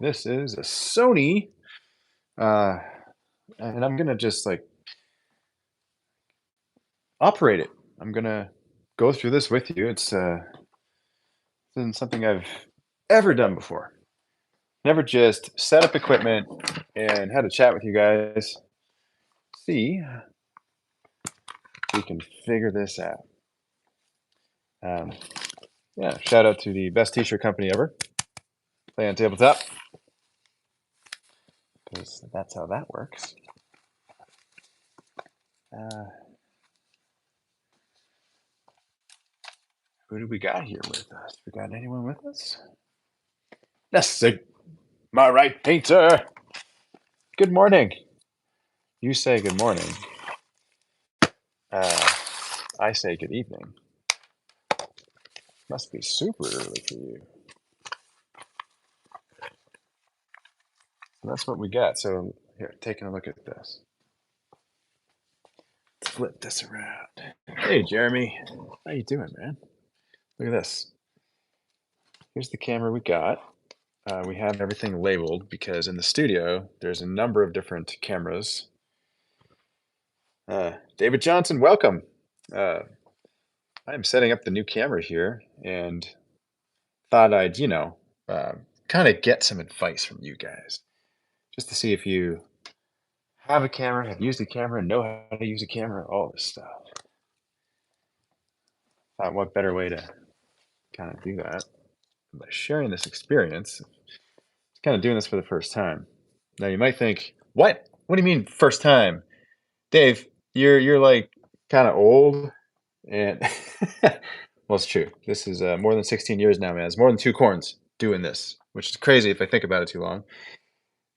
This is a Sony, uh, and I'm gonna just like operate it. I'm gonna go through this with you. It's isn't something I've ever done before. Never just set up equipment and had a chat with you guys. See if we can figure this out. Um, yeah, shout out to the best t-shirt company ever. Play on Tabletop. Because that's how that works. Who do we got here with us? We got anyone with us? Yes, my right painter. Good morning. You say good morning. I say good evening. Must be super early for you. So that's what we got. So here, taking a look at this. Let's flip this around. Hey, Jeremy. How you doing, man? Look at this. Here's the camera we got. We have everything labeled because in the studio, there's a number of different cameras. David Johnson, welcome. I'm setting up the new camera here and thought I'd, kind of get some advice from you guys just to see if you have a camera, have used a camera, know how to use a camera, all this stuff. Thought what better way to kind of do that by sharing this experience. Kind of doing this for the first time. Now you might think, what? What do you mean first time? Dave, you're like kind of old and well, it's true. This is more than 16 years now, man. It's more than 2 corns doing this, which is crazy if I think about it too long.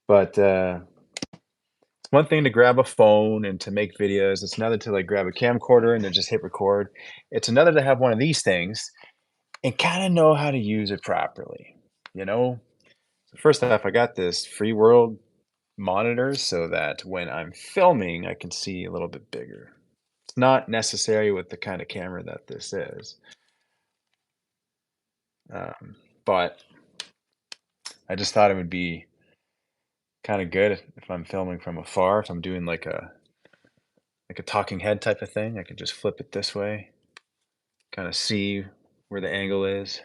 But it's one thing to grab a phone and to make videos. It's another to like grab a camcorder and then just hit record. It's another to have one of these things and kind of know how to use it properly. So first off, I got this Free World monitor so that when I'm filming, I can see a little bit bigger. It's not necessary with the kind of camera that this is. But I just thought it would be kind of good if I'm filming from afar. If I'm doing like a talking head type of thing, I can just flip it this way, kind of see where the angle is.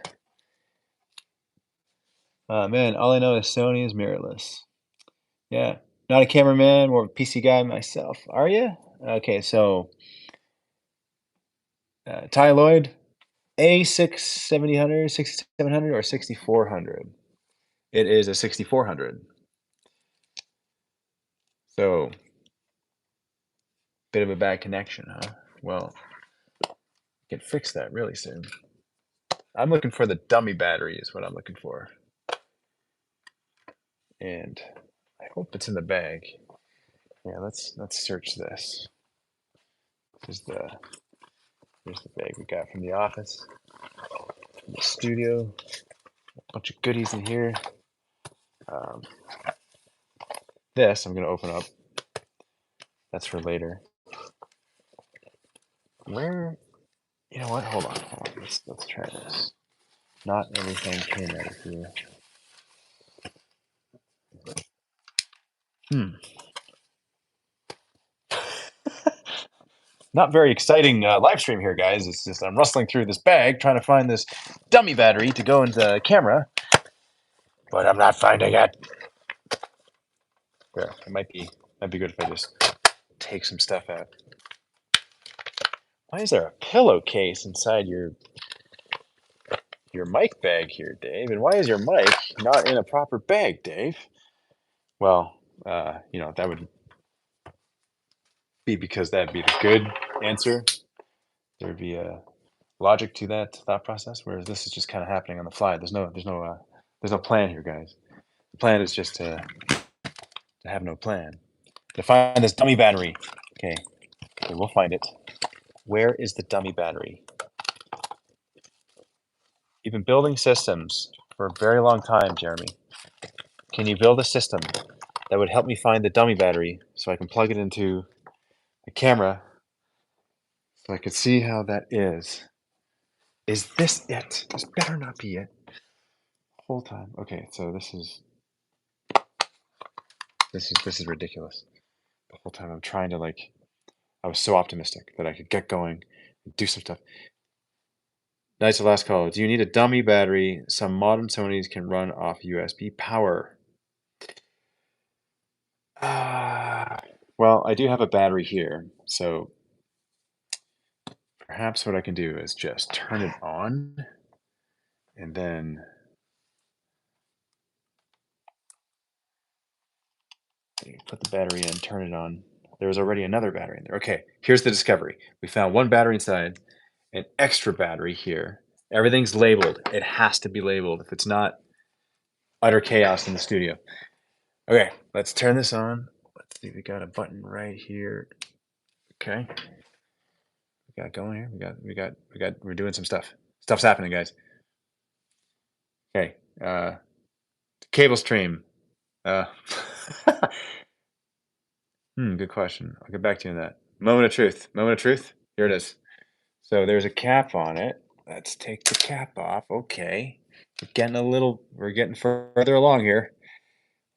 Man, all I know is Sony is mirrorless. Yeah, not a cameraman, more of a PC guy myself. Are you? Okay, so Ty Lloyd, A6700, 6700, or 6400? It is a 6400. So, bit of a bad connection, huh? Well, can fix that really soon. I'm looking for the dummy battery is what I'm looking for. And I hope it's in the bag. Yeah, let's search this. Here's the bag we got from the office. From the studio. A bunch of goodies in here. This I'm gonna open up. That's for later. Where you know what? Hold on. Let's try this. Not everything came out of here. Not very exciting live stream here, guys. It's just I'm rustling through this bag trying to find this dummy battery to go into the camera, but I'm not finding it. There, it might be good if I just take some stuff out. Why is there a pillowcase inside your mic bag here, Dave? And why is your mic not in a proper bag, Dave? Well, that would be because that'd be the good answer. There'd be a logic to that thought process, whereas this is just kind of happening on the fly. There's no plan here, guys. The plan is just to have no plan. To find this dummy battery. Okay, we'll find it. Where is the dummy battery? You've been building systems for a very long time, Jeremy. Can you build a system that would help me find the dummy battery so I can plug it into the camera so I could see how that is? Is this it? This better not be it. Whole time. Okay, so this is This is ridiculous. The whole time I'm trying to like, I was so optimistic that I could get going and do some stuff. Nice last call. Do you need a dummy battery? Some modern Sonys can run off USB power. Uh, well, I do have a battery here, so perhaps what I can do is just turn it on and then put the battery in, turn it on. There was already another battery in there. Okay, here's the discovery. We found one battery inside, an extra battery here. Everything's labeled. It has to be labeled. If it's not, utter chaos in the studio. Okay, let's turn this on. Let's see, we got a button right here. Okay. We got going here. We're doing some stuff. Stuff's happening, guys. Okay. Cable stream. Uh, good question. I'll get back to you on that. Moment of truth. Moment of truth. Here it is. So there's a cap on it. Let's take the cap off. Okay. We're getting further along here.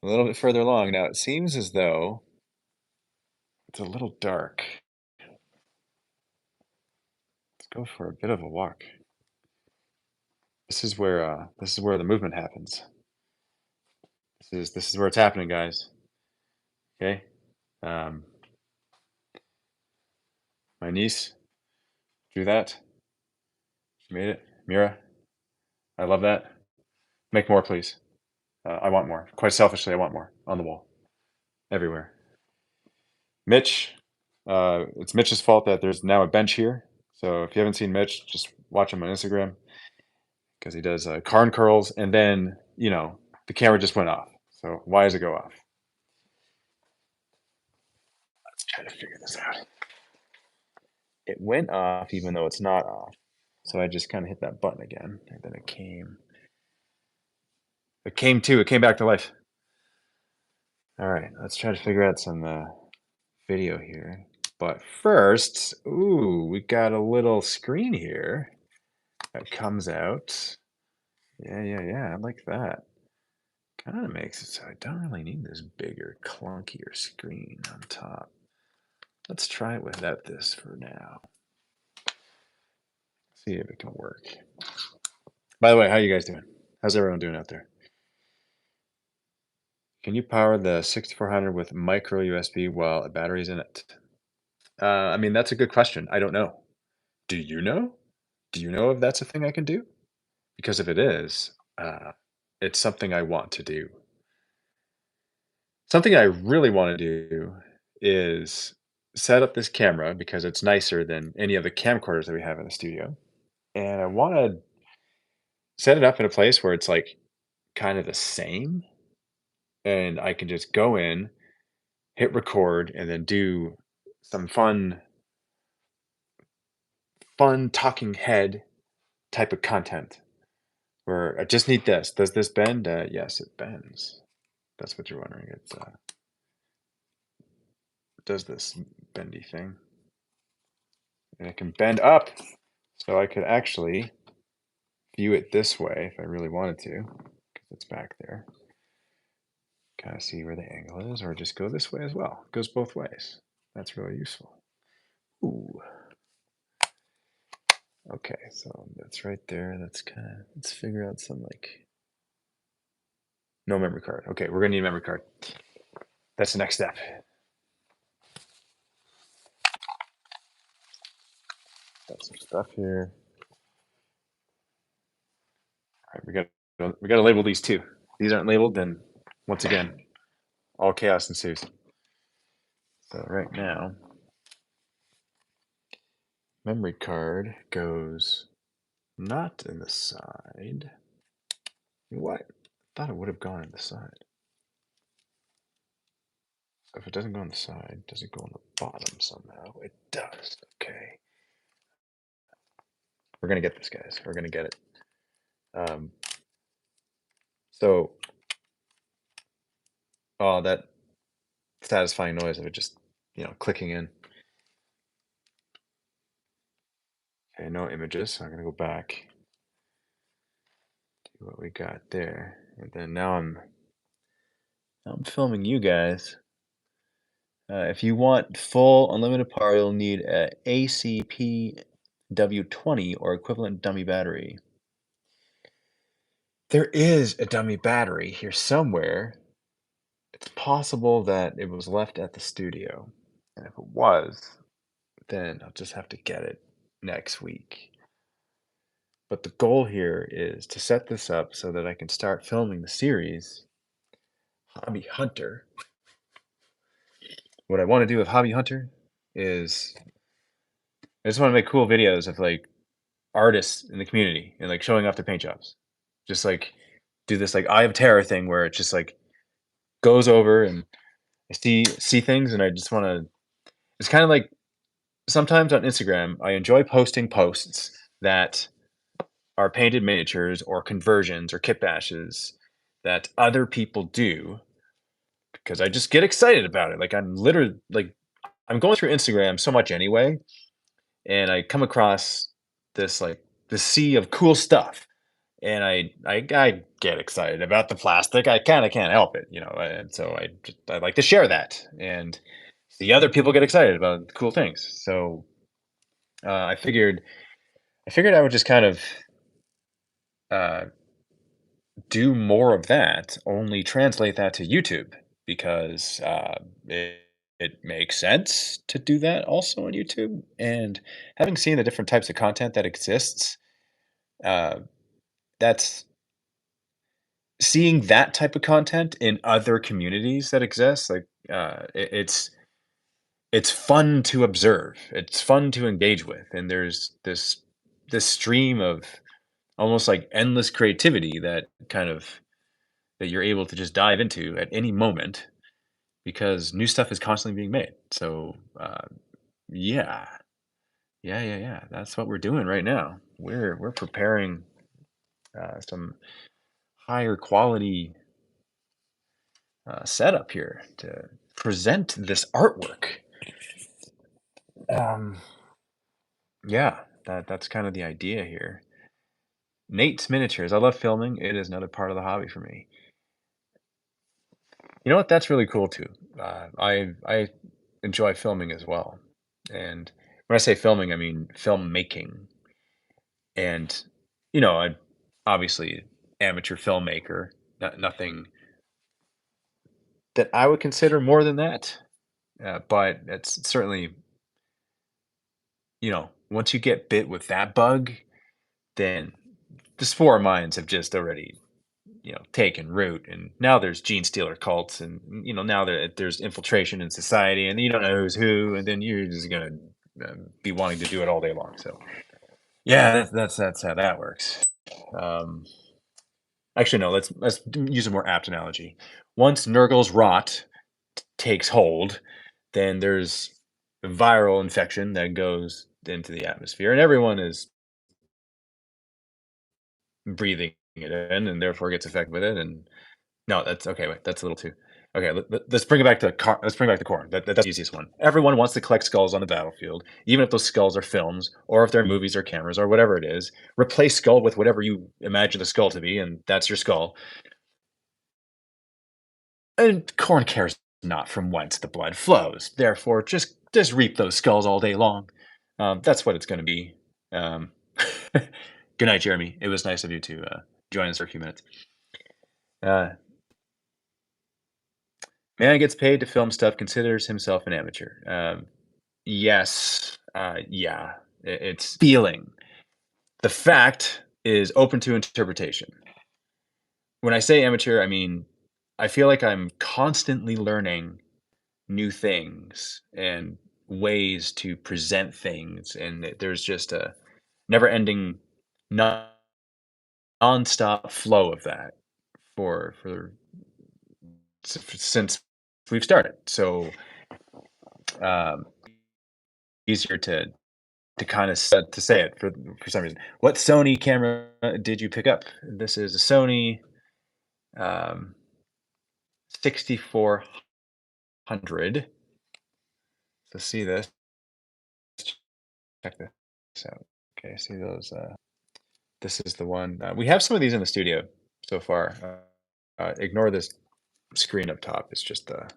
A little bit further along. Now it seems as though it's a little dark. Let's go for a bit of a walk. This is where the movement happens. This is where it's happening, guys. Okay. My niece drew that. She made it. Mira, I love that. Make more, please. I want more. Quite selfishly, I want more on the wall, everywhere. Mitch, it's Mitch's fault that there's now a bench here. So if you haven't seen Mitch, just watch him on Instagram because he does carn curls, and then the camera just went off. So why does it go off? Let's try to figure this out. It went off even though it's not off. So I just kind of hit that button again, and then it came. It came back to life. All right, let's try to figure out some video here. But first, ooh, we got a little screen here that comes out. Yeah, I like that. Kind of makes it so I don't really need this bigger, clunkier screen on top. Let's try it without this for now. See if it can work. By the way, how you guys doing? How's everyone doing out there? Can you power the 6400 with micro USB while a battery's in it? I mean, that's a good question. I don't know. Do you know? Do you know if that's a thing I can do? Because if it is, it's something I want to do. Something I really want to do is set up this camera because it's nicer than any of the camcorders that we have in the studio. And I want to set it up in a place where it's like kind of the same. And I can just go in, hit record, and then do some fun talking head type of content where I just need this. Does this bend? Yes, it bends. That's what you're wondering. It does this bendy thing. And it can bend up. So I could actually view it this way if I really wanted to, because it's back there. Kind of see where the angle is, or just go this way as well. It goes both ways. That's really useful. Ooh. Okay, so that's right there. That's kind of, let's figure out some like, no memory card. Okay, we're gonna need a memory card. That's the next step. Got some stuff here. All right, we got to label these too. These aren't labeled, then once again, all chaos ensues. So right now, memory card goes not in the side. What? I thought it would have gone in the side. So if it doesn't go on the side, does it go on the bottom somehow? It does. Okay. We're gonna get this, guys. We're gonna get it. So, oh, that satisfying noise of it just, clicking in. Okay, no images. So I'm gonna go back to what we got there, and then now I'm I'm filming you guys. If you want full unlimited power, you'll need a ACP W20 or equivalent dummy battery. There is a dummy battery here somewhere. It's possible that it was left at the studio. And if it was, then I'll just have to get it next week. But the goal here is to set this up so that I can start filming the series Hobby Hunter. What I want to do with Hobby Hunter is I just want to make cool videos of like artists in the community and like showing off their paint jobs. Just like do this like Eye of Terror thing where it just like goes over and I see things and I just want to. It's kind of like sometimes on Instagram I enjoy posting posts that are painted miniatures or conversions or kit bashes that other people do because I just get excited about it. Like I'm literally like I'm going through Instagram so much anyway, and I come across this like the sea of cool stuff, and I get excited about the plastic. I kind of can't help it, and so I like to share that and see other people get excited about cool things. So I figured I would just kind of uh, do more of that, only translate that to YouTube because it makes sense to do that also on YouTube. And having seen the different types of content that exists, uh, that's seeing that type of content in other communities that exist. Like it's fun to observe. It's fun to engage with, and there's this stream of almost like endless creativity that you're able to just dive into at any moment because new stuff is constantly being made. So, yeah, yeah. That's what we're doing right now. We're preparing some higher quality setup here to present this artwork. Um, yeah, that's kind of the idea here. Nate's miniatures. I love filming. It is another part of the hobby for me. You know what? That's really cool too. I enjoy filming as well, and when I say filming, I mean filmmaking. And I obviously amateur filmmaker, nothing that I would consider more than that. But it's certainly once you get bit with that bug, then the spore minds have just already taken root, and now there's gene stealer cults, and now there's infiltration in society, and you don't know who's who, and then you're just gonna be wanting to do it all day long. So yeah, that's how that works. Um, Actually, no. Let's use a more apt analogy. Once Nurgle's rot takes hold, then there's viral infection that goes into the atmosphere, and everyone is breathing it in, and therefore gets affected with it. And no, that's okay. Wait, that's a little too. Okay, let's bring it back to let's bring back the core. That's the easiest one. Everyone wants to collect skulls on the battlefield, even if those skulls are films or if they're movies or cameras or whatever it is. Replace skull with whatever you imagine the skull to be, and that's your skull. And corn cares not from whence the blood flows. Therefore, just reap those skulls all day long. That's what it's going to be. Um, good night, Jeremy. It was nice of you to join us for a few minutes. Uh, Man gets paid to film stuff, considers himself an amateur. Yes, yeah, it's feeling. The fact is open to interpretation. When I say amateur, I mean I feel like I'm constantly learning new things and ways to present things, and there's just a never-ending, non-stop flow of that for since we've started. So um, easier to kind of to say it for some reason. What Sony camera did you pick up? This is a Sony um, 6400. So see this, check this out. Okay, see those. This is the one. We have some of these in the studio so far. Ignore this screen up top is just the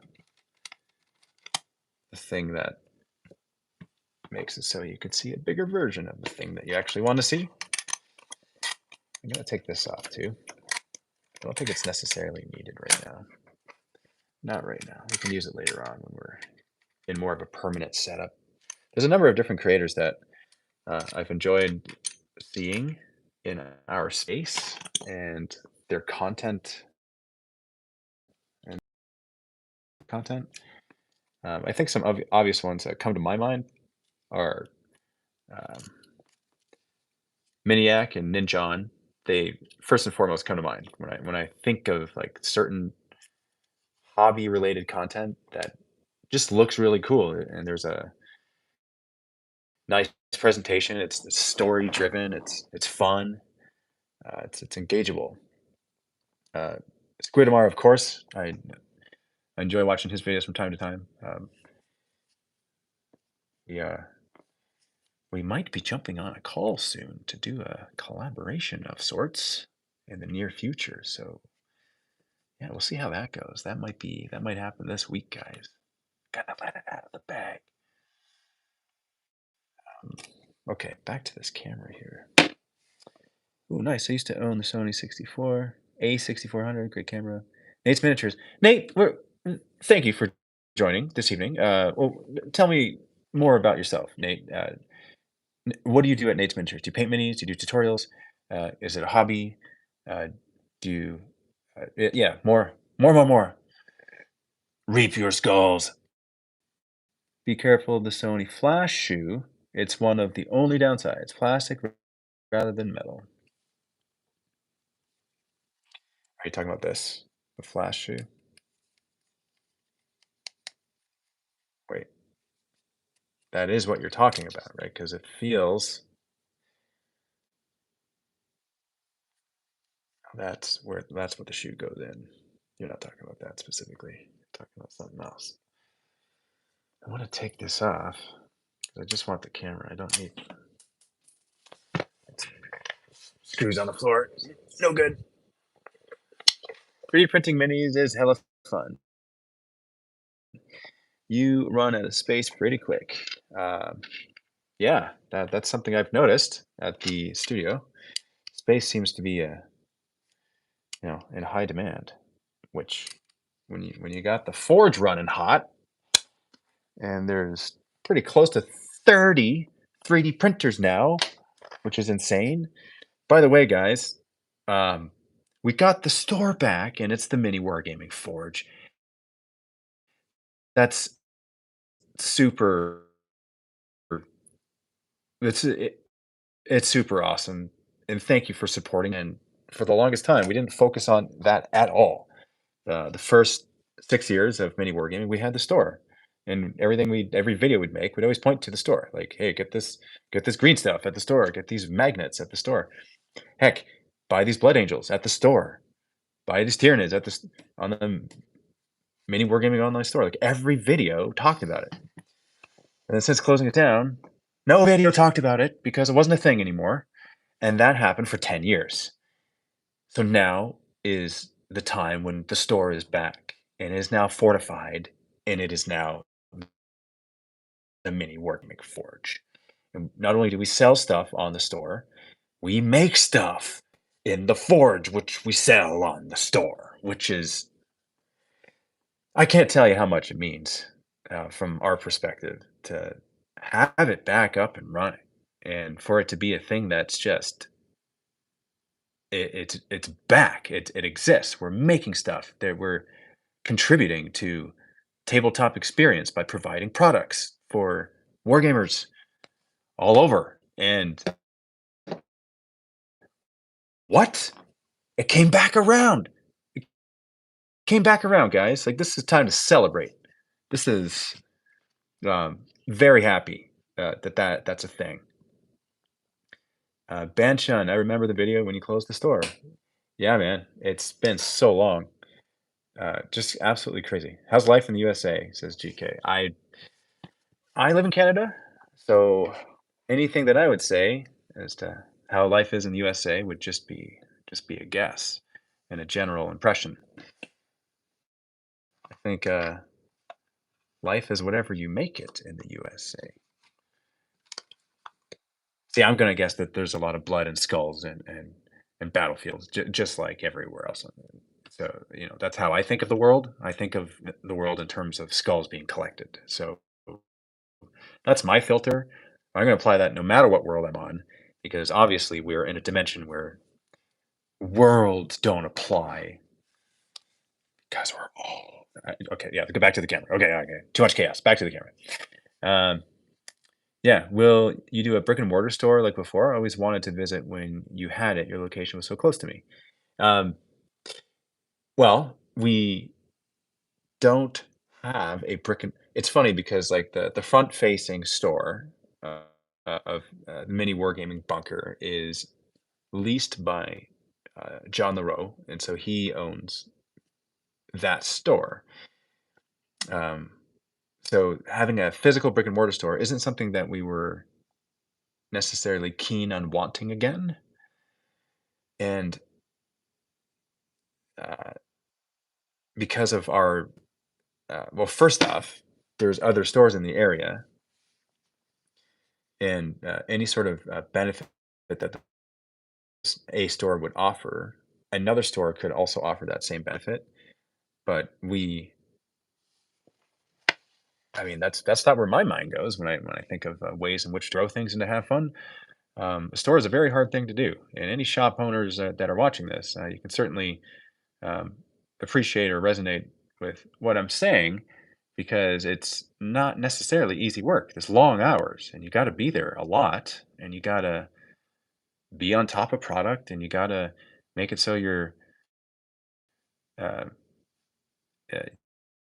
thing that makes it so you could see a bigger version of the thing that you actually want to see. I'm going to take this off too. I don't think it's necessarily needed right now. Not right now. We can use it later on when we're in more of a permanent setup. There's a number of different creators that I've enjoyed seeing in our space, and their content I think some obvious ones that come to my mind are um, Miniac and Ninjon. They first and foremost come to mind when I think of like certain hobby related content that just looks really cool, and there's a nice presentation. It's story driven. It's fun. It's engageable. Squidamar, of course. I enjoy watching his videos from time to time. Yeah, we might be jumping on a call soon to do a collaboration of sorts in the near future. So yeah, we'll see how that goes. That might happen this week, guys. Gotta let it out of the bag. Okay, back to this camera here. Oh, nice. I used to own the Sony 64, A6400, great camera. Nate's Miniatures. Nate, thank you for joining this evening. Well, tell me more about yourself, Nate. What do you do at Nate's Miniatures? Do you paint minis? Do you do tutorials? Is it a hobby? Do you, yeah, more. Reap your skulls. Be careful of the Sony Flash shoe. It's one of the only downsides. Plastic rather than metal. Are you talking about this? The Flash shoe? Wait, that is what you're talking about, right? Because it feels that's what the shoe goes in. You're not talking about that specifically. You're talking about something else. I want to take this off because I just want the camera. I don't need screws on the floor. No good. 3D printing minis is hella fun. You run out of space pretty quick. Yeah, that's something I've noticed at the studio. Space seems to be in high demand, which when you got the forge running hot, and there's pretty close to 30 3D printers now, which is insane. By the way, guys, we got the store back, and it's the MiniWarGaming Forge. That's super. It's it's super awesome, and thank you for supporting. And for the longest time, we didn't focus on that at all. The first 6 years of Mini Wargaming, we had the store, and every video we'd make, we'd always point to the store. Like, hey, get this green stuff at the store. Get these magnets at the store. Heck, buy these blood angels at the store. Buy these Tyranids on the Mini Wargaming online store. Like every video talked about it. And then since closing it down, no video talked about it because it wasn't a thing anymore. And that happened for 10 years. So now is the time when the store is back and is now fortified, and it is now the Mini Wargaming Forge. And not only do we sell stuff on the store, we make stuff in the forge, which we sell on the store, which is, I can't tell you how much it means from our perspective to have it back up and running, and for it to be a thing that's just it's back. It exists. We're making stuff that we're contributing to tabletop experience by providing products for wargamers all over. And what? It came back around. It came back around, guys. Like, this is time to celebrate. This is very happy that's a thing. Banshun, I remember the video when you closed the store. Yeah, man, it's been so long. Just absolutely crazy. How's life in the USA? Says GK. I live in Canada, so anything that I would say as to how life is in the USA would just be a guess and a general impression. think life is whatever you make it in the USA. See, I'm going to guess that there's a lot of blood and skulls and battlefields, just like everywhere else. So, that's how I think of the world. I think of the world in terms of skulls being collected. So that's my filter. I'm going to apply that no matter what world I'm on, because obviously we're in a dimension where worlds don't apply because we're all okay. Yeah, go back to the camera. Okay, okay. Too much chaos. Back to the camera. Um, yeah, will you do a brick and mortar store like before? I always wanted to visit when you had it. Your location was so close to me. Um, well, we don't have a brick and it's funny because like the front facing store uh, of the mini wargaming bunker is leased by John LaRoe, and so he owns that store. Um, so having a physical brick and mortar store isn't something that we were necessarily keen on wanting again. And uh, because of our, well, first off, there's other stores in the area, and any sort of benefit that a store would offer, another store could also offer that same benefit. But I mean, that's not where my mind goes when I think of ways in which to grow things and to have fun. A store is a very hard thing to do, and any shop owners that are watching this, you can certainly um, appreciate or resonate with what I'm saying because it's not necessarily easy work. There's long hours, and you got to be there a lot, and you got to be on top of product, and you got to make it so uh, uh,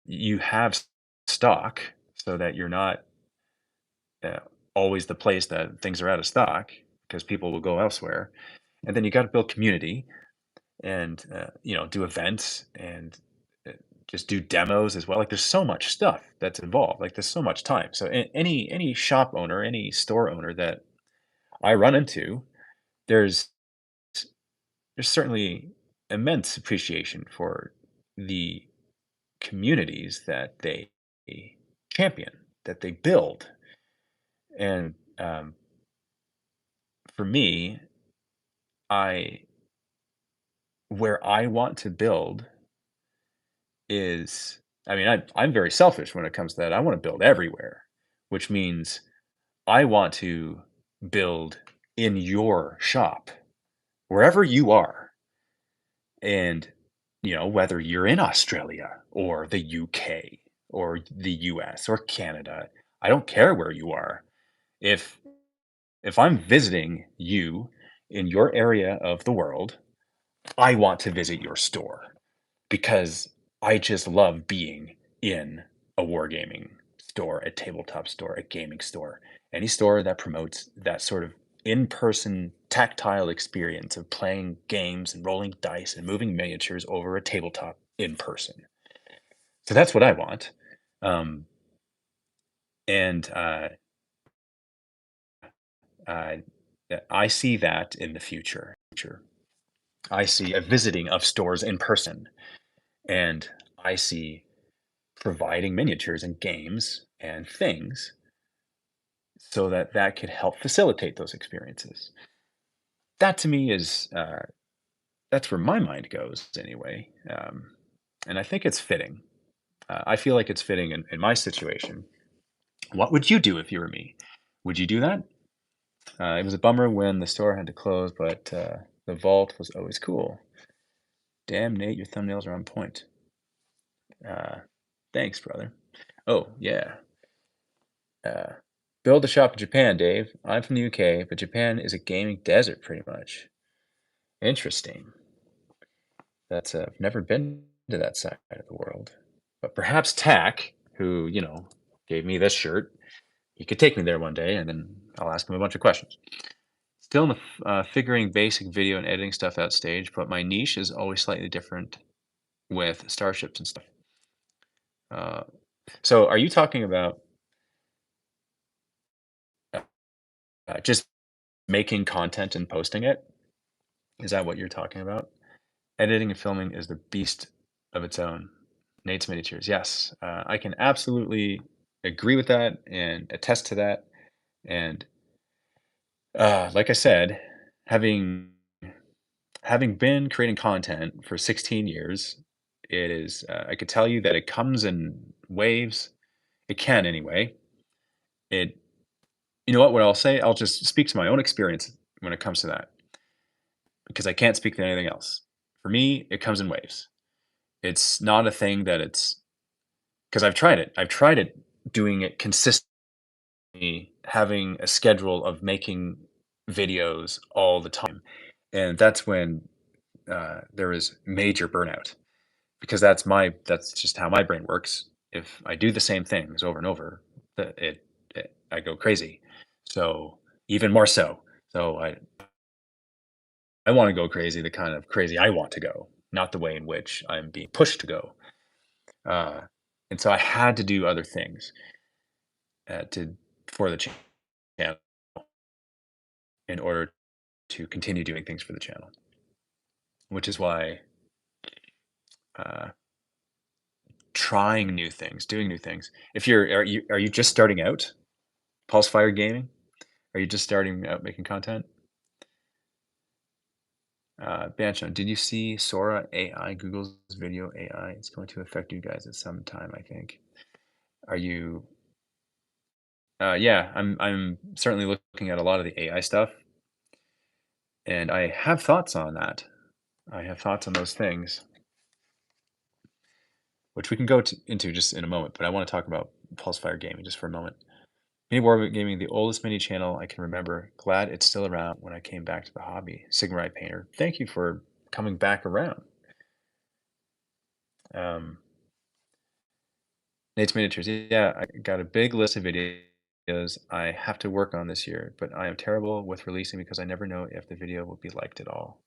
you have stock so that you're not uh, always the place that things are out of stock because people will go elsewhere. And then you got to build community and do events and uh, just do demos as well. Like there's so much stuff that's involved. Like there's so much time. So any shop owner, any store owner that I run into, there's there's certainly immense appreciation for the communities that they champion, that they build. And for me, I where I want to build is, I mean, I'm very selfish when it comes to that. I want to build everywhere, which means I want to build in your shop, wherever you are. And, whether you're in Australia or the UK or the US or Canada, I don't care where you are. If if I'm visiting you in your area of the world, I want to visit your store because I just love being in a wargaming store, a tabletop store, a gaming store, any store that promotes that sort of in-person tactile experience of playing games and rolling dice and moving miniatures over a tabletop in person. So that's what I want. Um, and uh, I see that in the future. I see a visiting of stores in person, and I see providing miniatures and games and things so that that could help facilitate those experiences. That to me is that's where my mind goes anyway, and I think it's fitting. I feel like it's fitting in my situation. What would you do if you were me? Would you do that? It was a bummer when the store had to close, but the vault was always cool. Damn, Nate, your thumbnails are on point. Uh, Thanks, brother. Oh yeah. Uh, Build a shop in Japan, Dave. I'm from the UK, but Japan is a gaming desert pretty much. Interesting. That's I've never been to that side of the world. But perhaps Tack, who, gave me this shirt, he could take me there one day and then I'll ask him a bunch of questions. Still in the figuring basic video and editing stuff out stage, but my niche is always slightly different with starships and stuff. Uh, so are you talking about uh, just making content and posting it? Is that what you're talking about? Editing and filming is the beast of its own. Nate's miniatures. Yes, I can absolutely agree with that and attest to that. And like I said, having having been creating content for 16 years, it is. I could tell you that it comes in waves. It can anyway. It. You know what? What I'll say, I'll just speak to my own experience when it comes to that, because I can't speak to anything else. For me, it comes in waves. It's not a thing that it's because I've tried it. I've tried it doing it consistently, having a schedule of making videos all the time. And that's when there is major burnout, because that's just how my brain works. If I do the same things over and over, I go crazy. So even more so. So I want to go crazy, the kind of crazy I want to go, not the way in which I'm being pushed to go. Uh, and so I had to do other things to for the channel in order to continue doing things for the channel, which is why uh, trying new things, doing new things. If you're are you just starting out, Pulse Fire Gaming? Are you just starting out making content? Bancho, did you see Sora AI, Google's video AI? It's going to affect you guys at some time, I think. Are you? Yeah, I'm certainly looking at a lot of the AI stuff, and I have thoughts on that. I have thoughts on those things, which we can go into just in a moment. But I want to talk about Pulsefire Gaming just for a moment. MiniWarGaming, the oldest mini channel I can remember. Glad it's still around when I came back to the hobby. Sigmarai Painter, thank you for coming back around. Um, Nate's Miniatures, yeah, I got a big list of videos I have to work on this year, but I am terrible with releasing because I never know if the video will be liked at all.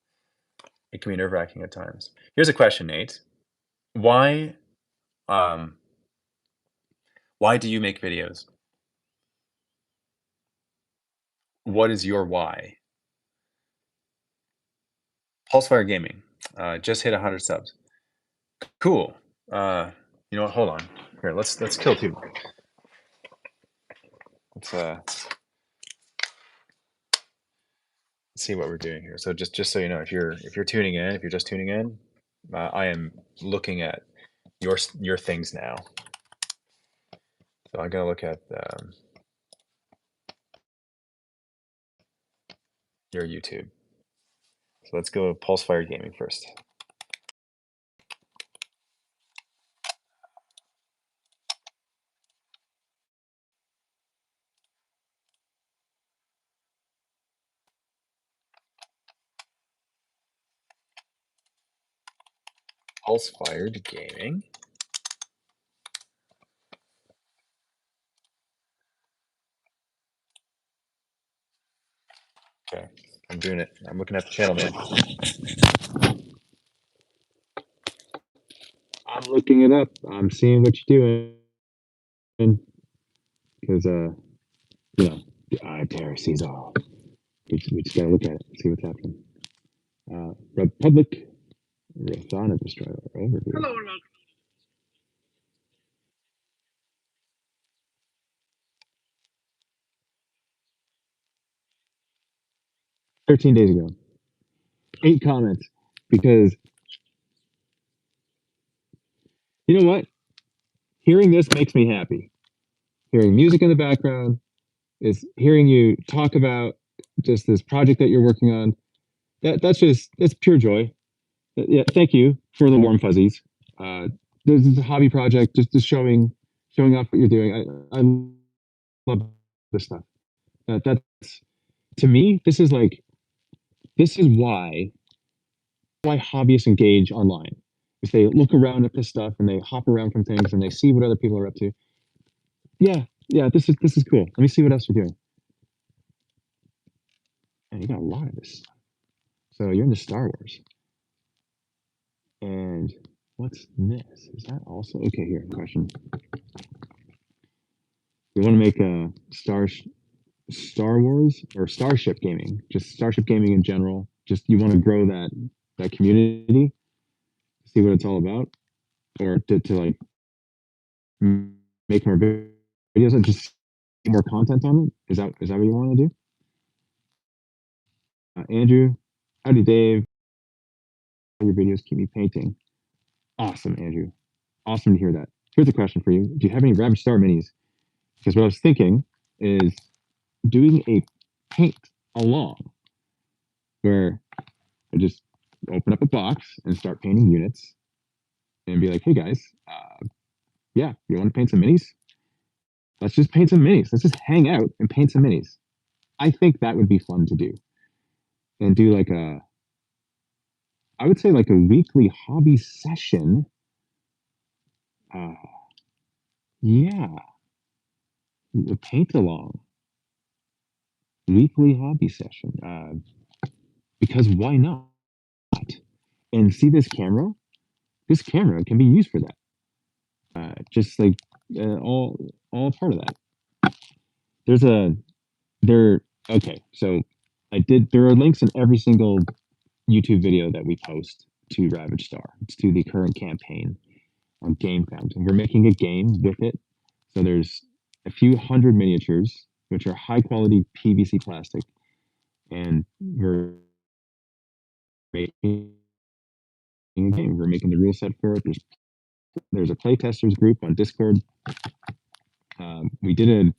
It can be nerve-wracking at times. Here's a question, Nate. Why, um, why do you make videos? What is your why? Pulsefire Gaming, just hit 100 subs. Cool. You know what? Hold on. Here, let's kill two. Let's see what we're doing here. So just so you know, if you're tuning in, if you're just tuning in, I am looking at your things now. So I'm gonna look at your YouTube. So let's go Pulsefire Gaming first. Pulsefire Gaming. Okay, I'm doing it. I'm looking at the channel, man. I'm looking it up. I'm seeing what you're doing. Because, you know, the eye terror sees all. We just gotta look at it, see what's happening. Republic Rathana Destroyer overview. Hello and welcome. 13 days ago. 8 comments. Because, you know what? Hearing this makes me happy. Hearing music in the background is hearing you talk about just this project that you're working on. That's pure joy. Yeah, thank you for the warm fuzzies. This is a hobby project, just showing off what you're doing. I love this stuff. That's to me. This is why hobbyists engage online. Is they look around at this stuff and they hop around from things and they see what other people are up to. Yeah, yeah. This is cool. Let me see what else you're doing. And you got a lot of this. So you're into Star Wars. And what's this? Is that also okay? Here, question. You want to make a Star Wars or Starship Gaming? Just Starship Gaming in general. Just you want to grow that community, see what it's all about. or to like make more videos and just more content on it? Is that what you want to do? Andrew, howdy, Dave. Your videos keep me painting. Awesome, Andrew. Awesome to hear that. Here's a question for you: do you have any Ravaged Star minis? Because what I was thinking is doing a paint along where I just open up a box and start painting units and be like, hey guys, yeah, you want to paint some minis? Let's just paint some minis. Let's just hang out and paint some minis. I think that would be fun to do. And do like I would say like a weekly hobby session. Uh, yeah, a paint along, weekly hobby session. Because why not? And see this camera? This camera can be used for that. Just like all part of that. There's a there. Okay, so I did. There are links in every single YouTube video that we post to Ravaged Star. It's to the current campaign on Game Found, and we're making a game with it. So there's a few hundred miniatures, which are high quality PVC plastic, and we're making a game. We're making the rule set for it. There's a playtesters group on Discord. We did a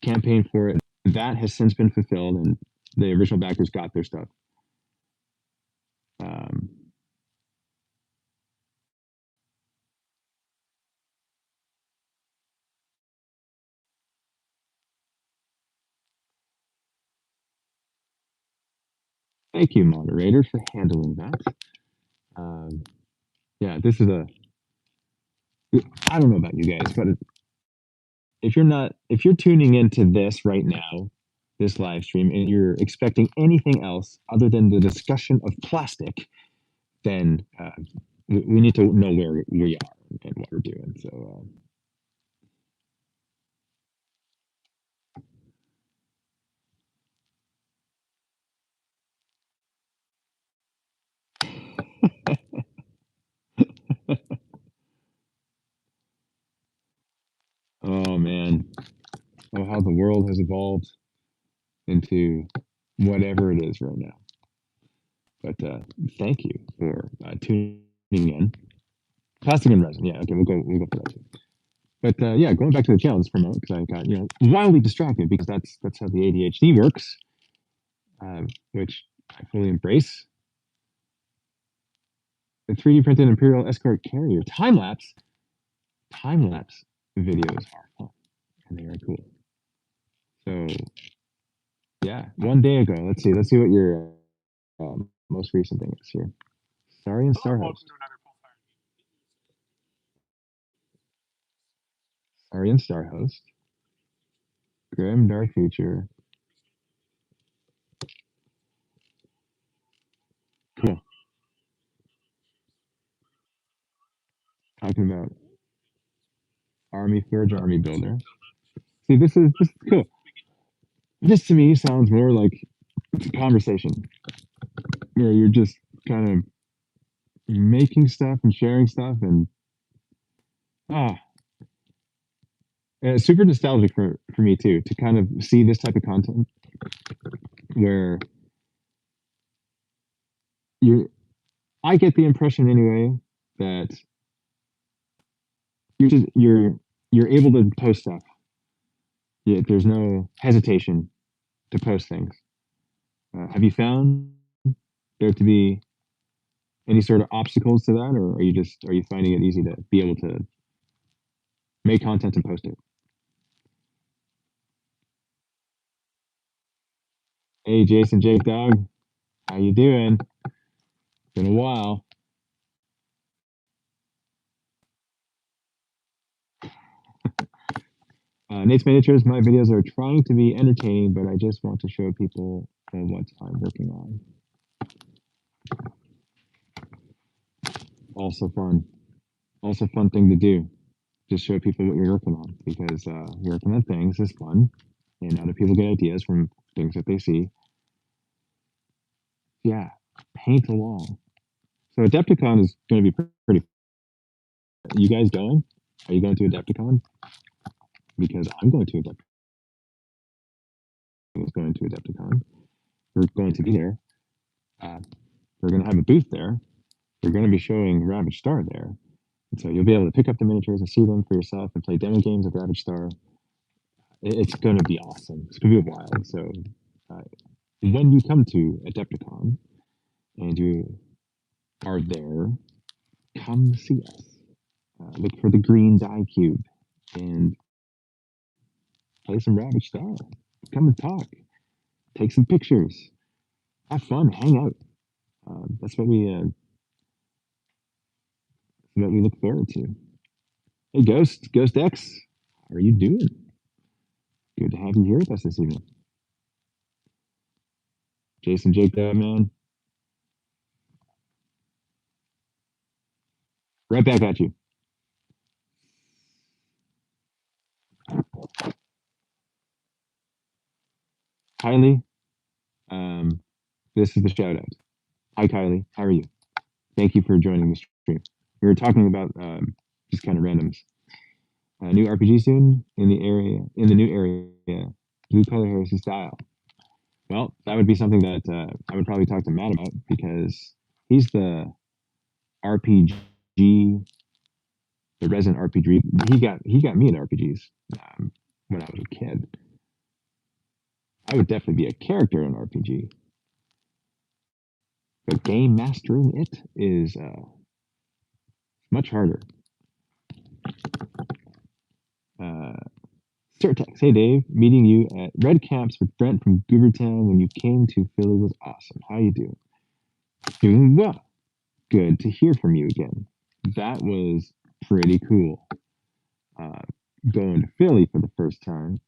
campaign for it that has since been fulfilled, and the original backers got their stuff. Um, Thank you, moderator, for handling that. Yeah, this is a. I don't know about you guys, but if you're tuning into this right now, this live stream, and you're expecting anything else other than the discussion of plastic, then we need to know where we are and what we're doing. So. Oh man, oh how the world has evolved into whatever it is right now. But thank you for tuning in. Plastic and resin, yeah. Okay, we'll go for that too. But yeah, going back to the challenge for a moment because I got wildly distracted because that's how the ADHD works, which I fully embrace. The 3D printed Imperial Escort carrier time lapse videos are fun and they are cool. So yeah, one day ago. Let's see what your most recent thing is here. Sorry and Starhost. Sorry and Starhost. Grim Dark Future. Cool. Talking about Army Forge, Army Builder. See, this is cool. This to me sounds more like it's a conversation where you're just kind of making stuff and sharing stuff, and ah, and it's super nostalgic for me too to kind of see this type of content where you're. I get the impression anyway that you're able to post stuff. There's no hesitation to post things. Have you found there to be any sort of obstacles to that, or are you finding it easy to be able to make content and post it? Hey, Jason, Jake, Dog, how you doing? Been a while. Nate's Miniatures. My videos are trying to be entertaining, but I just want to show people what I'm working on. Also fun. Also fun thing to do. Just show people what you're working on because working on things is fun, and other people get ideas from things that they see. Yeah, paint along. So Adepticon is going to be pretty you guys going? Are you going to Adepticon? Because I'm going to Adepticon. Is going to Adepticon. We're going to be there. We're going to have a booth there. We're going to be showing Ravaged Star there. And so you'll be able to pick up the miniatures and see them for yourself and play demo games of Ravaged Star. It's going to be awesome. It's going to be wild. So when you come to Adepticon and you are there, come see us. Look for the green die cube and play some Ravaged Star. Come and talk. Take some pictures. Have fun. Hang out. That's what we look forward to. Hey, Ghost X, how are you doing? Good to have you here with us this evening. Jason Jacob, man. Right back at you. Kylie, this is the shout out. Hi, Kylie. How are you? Thank you for joining the stream. We were talking about just kind of randoms. New RPG soon in the new area, blue color heresy style. Well, that would be something that I would probably talk to Matt about because he's the RPG, the resident RPG. He got me into RPGs when I was a kid. I would definitely be a character in an RPG, but game mastering it is much harder. Certex, hey Dave, meeting you at Red Camps with Brent from Goobertown when you came to Philly was awesome. How you doing? Doing well. Good to hear from you again. That was pretty cool. Going to Philly for the first time.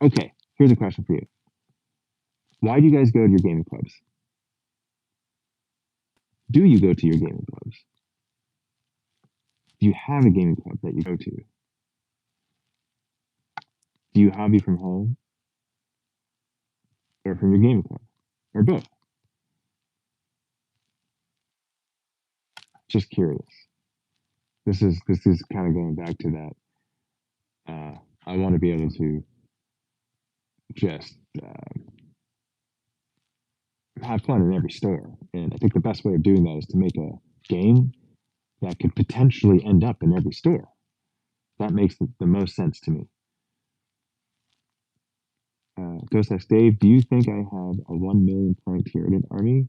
Okay, here's a question for you. Why do you guys go to your gaming clubs? Do you go to your gaming clubs? Do you have a gaming club that you go to? Do you hobby from home or from your gaming club or both? Just curious. This is kind of going back to that. I want to be able to just have fun in every store, and I think the best way of doing that is to make a game that could potentially end up in every store. That makes the most sense to me. Ghost X Dave, do you think I have a 1 million point Tyranid army?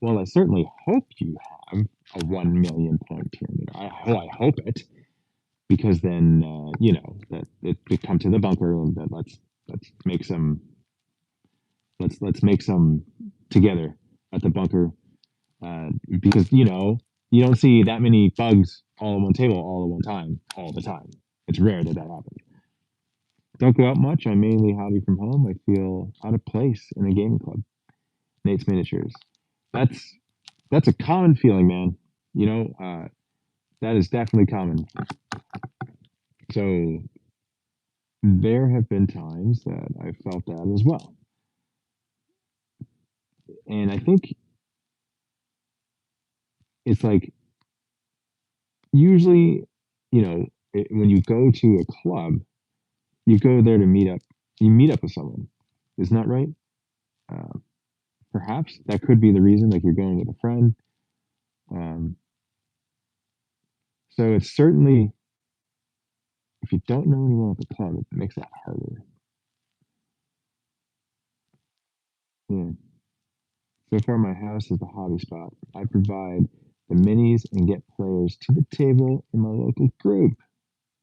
Well, I certainly hope you have a 1 million point Tyranid. I hope it, because then you know that it could come to the bunker and that let's make some let's make some together at the bunker, because you know you don't see that many bugs all on one table all at one time all the time. It's rare that happens. Don't go out much. I mainly hobby from home. I feel out of place in a gaming club. Nate's Miniatures. That's a common feeling, man. You know, that is definitely common. So there have been times that I felt that as well. And I think it's like usually, you know, when you go to a club, you go there to meet up. You meet up with someone. Isn't that right? Perhaps that could be the reason, like you're going with a friend. So it's certainly, if you don't know anyone at the club, it makes that harder. Yeah. So far, my house is the hobby spot. I provide the minis and get players to the table in my local group.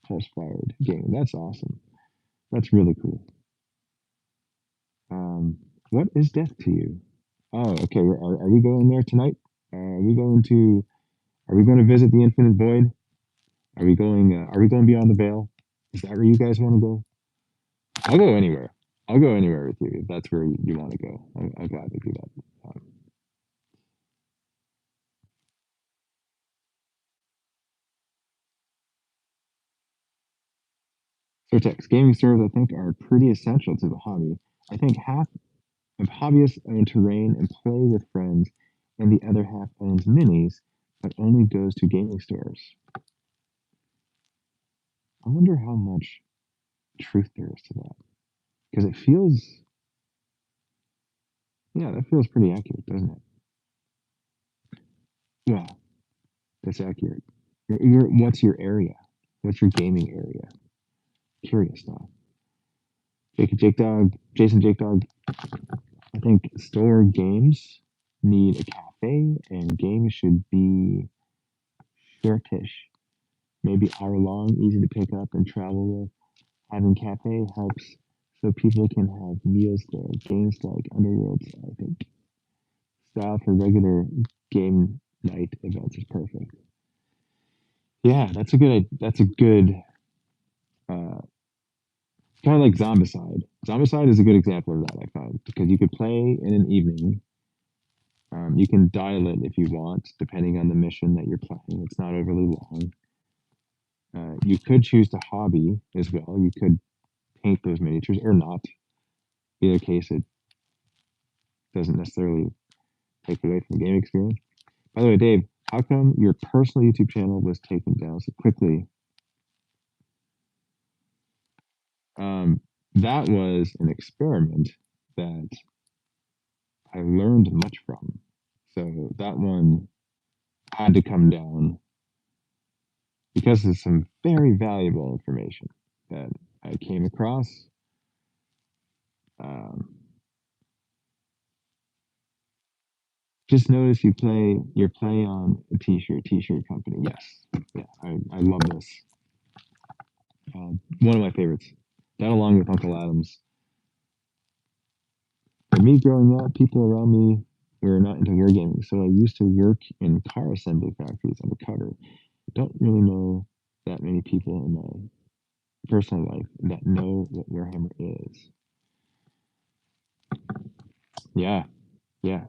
Fired game. That's awesome. That's really cool. What is death to you? Oh, okay. Are we going there tonight? Are we going to? Are we going to visit the Infinite Void? Are we going? Are we going beyond the veil? Is that where you guys want to go? I'll go anywhere. I'll go anywhere with you if that's where you want to go. I'll gladly do that. Certex gaming stores, I think, are pretty essential to the hobby. I think half of hobbyists own terrain and play with friends, and the other half owns minis but only goes to gaming stores. I wonder how much truth there is to that, because it feels, yeah, that feels pretty accurate, doesn't it? Yeah, that's accurate. What's your area? What's your gaming area? Curious now. Jake Dog, Jason Jake Dog. I think store games need a cafe, and games should be shortish, maybe hour long, easy to pick up and travel with. Having cafe helps so people can have meals there. Games like Underworlds, I think. Style for regular game night events is perfect. Yeah, that's a good kind of like Zombicide. Zombicide is a good example of that, I found, because you could play in an evening. You can dial it if you want, depending on the mission that you're playing. It's not overly long. You could choose to hobby as well. You could paint those miniatures or not. Either case, it doesn't necessarily take away from the game experience. By the way, Dave, how come your personal YouTube channel was taken down so quickly? That was an experiment that I learned much from. So that one had to come down because of some very valuable information that I came across. Um, just notice your play on a t-shirt company. Yes, yeah, I love this. One of my favorites. That along with Uncle Adam's. For me growing up, people around me were not into wargaming, so I used to work in car assembly factories undercover. Don't really know that many people in my personal life that know what Warhammer is. Yeah, yeah.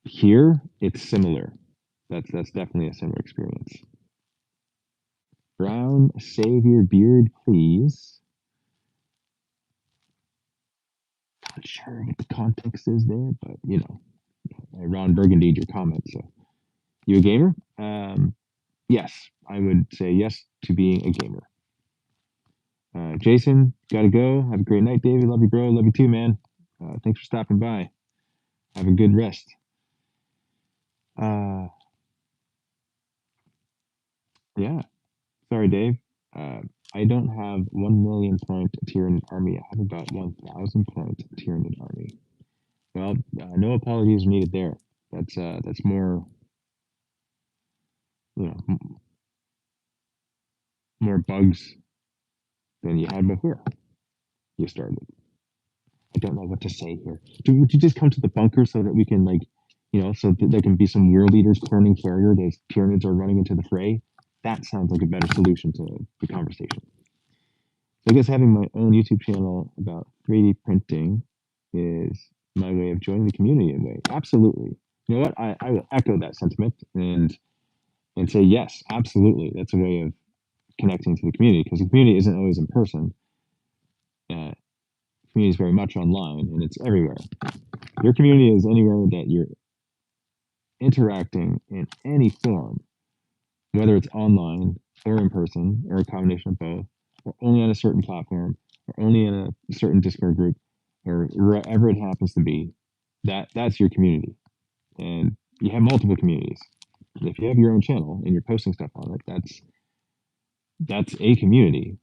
Here, it's similar. That's definitely a similar experience. Brown, save your beard, please. Not sure what the context is there, but Ron Burgundy, your comment. So, you a gamer? Yes, I would say yes to being a gamer. Jason, gotta go. Have a great night, David. Love you, bro. Love you too, man. Thanks for stopping by. Have a good rest. Yeah. Sorry, Dave. Uh, I don't have 1 million point Tyranid army. I have about 1,000 point Tyranid army. Well, no apologies needed there. That's more, more bugs than you had before you started. I don't know what to say here. Would you just come to the bunker so that we can so that there can be some war leaders cloning carrier as Tyranids are running into the fray? That sounds like a better solution to the conversation. So I guess having my own YouTube channel about 3D printing is my way of joining the community in a way. Absolutely. You know what? I will echo that sentiment and say yes, absolutely. That's a way of connecting to the community because the community isn't always in person. The community is very much online and it's everywhere. Your community is anywhere that you're interacting in any form, whether it's online or in person or a combination of both, or only on a certain platform, or only in a certain Discord group, or wherever it happens to be, that's your community. And you have multiple communities. And if you have your own channel and you're posting stuff on it, that's a community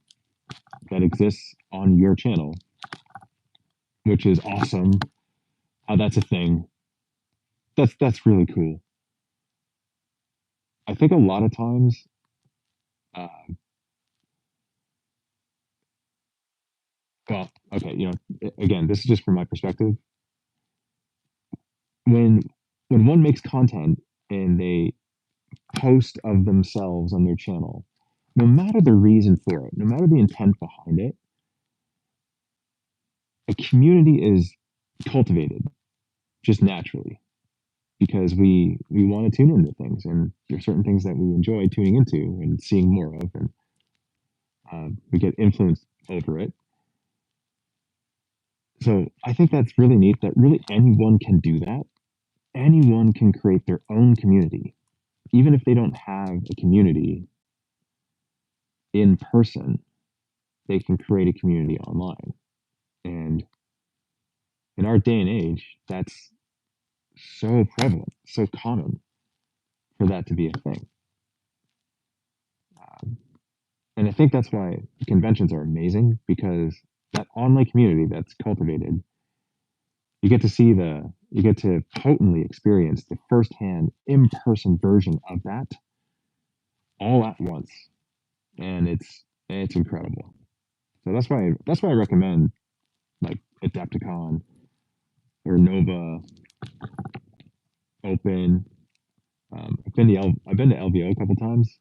that exists on your channel, which is awesome. That's a thing. That's really cool. I think a lot of times, uh, well, okay, again, this is just from my perspective. When one makes content and they post of themselves on their channel, no matter the reason for it, no matter the intent behind it, a community is cultivated just naturally because we want to tune into things and there's certain things that we enjoy tuning into and seeing more of and we get influenced over it. So I think that's really neat that really anyone can do that. Anyone can create their own community even if they don't have a community in person, they can create a community online. And in our day and age, that's so prevalent, so common for that to be a thing. And I think that's why conventions are amazing, because that online community that's cultivated, you get to potently experience the firsthand in-person version of that all at once. And it's incredible. So that's why I recommend like Adepticon or Nova Open. I've been to LVO a couple times,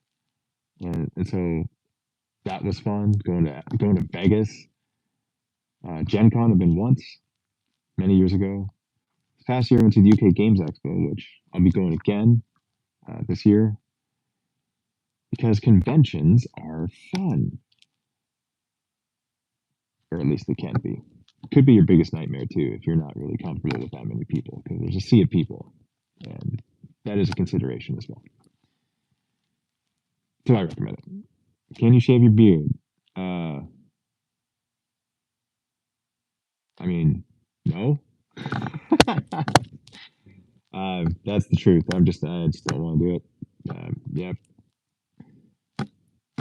and so that was fun going to Vegas. Gen Con I've been once many years ago. This past year I went to the UK Games Expo, which I'll be going again this year, because conventions are fun, or at least they can be. Could be your biggest nightmare too if you're not really comfortable with that many people, because there's a sea of people, and that is a consideration as well. So I recommend it. Can you shave your beard? I mean, no. That's the truth. I just don't want to do it. Yeah,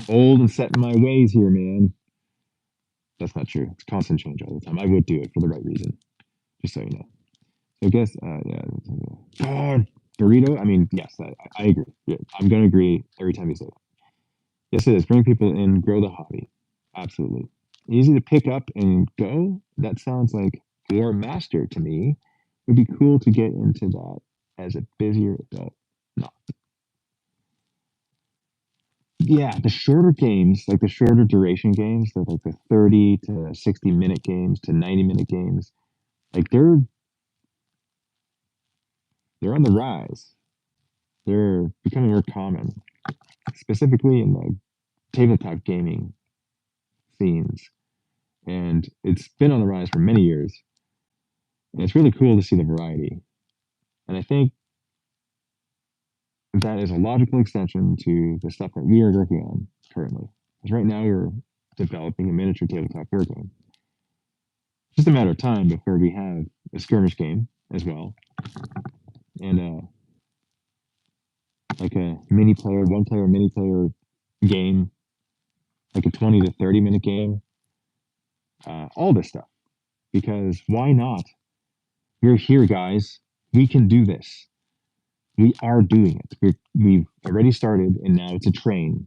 old and set in my ways here, man. That's not true. It's constant change all the time. I would do it for the right reason, just so you know. So I guess, yeah. God, burrito. I mean, yes, I agree. Yeah, I'm gonna agree every time you say that. Yes, it is. Bring people in, grow the hobby. Absolutely. Easy to pick up and go. That sounds like War Master to me. Would be cool to get into that as a busier adult. No. Yeah, the shorter games, like the shorter duration games, like the 30 to 60-minute games to 90-minute games, like they're on the rise. They're becoming more common, specifically in the tabletop gaming scenes. And it's been on the rise for many years. And it's really cool to see the variety. And I think that is a logical extension to the stuff that we are working on currently. Because right now we're developing a miniature tabletop war game. It's just a matter of time before we have a skirmish game as well, and like a mini player, one player, mini player game, like a 20 to 30-minute game. All this stuff. Because why not? We're here, guys. We can do this. We are doing it. We've already started, and now it's a train.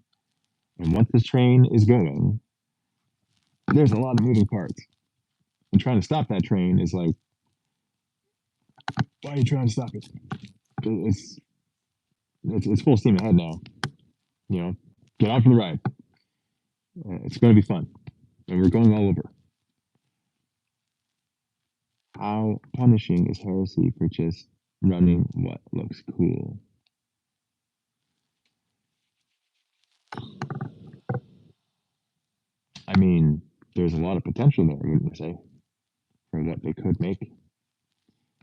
And once this train is going, there's a lot of moving parts. And trying to stop that train is like, why are you trying to stop it? It's it's full steam ahead now. You know, get on for the ride. It's going to be fun, and we're going all over. How punishing is heresy for just running what looks cool? I mean, there's a lot of potential there, wouldn't you say, for what they could make?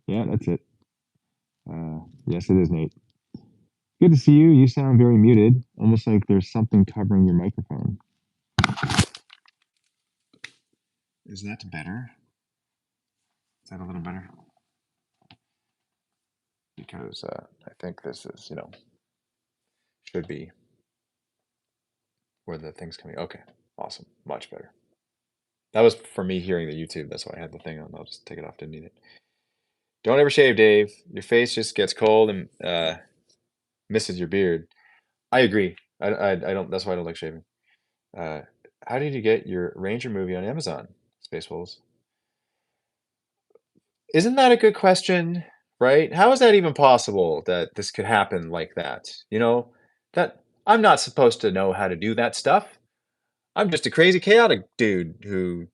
Yeah, that's it. Yes, it is, Nate. Good to see you. You sound very muted, almost like there's something covering your microphone. Is that better? Is that a little better? Because I think this is, should be where the thing's coming. Okay, awesome, much better. That was for me hearing the YouTube. That's why I had the thing on. I'll just take it off. Didn't need it. Don't ever shave, Dave. Your face just gets cold and misses your beard. I agree. I don't. That's why I don't like shaving. Uh, how did you get your Ranger movie on Amazon? Space Wolves. Isn't that a good question? Right? How is that even possible that this could happen like that? That I'm not supposed to know how to do that stuff. I'm just a crazy chaotic dude who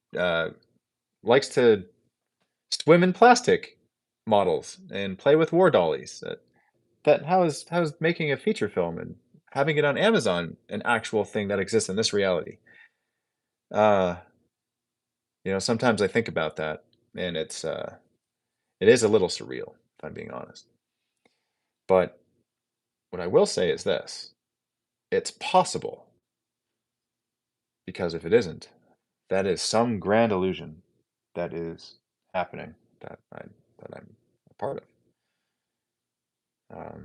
likes to swim in plastic models and play with war dollies. That how is making a feature film and having it on Amazon an actual thing that exists in this reality? Uh, sometimes I think about that, and it is a little surreal, if I'm being honest. But What I will say is this: it's possible, because if it isn't, that is some grand illusion that is happening that I'm a part of.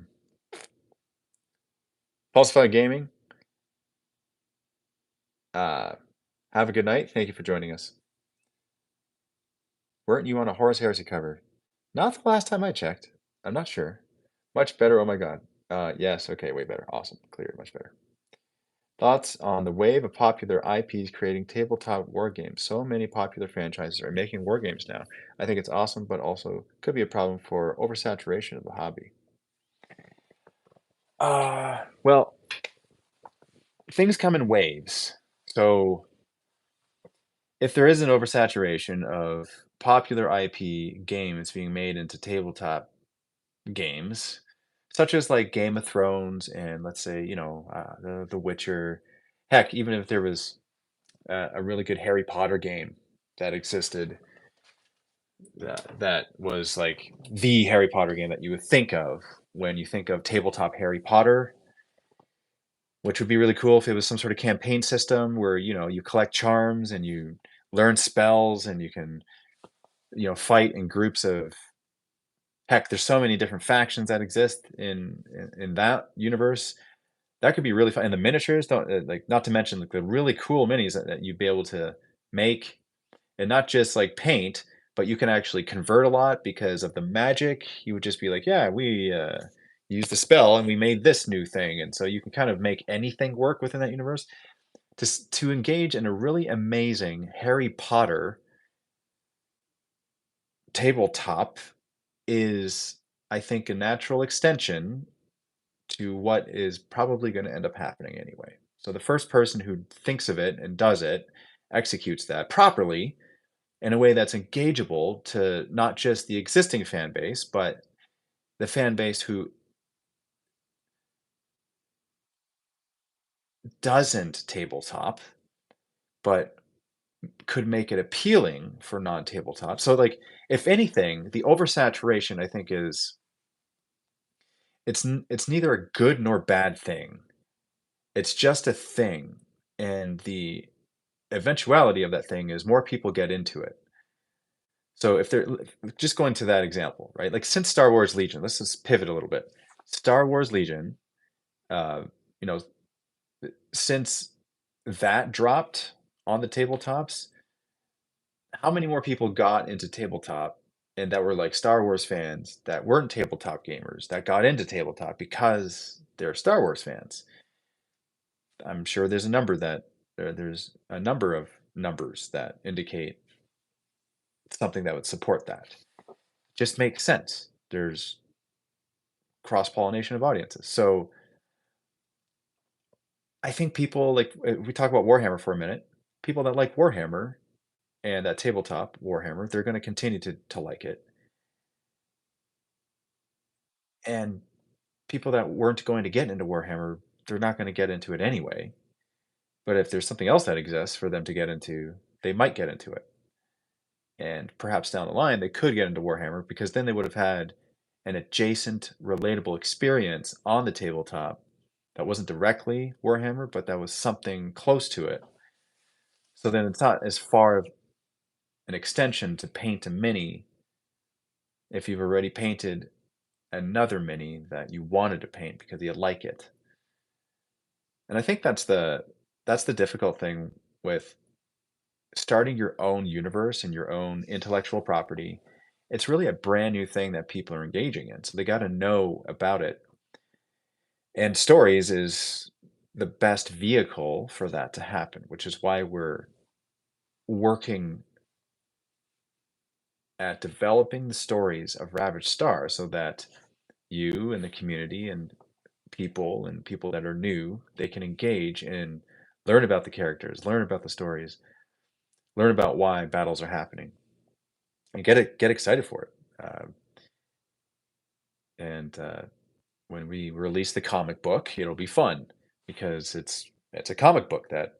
Falsified Gaming, uh, have a good night. Thank you for joining us. Weren't you on a Horus Heresy cover? Not the last time I checked. I'm not sure. Much better. Oh my god. Yes. Okay. Way better. Awesome. Clear. Much better. Thoughts on the wave of popular IPs creating tabletop war games? So many popular franchises are making war games now. I think it's awesome, but also could be a problem for oversaturation of the hobby. Well, things come in waves. So if there is an oversaturation of popular IP games being made into tabletop games, such as like Game of Thrones and let's say, the Witcher, heck, even if there was a really good Harry Potter game that existed, that was like the Harry Potter game that you would think of when you think of tabletop Harry Potter, which would be really cool if it was some sort of campaign system where, you collect charms and you learn spells and you can, fight in groups of, heck, there's so many different factions that exist in that universe. That could be really fun. And the miniatures, don't like, not to mention like the really cool minis that you'd be able to make, and not just like paint, but you can actually convert a lot because of the magic. You would just be like, yeah, we used the spell and we made this new thing, and so you can kind of make anything work within that universe. To engage in a really amazing Harry Potter tabletop is, I think, a natural extension to what is probably going to end up happening anyway. So the first person who thinks of it and does it executes that properly in a way that's engageable to not just the existing fan base, but the fan base who doesn't tabletop, but could make it appealing for non-tabletop. So like, if anything, the oversaturation I think is, it's neither a good nor bad thing. It's just a thing, and the eventuality of that thing is more people get into it. So if they're just going to that example, right? Like since Star Wars Legion, let's just pivot a little bit. Star Wars Legion, uh, you know, since that dropped on the tabletops, how many more people got into tabletop and that were like Star Wars fans that weren't tabletop gamers that got into tabletop because they're Star Wars fans? I'm sure there's a number of numbers that indicate something that would support that. Just makes sense. There's cross-pollination of audiences. So I think people like, if we talk about Warhammer for a minute, people that like Warhammer and that tabletop Warhammer, they're going to continue to like it. And people that weren't going to get into Warhammer, they're not going to get into it anyway. But if there's something else that exists for them to get into, they might get into it. And perhaps down the line, they could get into Warhammer because then they would have had an adjacent, relatable experience on the tabletop that wasn't directly Warhammer, but that was something close to it. So then it's not as far of an extension to paint a mini if you've already painted another mini that you wanted to paint because you like it. And I think that's the difficult thing with starting your own universe and your own intellectual property. It's really a brand new thing that people are engaging in, so they got to know about it. And stories is the best vehicle for that to happen, which is why we're working at developing the stories of Ravaged Star so that you and the community and people that are new, they can engage and learn about the characters, learn about the stories, learn about why battles are happening, and get excited for it. And when we release the comic book, it'll be fun because it's a comic book that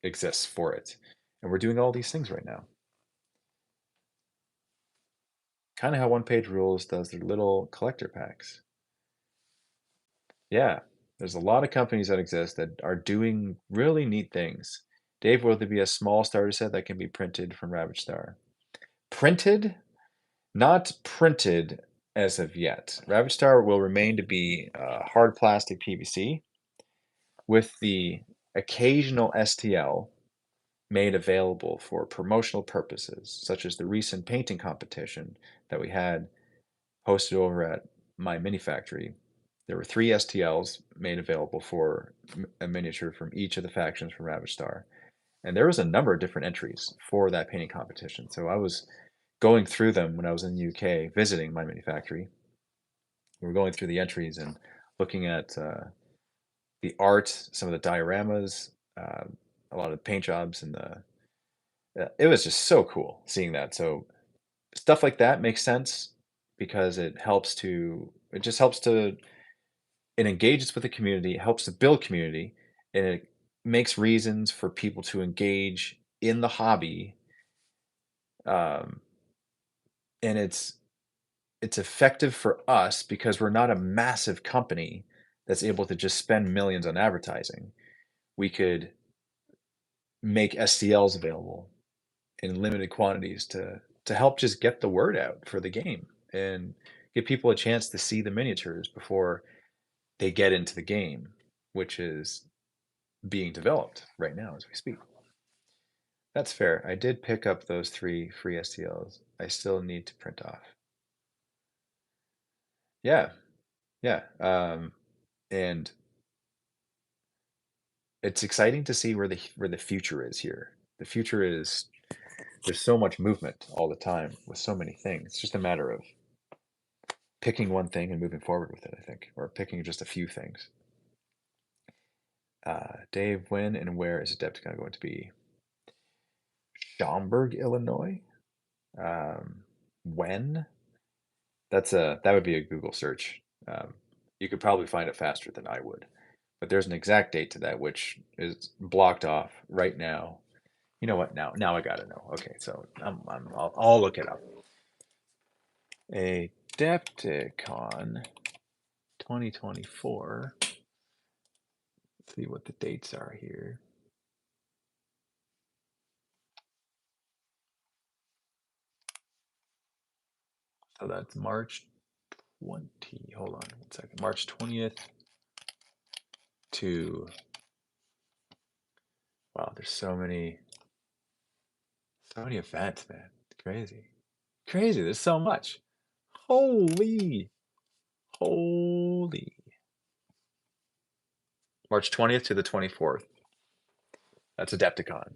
exists for it, and we're doing all these things right now. Kind of how One Page Rules does their little collector packs. Yeah, there's a lot of companies that exist that are doing really neat things. Dave, will there be a small starter set that can be printed from Ravaged Star? Printed? Not printed as of yet. Ravaged Star will remain to be hard plastic PVC with the occasional STL made available for promotional purposes, such as the recent painting competition that we had hosted over at my mini factory. There were 3 STLs made available for a miniature from each of the factions from Ravaged Star. And there was a number of different entries for that painting competition. So I was going through them when I was in the UK visiting my mini factory. We were going through the entries and looking at the art, some of the dioramas, a lot of the paint jobs, and it was just so cool seeing that. So stuff like that makes sense because it just helps to it engages with the community, it helps to build community, and it makes reasons for people to engage in the hobby. Um, and it's effective for us because we're not a massive company that's able to just spend millions on advertising. We could make STLs available in limited quantities to help just get the word out for the game and give people a chance to see the miniatures before they get into the game, which is being developed right now as we speak. That's fair. I did pick up those 3 free STLs. I still need to print off. Yeah, yeah. And it's exciting to see where the future is here. The future is there's so much movement all the time with so many things. It's just a matter of picking one thing and moving forward with it, I think, or picking just a few things. Dave, when and where is Adepticon going to be? Schaumburg, Illinois. When? That would be a Google search. You could probably find it faster than I would, but there's an exact date to that which is blocked off right now. You know what? Now I gotta know. Okay, so I'll look it up. Adepticon 2024. Let's see what the dates are here. So that's March 20. Hold on 1 second. March 20th to, wow, there's so many events, man. It's crazy. Crazy. There's so much. Holy, holy. March 20th to the 24th. That's Adepticon.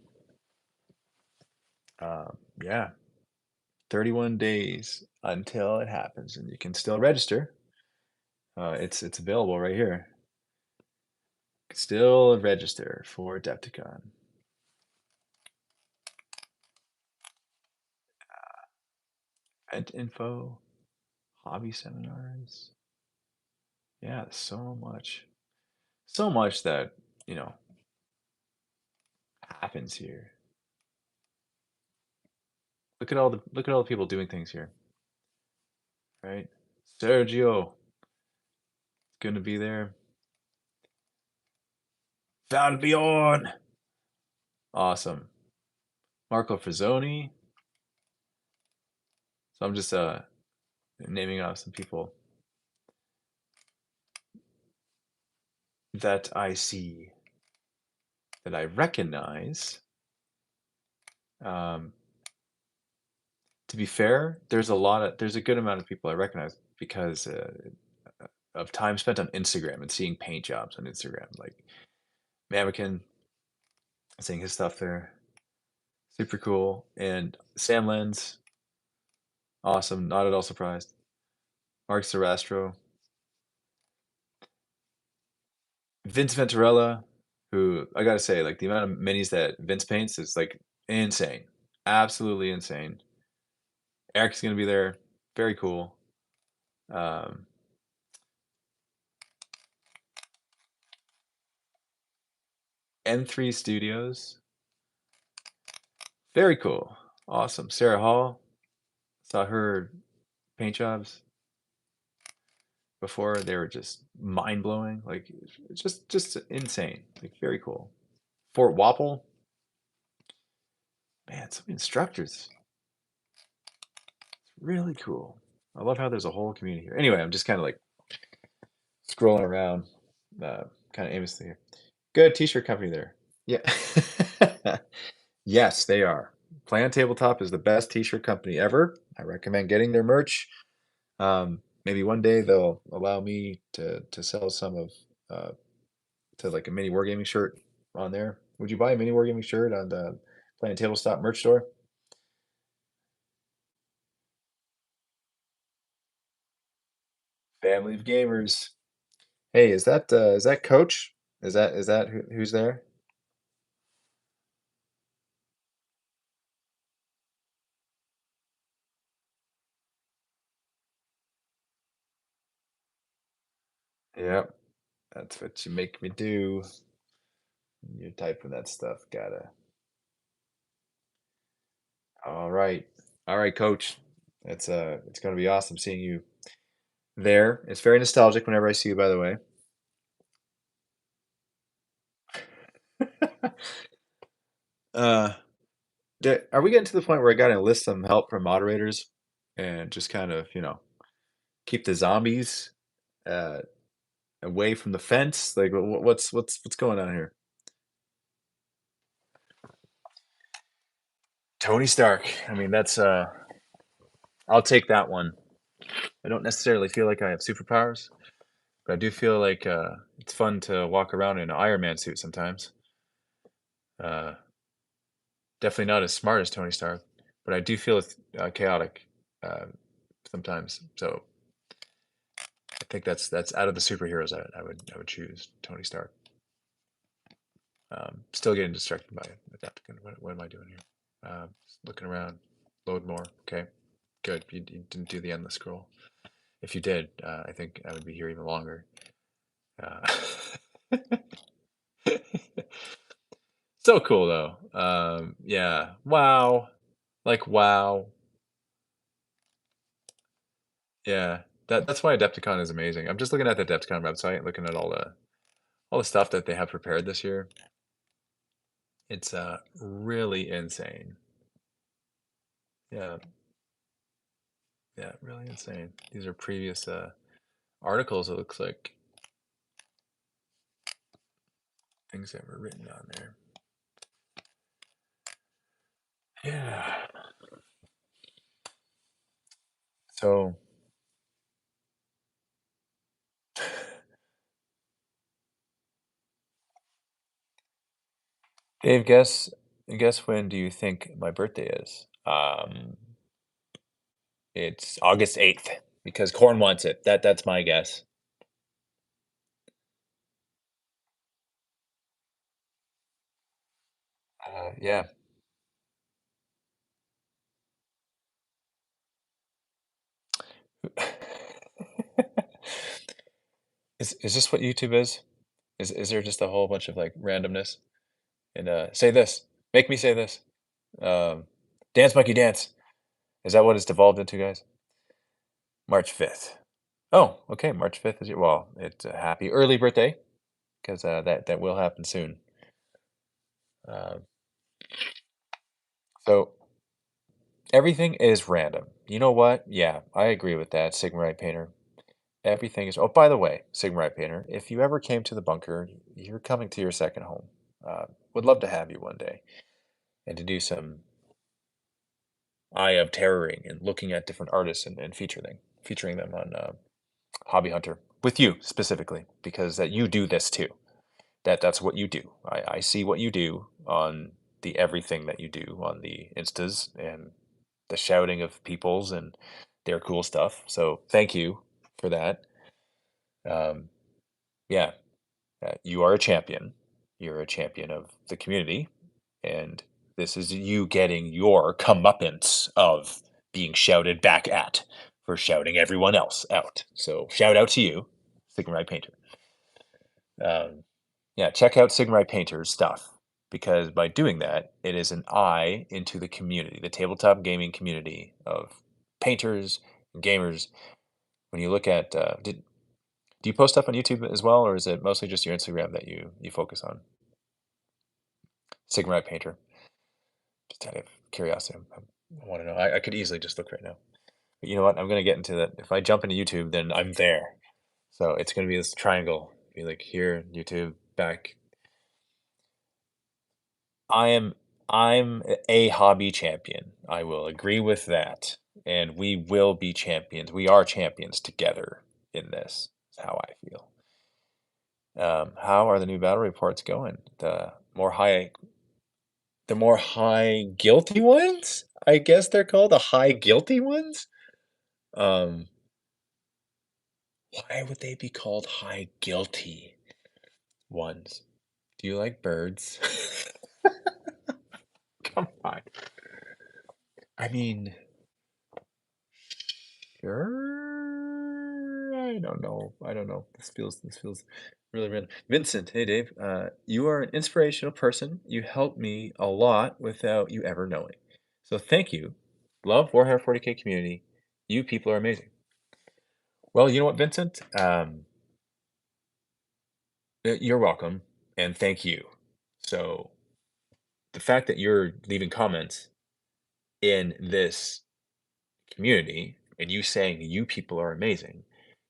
Yeah, 31 days until it happens, and you can still register. It's available right here. Still register for Adepticon. Event info, hobby seminars. Yeah, so much that you know happens here. Look at all the people doing things here, right? Sergio is gonna be there. Falbion, awesome. Marco Frazzoni. So I'm just naming off some people that I see, that I recognize. Um, to be fair, there's a good amount of people I recognize because of time spent on Instagram and seeing paint jobs on Instagram, like Mamikin, seeing his stuff there, super cool, and Sam Lenz, awesome, not at all surprised. Mark Sarastro, Vince Venturella, who I gotta say, like the amount of minis that Vince paints is like insane, absolutely insane. Eric's gonna be there, very cool. Um, N3 Studios, very cool, awesome. Sarah Hall, saw her paint jobs. before. They were just mind blowing, like just insane, like very cool. Fort Wapple, man, some instructors, really cool. I love how there's a whole community here. Anyway, I'm just kind of like scrolling around, kind of aimlessly here. Good t-shirt company there. Yeah. Yes, they are. Plan Tabletop is the best t-shirt company ever. I recommend getting their merch. Maybe one day they'll allow me to sell some of to like a mini wargaming shirt on there. Would you buy a mini wargaming shirt on the Plan Tabletop merch store? Family of gamers. Hey, is that Coach? Is that who's there? Yep, that's what you make me do. You're typing that stuff. Gotta. All right. All right, Coach. It's gonna be awesome seeing you there. It's very nostalgic whenever I see you, by the way. uh are we getting to the point where I gotta enlist some help from moderators and just kind of, keep the zombies uh away from the fence? Like what's going on here? Tony Stark. I mean, that's I'll take that one. I don't necessarily feel like I have superpowers, but I do feel like it's fun to walk around in an Iron Man suit sometimes. Uh, Definitely not as smart as Tony Stark, but I do feel it's chaotic uh, sometimes. So I think that's out of the superheroes I would choose Tony Stark. Still getting distracted by Adapticon. What am I doing here? Looking around. Load more. Okay, good. You didn't do the endless scroll. If you did, I think I would be here even longer. Uh, so cool though. Yeah. Wow. Like wow. Yeah. That's why Adepticon is amazing. I'm just looking at the Adepticon website, looking at all the stuff that they have prepared this year. It's really insane. Yeah. Yeah, really insane. These are previous articles, it looks like, things that were written on there. Yeah. So Dave, guess when do you think my birthday is? It's August 8th because Corn wants it. That's my guess. Yeah. Is this what YouTube is? Is there just a whole bunch of like randomness? And say this. Make me say this. Um, dance monkey dance. Is that what it's devolved into, guys? March 5th. Oh, okay. March 5th is your, well, it's a happy early birthday because that will happen soon. Um, so everything is random. You know what? Yeah, I agree with that, Sigmarite Painter. Everything is. Oh, by the way, Sigmarite Painter, if you ever came to the bunker, you're coming to your second home. Would love to have you one day and to do some eye of terroring and looking at different artists and featuring them on Hobby Hunter with you specifically because that you do this too. That's what you do. I see what you do on the everything that you do on the instas and the shouting of peoples and their cool stuff. So thank you for that. Um, yeah, you are a champion. You're a champion of the community, and this is you getting your comeuppance of being shouted back at for shouting everyone else out. So shout out to you, Sigmarite Painter. Um, yeah, check out Sigmarite Painter's stuff because by doing that, it is an eye into the community, the tabletop gaming community of painters and gamers. When you look at, Do you post stuff on YouTube as well, or is it mostly just your Instagram that you focus on? Sigmarite Painter. Just out of curiosity, I want to know. I could easily just look right now. But you know what? I'm gonna get into that. If I jump into YouTube, then I'm there. So it's gonna be this triangle. Be like here, YouTube, back. I am I'm a hobby champion. I will agree with that. And we will be champions. We are champions together in this. Is how I feel. How are the new battle reports going? The more high guilty ones? I guess they're called the high guilty ones? Um, why would they be called high guilty ones? Do you like birds? Come on. I mean, sure. I don't know. I don't know. This feels really random. Vincent, hey Dave. You are an inspirational person. You helped me a lot without you ever knowing. So thank you. Love Warhammer 40K community. You people are amazing. Well, you know what, Vincent? You're welcome, and thank you. So the fact that you're leaving comments in this community and you saying you people are amazing,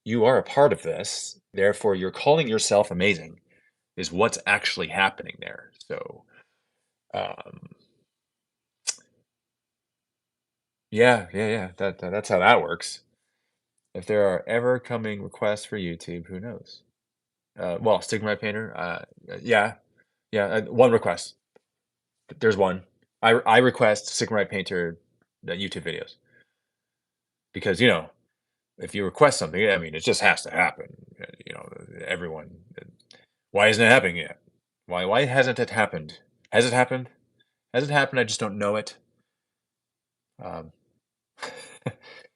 you are a part of this. Therefore, you're calling yourself amazing is what's actually happening there. So, um, yeah. That's how that works. If there are ever coming requests for YouTube, who knows? Well, Stigma Painter, yeah, one request. There's one. I request Sigmarite Painter YouTube videos because if you request something, I mean it just has to happen. Everyone. Why isn't it happening yet? Why hasn't it happened? Has it happened? Has it happened? I just don't know it. Um,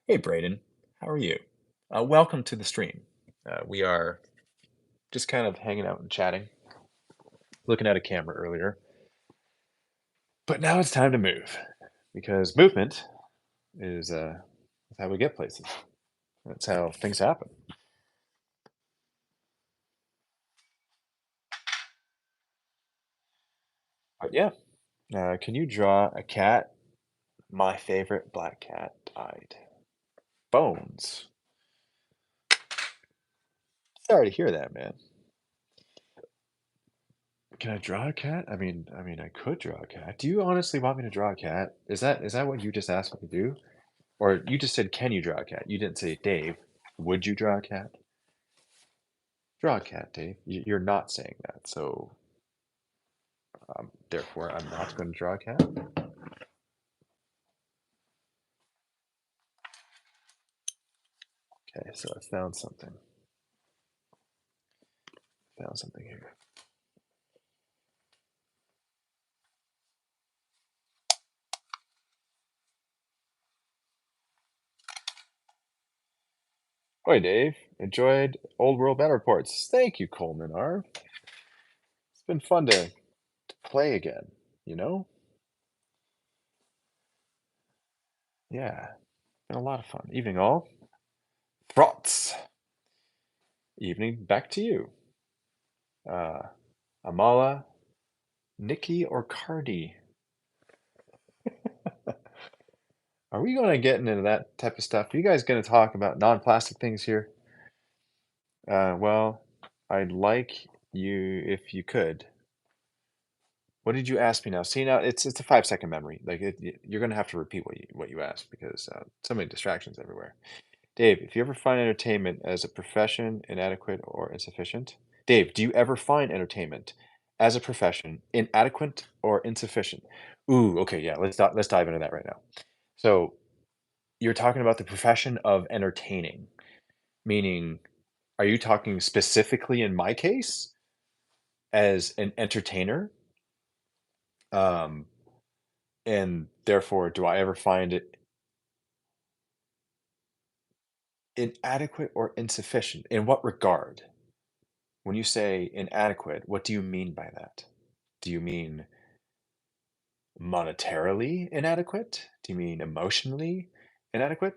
hey Braden, how are you? Welcome to the stream. We are just kind of hanging out and chatting, looking at a camera earlier, but now it's time to move because movement is how we get places. That's how things happen. But yeah, can you draw a cat? My favorite black cat died. Bones. Sorry to hear that, man. Can I draw a cat? I mean, I could draw a cat. Do you honestly want me to draw a cat? Is that what you just asked me to do? Or you just said, can you draw a cat? You didn't say, Dave, would you draw a cat? Draw a cat, Dave. You're not saying that, so therefore I'm not going to draw a cat. Okay, so I found something. Found something here. Hi, Dave. Enjoyed Old World Battle Reports. Thank you, Coleman R. It's been fun to play again, you know? Yeah, been a lot of fun. Evening all. Thoughts. Evening back to you. Amala, Nikki, or Cardi? Are we going to get into that type of stuff? Are you guys going to talk about non-plastic things here? Well, I'd like you, if you could. What did you ask me now? See, now it's a 5-second memory. Like you're going to have to repeat what you asked because so many distractions everywhere. Dave, if you ever find entertainment as a profession inadequate or insufficient, Dave, do you ever find entertainment as a profession inadequate or insufficient? Ooh, okay, yeah, let's dive into that right now. So you're talking about the profession of entertaining, meaning, are you talking specifically in my case as an entertainer? Um, and therefore, do I ever find it inadequate or insufficient? In what regard? When you say inadequate, what do you mean by that? Do you mean monetarily inadequate? Do you mean emotionally inadequate?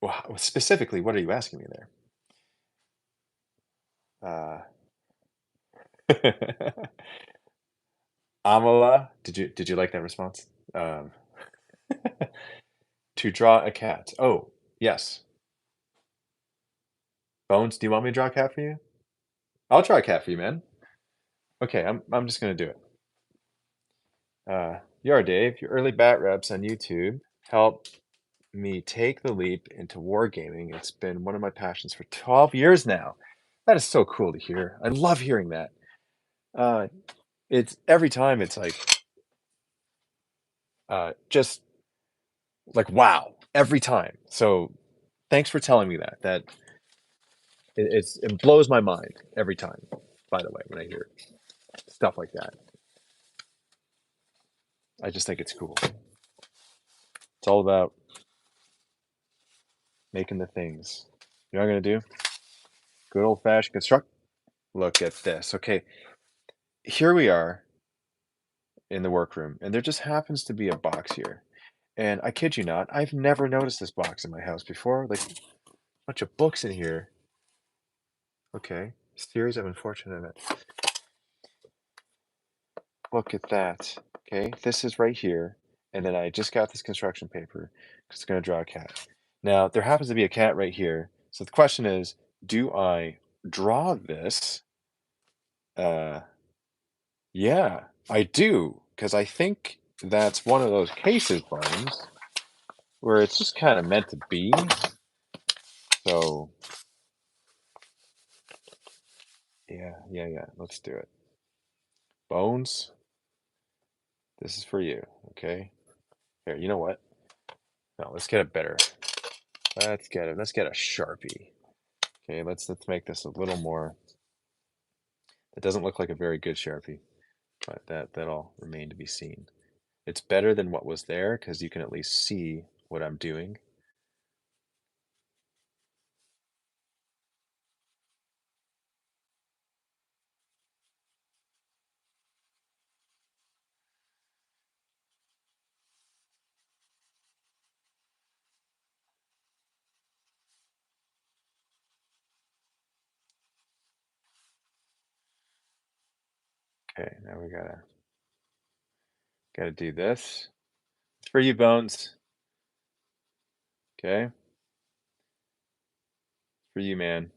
Well, specifically, what are you asking me there? Uh, Amala, did you like that response? To draw a cat. Oh, yes. Bones, do you want me to draw a cat for you? I'll draw a cat for you, man. Okay, I'm just gonna do it. Yar Dave, your early bat reps on YouTube helped me take the leap into wargaming. It's been one of my passions for 12 years now. That is so cool to hear. I love hearing that. Uh, it's every time it's like just like wow, every time. So thanks for telling me that. It blows my mind every time. By the way, when I hear stuff like that, I just think it's cool. It's all about making the things. You know what I'm gonna do? Good old fashioned construct. Look at this. Okay, here we are in the workroom, and there just happens to be a box here. And I kid you not, I've never noticed this box in my house before. Like a bunch of books in here. Okay, series of unfortunate events. Look at that. Okay, this is right here. And then I just got this construction paper because it's going to draw a cat. Now, there happens to be a cat right here. So the question is, do I draw this? Yeah, I do. Because I think that's one of those cases, Bones, where it's just kind of meant to be. So, yeah. Let's do it. Bones, this is for you. Okay. Here, you know what? No, let's get it better. Let's get a Sharpie. Okay, let's make this a little more. It doesn't look like a very good Sharpie, but that'll remain to be seen. It's better than what was there because you can at least see what I'm doing. Okay, now we gotta do this. It's for you, Bones. Okay, for you, man.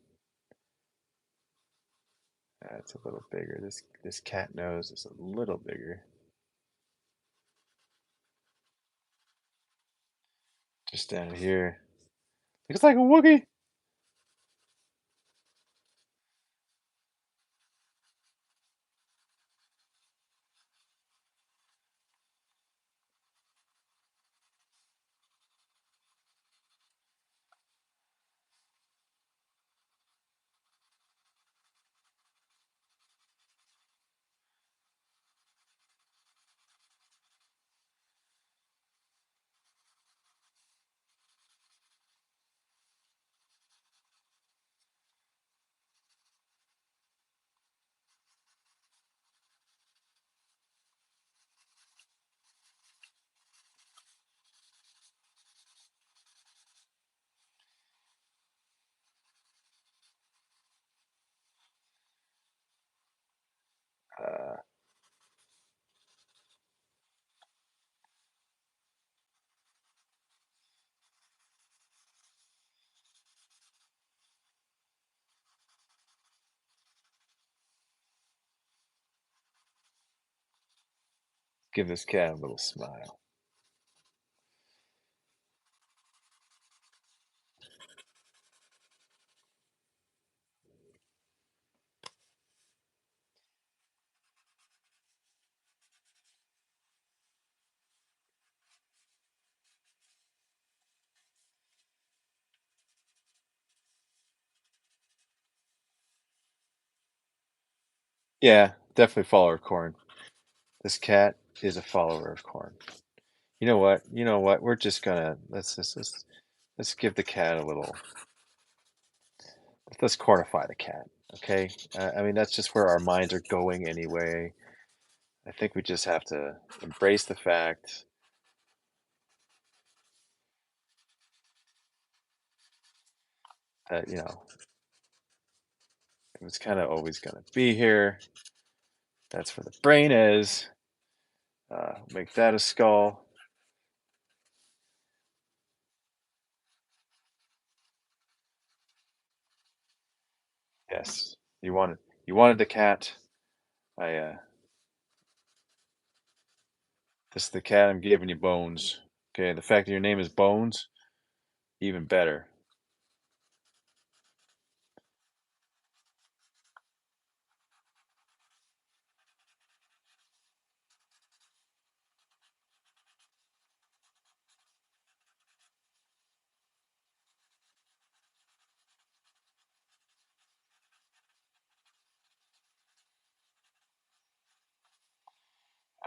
That's a little bigger. This cat nose is a little bigger. Just down here. Looks like a Wookie. Uh, give this cat a little smile. Yeah, definitely follower of corn. This cat is a follower of corn. You know what? You know what? We're just gonna let's give the cat a little. Let's cornify the cat. Okay. I mean that's just where our minds are going anyway. I think we just have to embrace the fact that It was kind of always going to be here. That's where the brain is. Make that a skull. Yes, you wanted the cat. This is the cat. I'm giving you Bones. Okay, the fact that your name is Bones, even better.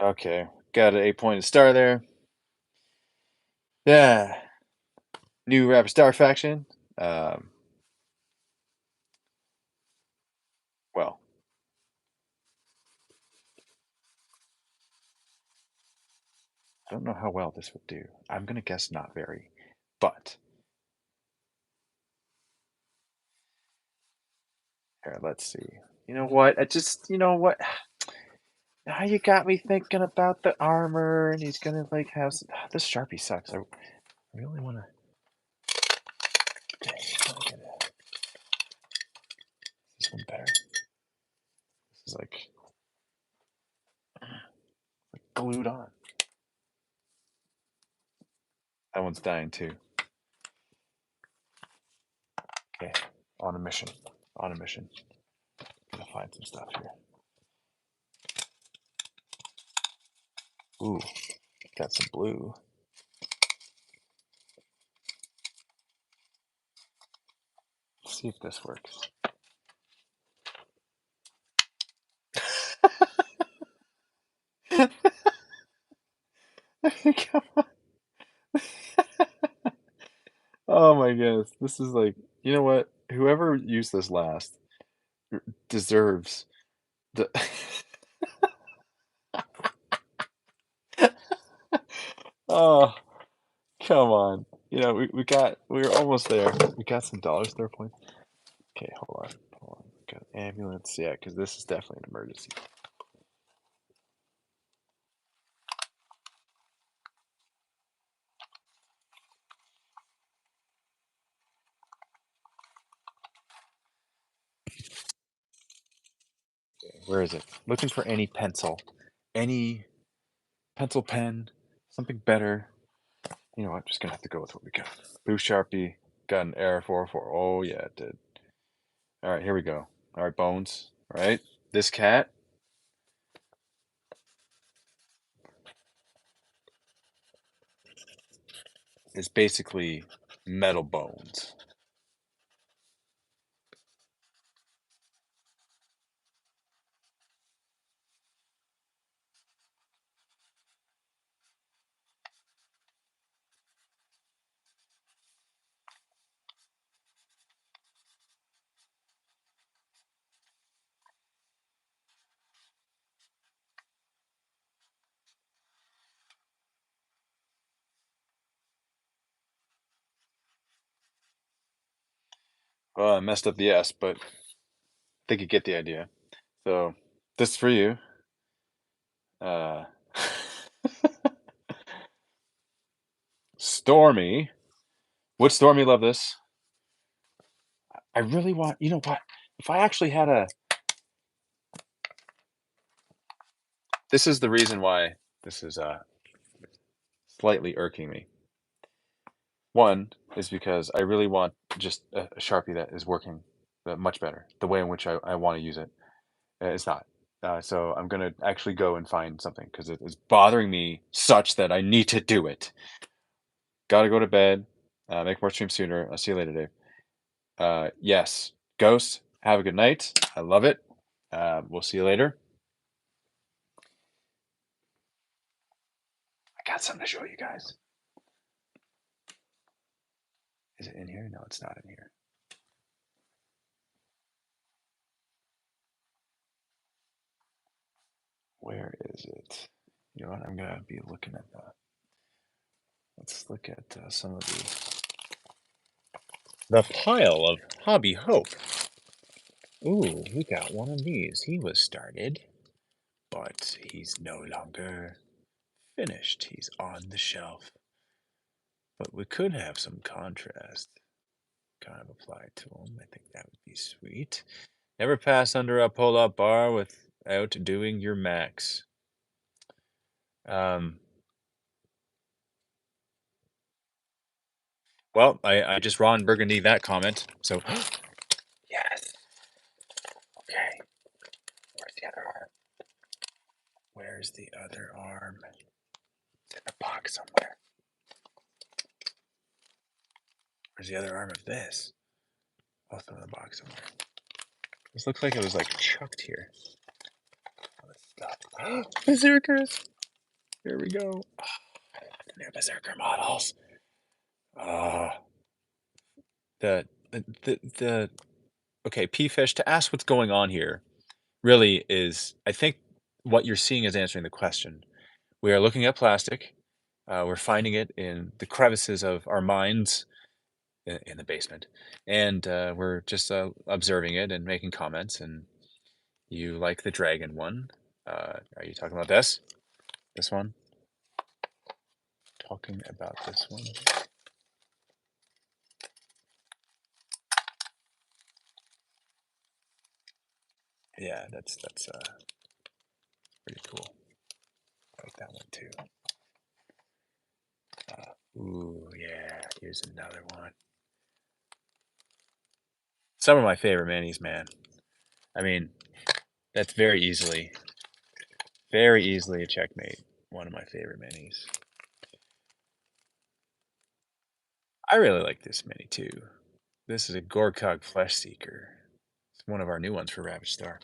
Okay, got an 8-pointed star there. Yeah, new Rapid Star faction. Well, I don't know how well this would do. I'm gonna guess not very, but here, let's see. You know what? You know what? Now you got me thinking about the armor, and he's gonna like have some, this Sharpie sucks. I really want to. Dang, I wanna get this one better. This is like glued on. That one's dying too. Okay, on a mission. On a mission. Gonna find some stuff here. Ooh, got some blue. Let's see if this works. Come on. Oh my goodness. This is like, you know what? Whoever used this last deserves the. Oh, come on. You know, we were almost there. We got some dollars there points. Okay, hold on. Hold on. Got ambulance. Yeah, because this is definitely an emergency. Where is it? Looking for any pencil. Any pencil pen. Something better. You know what? I'm just gonna have to go with what we got. Blue Sharpie. Got an error 404. Oh yeah, it did. Alright, here we go. Alright, Bones. Alright. This cat is basically metal bones. Well, I messed up the S, but I think you get the idea. So, this is for you. Uh, Stormy. Would Stormy love this? I really want, you know what? If I actually had a. This is the reason why this is slightly irking me. One is because I really want just a Sharpie that is working much better, the way in which I want to use it. It's not. So I'm going to actually go and find something because it is bothering me such that I need to do it. Got to go to bed. Make more streams sooner. I'll see you later, Dave. Yes. Ghost, have a good night. I love it. We'll see you later. I got something to show you guys. Is it in here? No, it's not in here. Where is it? You know what? I'm going to be looking at that. Let's look at some of the pile of Hobby Hope. Ooh, we got one of these. He was started, but he's no longer finished. He's on the shelf. But we could have some contrast kind of applied to him. I think that would be sweet. Never pass under a pull-up bar without doing your max. Well, I just Ron Burgundy that comment. So yes. Okay. Where's the other arm? Where's the other arm? It's in the box somewhere. Where's the other arm of this? Also in the box somewhere. This looks like it was like chucked here. All this stuff. Berserkers! Here we go. Oh, they're Berserker models. The, the okay, P-Fish, to ask what's going on here really is, I think what you're seeing is answering the question. We are looking at plastic. We're finding it in the crevices of our minds in the basement. And we're just observing it and making comments. And you like the dragon one. Are you talking about this? This one? Talking about this one? Yeah, that's pretty cool. I like that one too. Ooh, yeah, here's another one. Some of my favorite minis, man. I mean, that's very easily a checkmate. One of my favorite minis. I really like this mini too. This is a Gorkog Flesh Seeker. It's one of our new ones for Ravaged Star.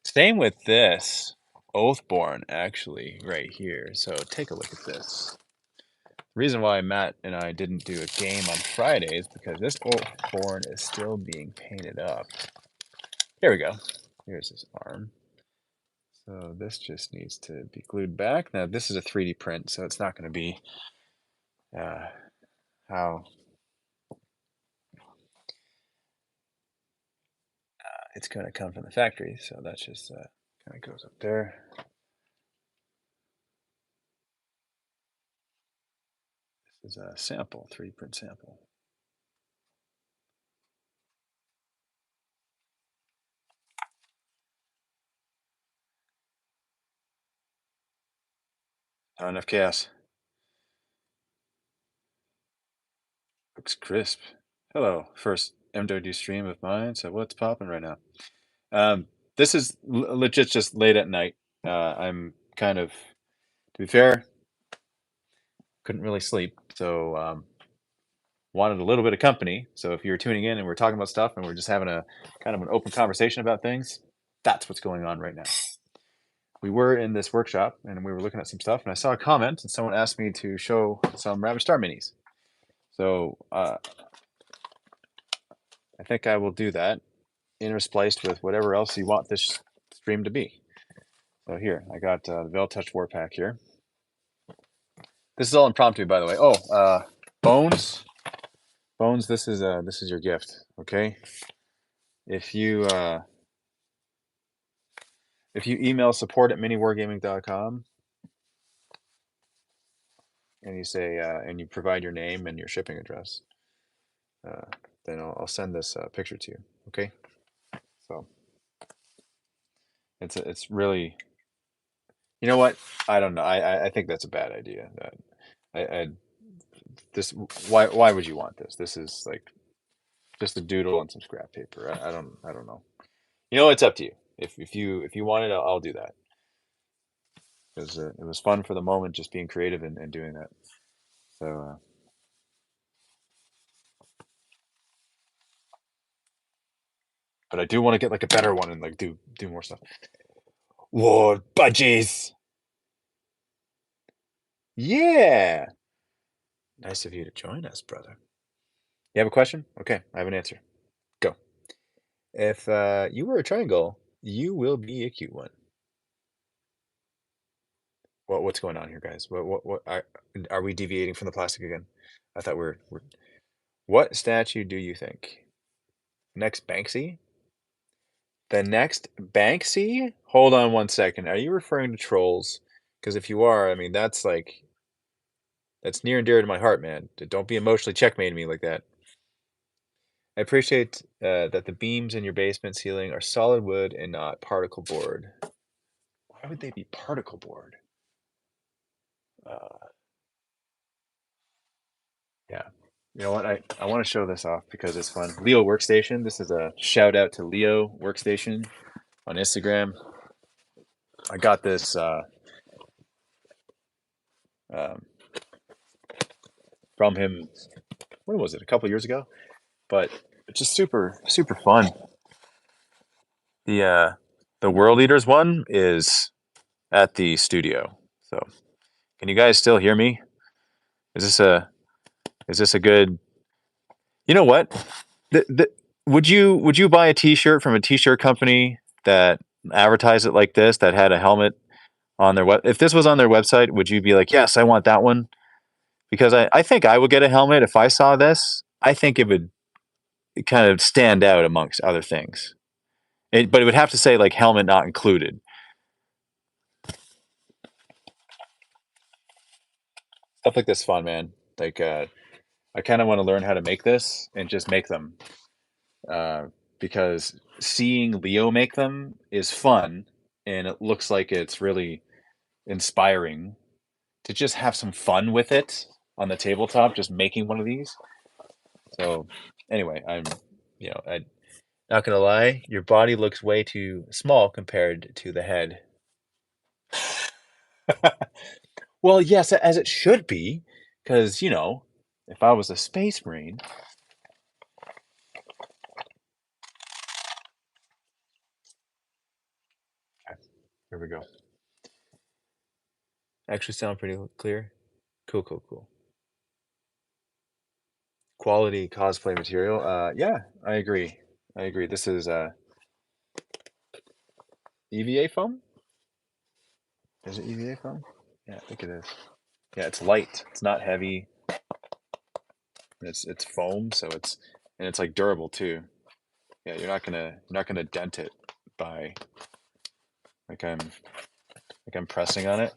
Same with this Oathborn, actually, right here. So take a look at this. The reason why Matt and I didn't do a game on Friday is because this Oathborn is still being painted up. Here we go. Here's his arm. So this just needs to be glued back. Now this is a 3D print, so it's not going to be how it's going to come from the factory. So that's just kind of goes up there. This is a sample, 3D print sample. Not enough gas. Looks crisp. Hello, first MW stream of mine. So what's popping right now? This is legit just late at night. I'm kind of, to be fair, couldn't really sleep, so wanted a little bit of company. So if you're tuning in and we're talking about stuff and we're just having a kind of an open conversation about things, that's what's going on right now. We were in this workshop and we were looking at some stuff, and I saw a comment and someone asked me to show some Ravaged Star minis. So I think I will do that, interspliced with whatever else you want this stream to be. So here, I got the Veil Touch War Pack here. This is all impromptu, by the way. Oh, Bones, this is your gift. Okay, if you email support@miniwargaming.com and you say and you provide your name and your shipping address, then I'll send this picture to you. Okay, so it's really, you know what? I don't know. I think that's a bad idea. I this why would you want this? This is like just a doodle and some scrap paper. I don't know. You know, it's up to you. If you want it, I'll do that. Because it was fun for the moment, just being creative and doing that. So, but I do want to get like a better one and like do more stuff. Whoa, budgies! Yeah, nice of you to join us, brother. You have a question? Okay, I have an answer. Go. If you were a triangle, you will be a cute one. What's going on here, guys? What are we deviating from the plastic again? I thought we're. What statue do you think? Next Banksy? The next Banksy? Hold on one second. Are you referring to trolls? Because if you are, I mean, that's like, that's near and dear to my heart, man. Don't be emotionally checkmating me like that. I appreciate that the beams in your basement ceiling are solid wood and not particle board. Why would they be particle board? Yeah. You know what? I want to show this off because it's fun. Leo Workstation. This is a shout out to Leo Workstation on Instagram. I got this um, from him. When was it? A couple years ago. But it's just super super fun. The World Eaters one is at the studio. So can you guys still hear me? Is this a good? You know what? Would you buy a T-shirt from a T-shirt company that advertised it like this, that had a helmet on their web? If this was on their website, would you be like, yes, I want that one? Because I think I would get a helmet if I saw this. I think it would kind of stand out amongst other things. But it would have to say like helmet not included. Stuff like this fun, man. Like I kind of want to learn how to make this and just make them. Uh, because seeing Leo make them is fun, and it looks like it's really inspiring to just have some fun with it on the tabletop, just making one of these. So, anyway, I'm not gonna lie, your body looks way too small compared to the head. Well, yes, as it should be, because if I was a space marine, okay, here we go. Actually, sound pretty clear. Cool, cool, cool. Quality cosplay material. Yeah, I agree. I agree. This is EVA foam. Is it EVA foam? Yeah, I think it is. Yeah, it's light. It's not heavy. It's foam, so it's like durable too. Yeah, you're not gonna dent it by like I'm pressing on it.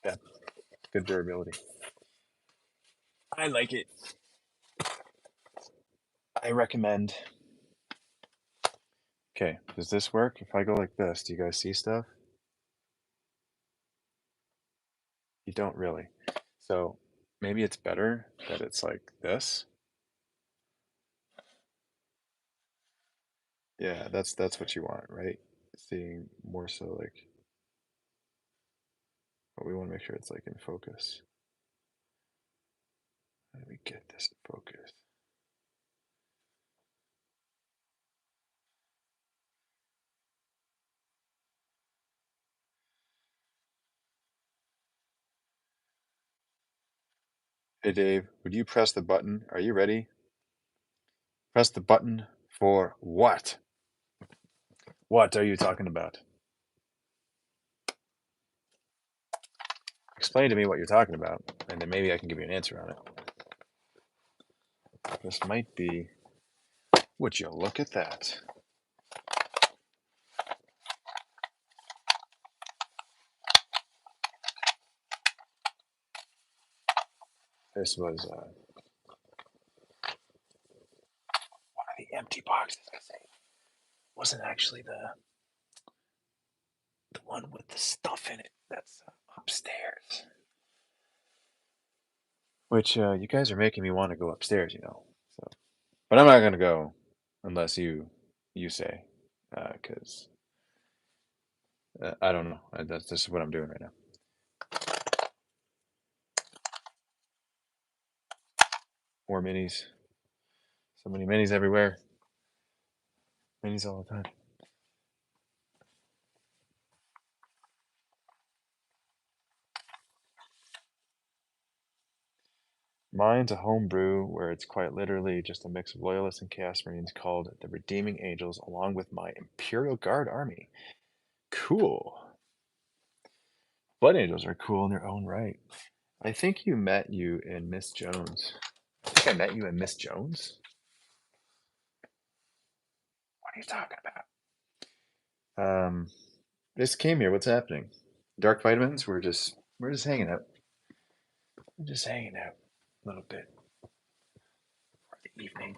Yeah, good durability. I like it. I recommend. Okay, does this work? If I go like this, do you guys see stuff? You don't really. So maybe it's better that it's like this. Yeah, that's what you want, right? Seeing more so like, but we want to make sure it's like in focus. How do we get this in focus? Hey Dave, would you press the button? Are you ready? Press the button for what? What are you talking about? Explain to me what you're talking about, and then maybe I can give you an answer on it. This might be. Would you look at that? This was one of the empty boxes. It wasn't actually the one with the stuff in it. That's upstairs. Which you guys are making me want to go upstairs. So, but I'm not gonna go unless you say, because I don't know. That's just what I'm doing right now. More minis. So many minis everywhere. Minis all the time. Mine's a home brew where it's quite literally just a mix of loyalists and chaos marines called the Redeeming Angels, along with my Imperial Guard army. Cool. Blood Angels are cool in their own right. I think you met you in Miss Jones. I think I met you in Miss Jones. What are you talking about? This came here. What's happening? Dark vitamins. We're just hanging out. We're just hanging out a little bit for the evening.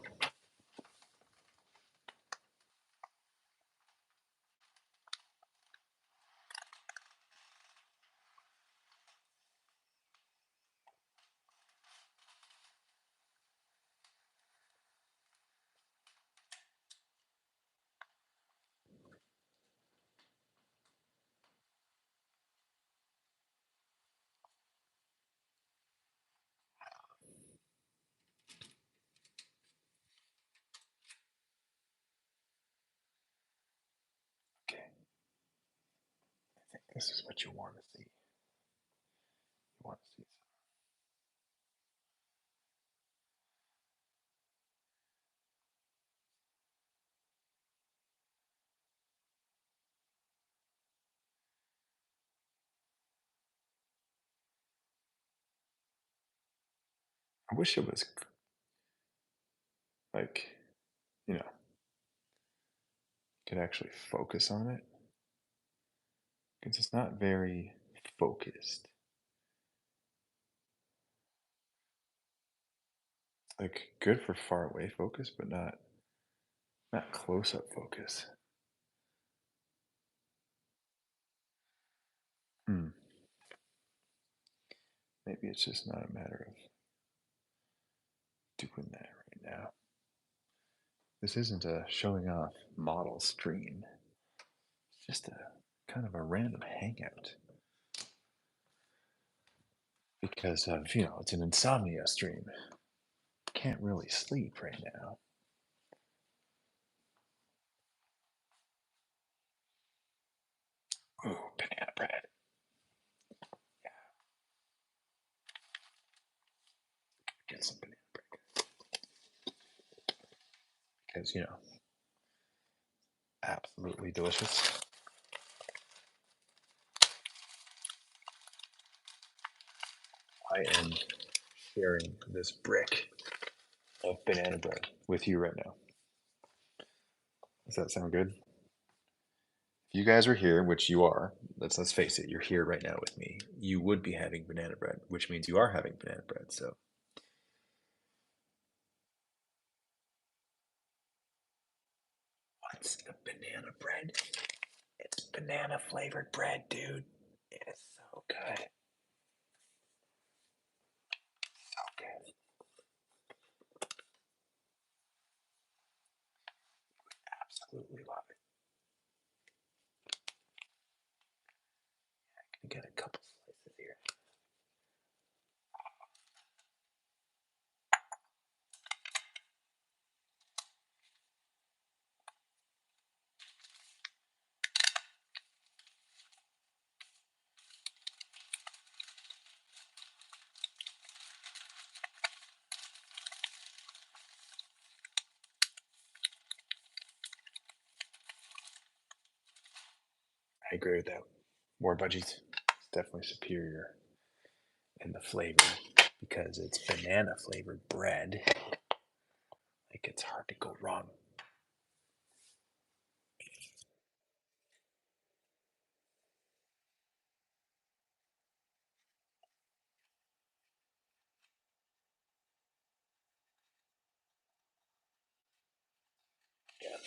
Okay. I think this is what you want to see. You want to see. I wish it was like, you know, could actually focus on it because it's not very focused. It's like good for far away focus, but not close up focus. Hmm. Maybe it's just not a matter of doing that right now. This isn't a showing off model stream. It's just a kind of a random hangout because of, it's an insomnia stream. Can't really sleep right now. Ooh, banana bread. Get some banana bread because, absolutely delicious. I am sharing this brick of banana bread with you right now. Does that sound good? If you guys were here, which you are, let's face it, you're here right now with me. You would be having banana bread, which means you are having banana bread. So what's the banana bread? It's banana flavored bread, dude. It is so good. So good. Absolutely love it. I can get a couple slices here. I agree with that. More budgies. It's definitely superior in the flavor because it's banana flavored bread. Like it's hard to go wrong. Yeah,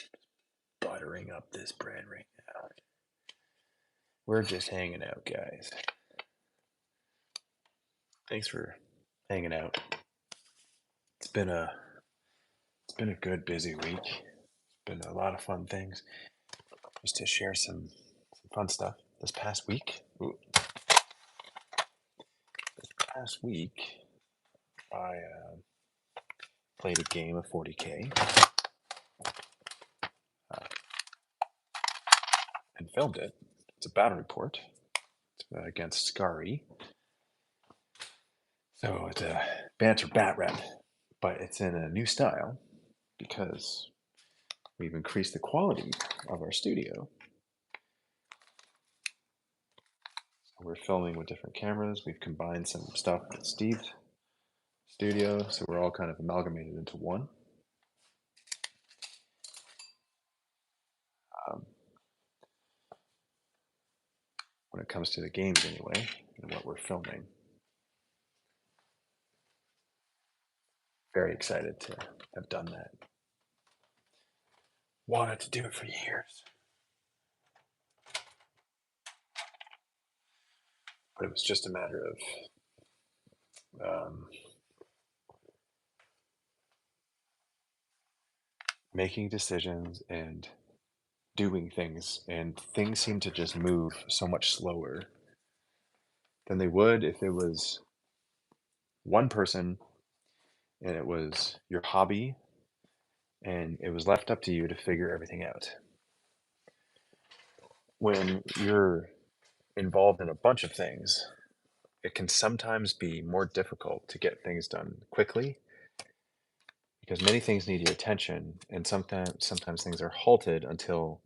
buttering up this bread right now. We're just hanging out, guys. Thanks for hanging out. It's been a good busy week. It's been a lot of fun things. Just to share some fun stuff. This past week, I played a game of 40K and filmed it. It's a battle report against Scary. So it's a banter bat rep, but it's in a new style because we've increased the quality of our studio. We're filming with different cameras. We've combined some stuff with Steve's studio, so we're all kind of amalgamated into one. When it comes to the games anyway, and what we're filming. Very excited to have done that. Wanted to do it for years. But it was just a matter of making decisions and doing things, and things seem to just move so much slower than they would if it was one person and it was your hobby and it was left up to you to figure everything out. When you're involved in a bunch of things, it can sometimes be more difficult to get things done quickly because many things need your attention, and sometimes things are halted until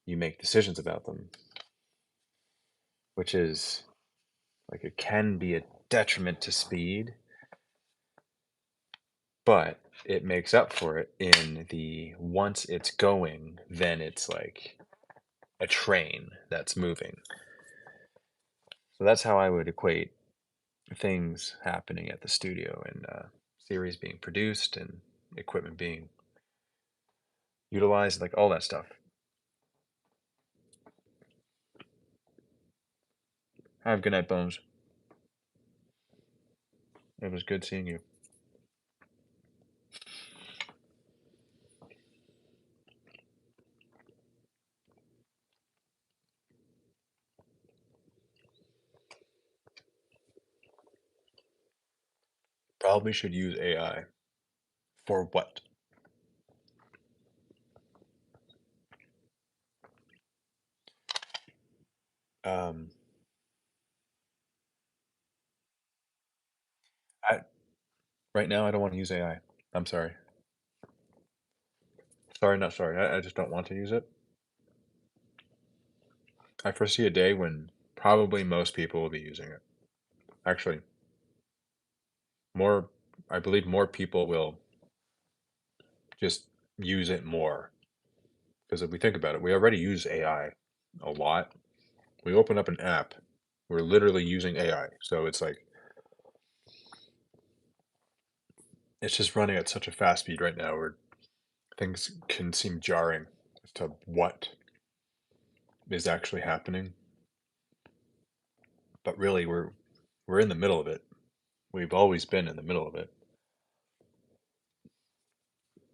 you make decisions about them, which is like it can be a detriment to speed, but it makes up for it in the once it's going, then it's like a train that's moving. So that's how I would equate things happening at the studio, and series being produced and equipment being utilized, like all that stuff. Have a good night, Bones. It was good seeing you. Probably should use AI. For what? Um, I, right now, I don't want to use AI. I'm sorry. Sorry, not sorry. I just don't want to use it. I foresee a day when probably most people will be using it. Actually, more, I believe more people will just use it more. Because if we think about it, we already use AI a lot. We open up an app, we're literally using AI. So it's like, it's just running at such a fast speed right now where things can seem jarring as to what is actually happening. But really, we're in the middle of it. We've always been in the middle of it.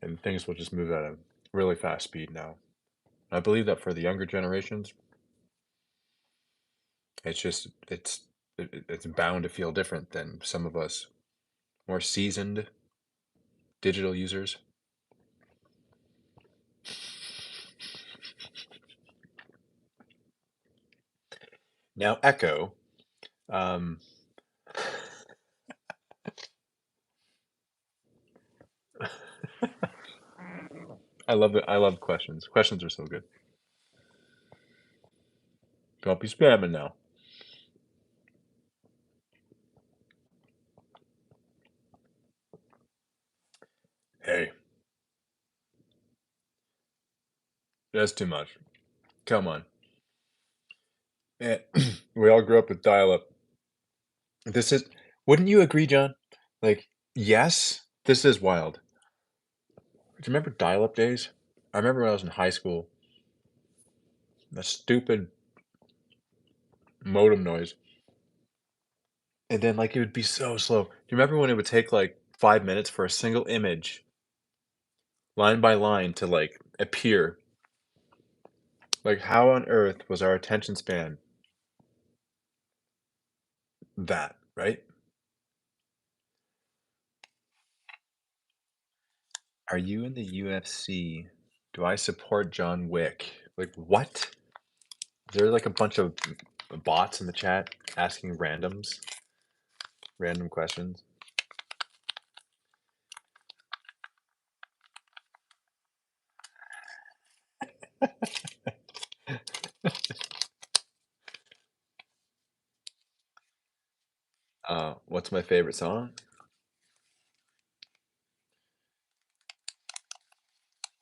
And things will just move at a really fast speed now. I believe that for the younger generations, it's bound to feel different than some of us more seasoned digital users. Now, Echo, um, I love it. I love questions. Questions are so good. Don't be spamming now. Hey, that's too much. Come on. We all grew up with dial-up. This is, wouldn't you agree, John? Like, yes, this is wild. Do you remember dial-up days? I remember when I was in high school, the stupid modem noise. And then, like, it would be so slow. Do you remember when it would take, like, 5 minutes for a single image, line by line, to, like, appear? Like, how on earth was our attention span that, right? Are you in the UFC? Do I support John Wick? Like, what? Is there, like, a bunch of bots in the chat asking random questions? What's my favorite song?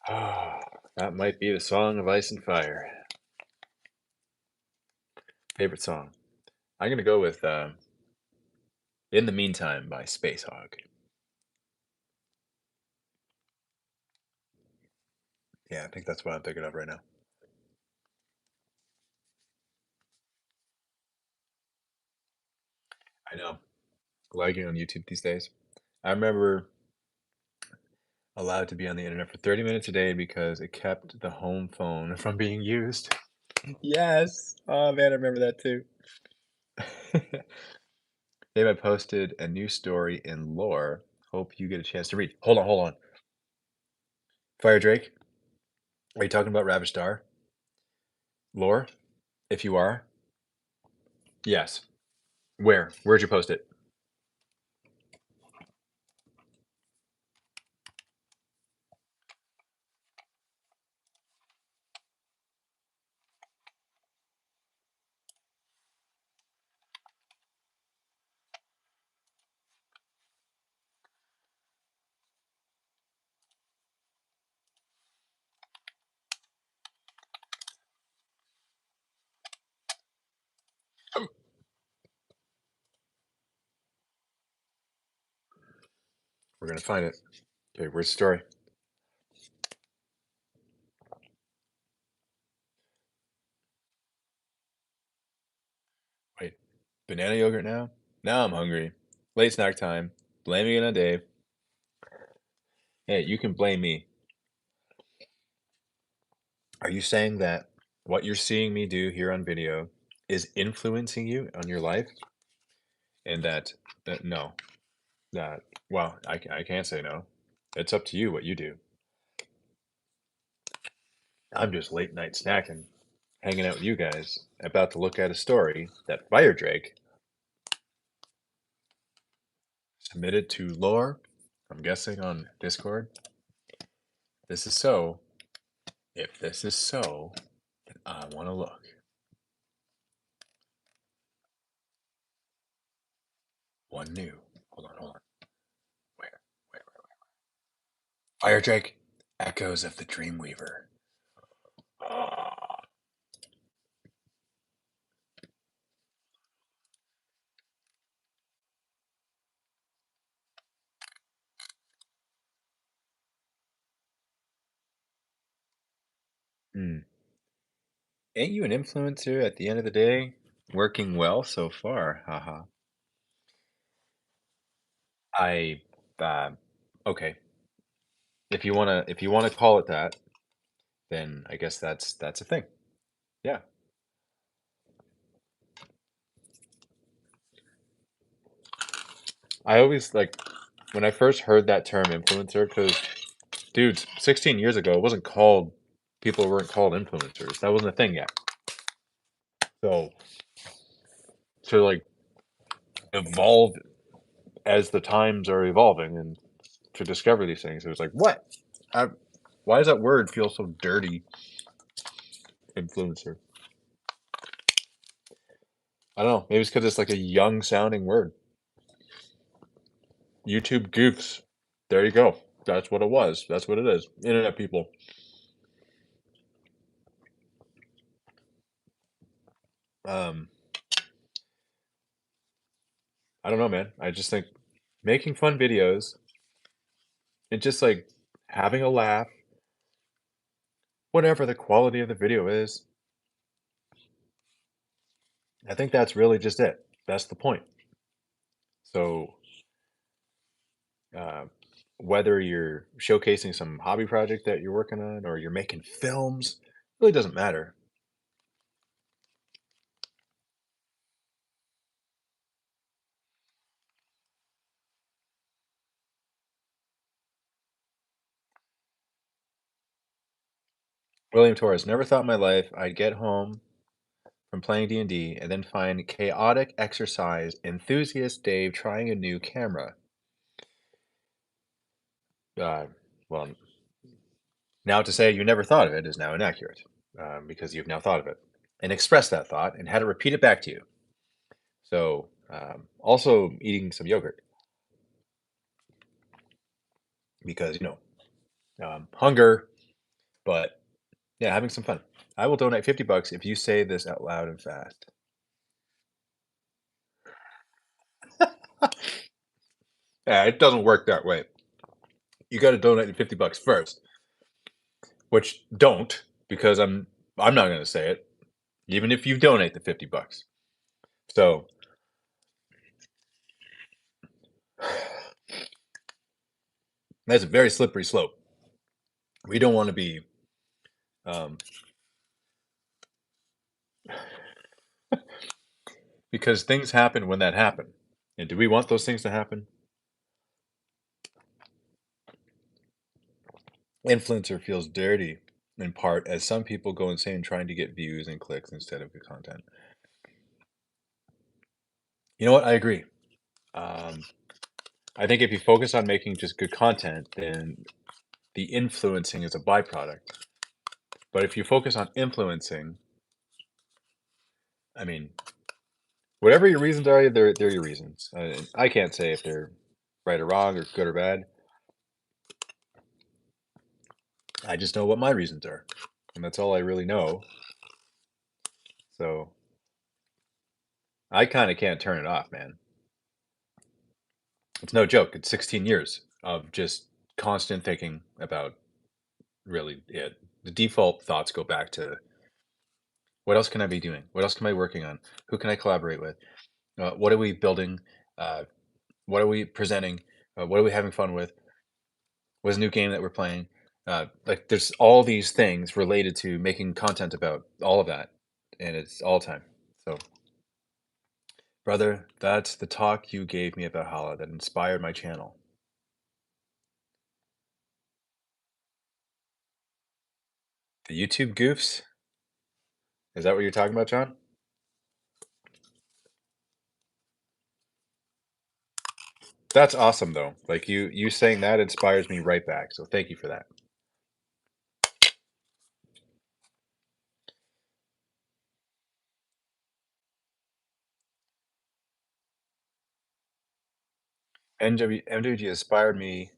Oh, that might be the Song of Ice and Fire. Favorite song. I'm gonna go with In the Meantime by Space Hog. Yeah, I think that's what I'm thinking of right now. I know. Lagging on YouTube these days. I remember allowed to be on the internet for 30 minutes a day because it kept the home phone from being used. Yes. Oh man, I remember that too. Dave, I posted a new story in lore. Hope you get a chance to read. Hold on. Fire Drake, are you talking about Ravaged Star? Lore? If you are, yes. Where? Where'd you post it? We're gonna find it. Okay, where's the story? Wait, banana yogurt now? Now I'm hungry. Late snack time. Blaming it on Dave. Hey, you can blame me. Are you saying that what you're seeing me do here on video is influencing you on your life? And that no, that well, I can't say no. It's up to you what you do. I'm just late night snacking, hanging out with you guys, about to look at a story that Fire Drake submitted to lore. I'm guessing on Discord. This is so. If this is so, then I want to look. One new. Hold on. Where? Fire Drake, Echoes of the Dreamweaver. Ah. Hmm. Ain't you an influencer at the end of the day? Working well so far, haha. I, uh, okay. If you wanna call it that, then I guess that's a thing. Yeah. I always like when I first heard that term influencer, because dudes, 16 years ago, it wasn't called. People weren't called influencers. That wasn't a thing yet. So to like evolve as the times are evolving and to discover these things, it was like, what? I, why does that word feel so dirty? Influencer. I don't know. Maybe it's because it's like a young sounding word. YouTube goofs. There you go. That's what it was. That's what it is. Internet people. Um, I don't know, man. I just think making fun videos and just like having a laugh, whatever the quality of the video is, I think that's really just it. That's the point. So, uh, whether you're showcasing some hobby project that you're working on or you're making films, really doesn't matter. William Torres, never thought in my life I'd get home from playing D&D and then find chaotic exercise enthusiast Dave trying a new camera. Uh, well, now to say you never thought of it is now inaccurate because you've now thought of it and expressed that thought and had to repeat it back to you. So Also eating some yogurt because, hunger, but yeah, having some fun. I will donate $50 if you say this out loud and fast. Yeah, it doesn't work that way. You got to donate the $50 first, which don't because I'm not going to say it, even if you donate the $50. So that's a very slippery slope. We don't want to be because things happen when that happen. And do we want those things to happen? Influencer feels dirty in part as some people go insane trying to get views and clicks instead of good content. You know what? I agree. I think if you focus on making just good content, then the influencing is a byproduct. But if you focus on influencing, I mean, whatever your reasons are, they're your reasons. I can't say if they're right or wrong or good or bad. I just know what my reasons are, and that's all I really know. So I kind of can't turn it off, man. It's no joke. It's 16 years of just constant thinking about really it. The default thoughts go back to what else can I be doing? What else can I be working on? Who can I collaborate with? What are we building? Uh, what are we presenting? What are we having fun with? What's a new game that we're playing? Like there's all these things related to making content about all of that, and it's all the time. So, brother, that's the talk you gave me about Hala that inspired my channel. The YouTube goofs? Is that what you're talking about, John? That's awesome, though. Like you saying that inspires me right back. So thank you for that. MWG inspired me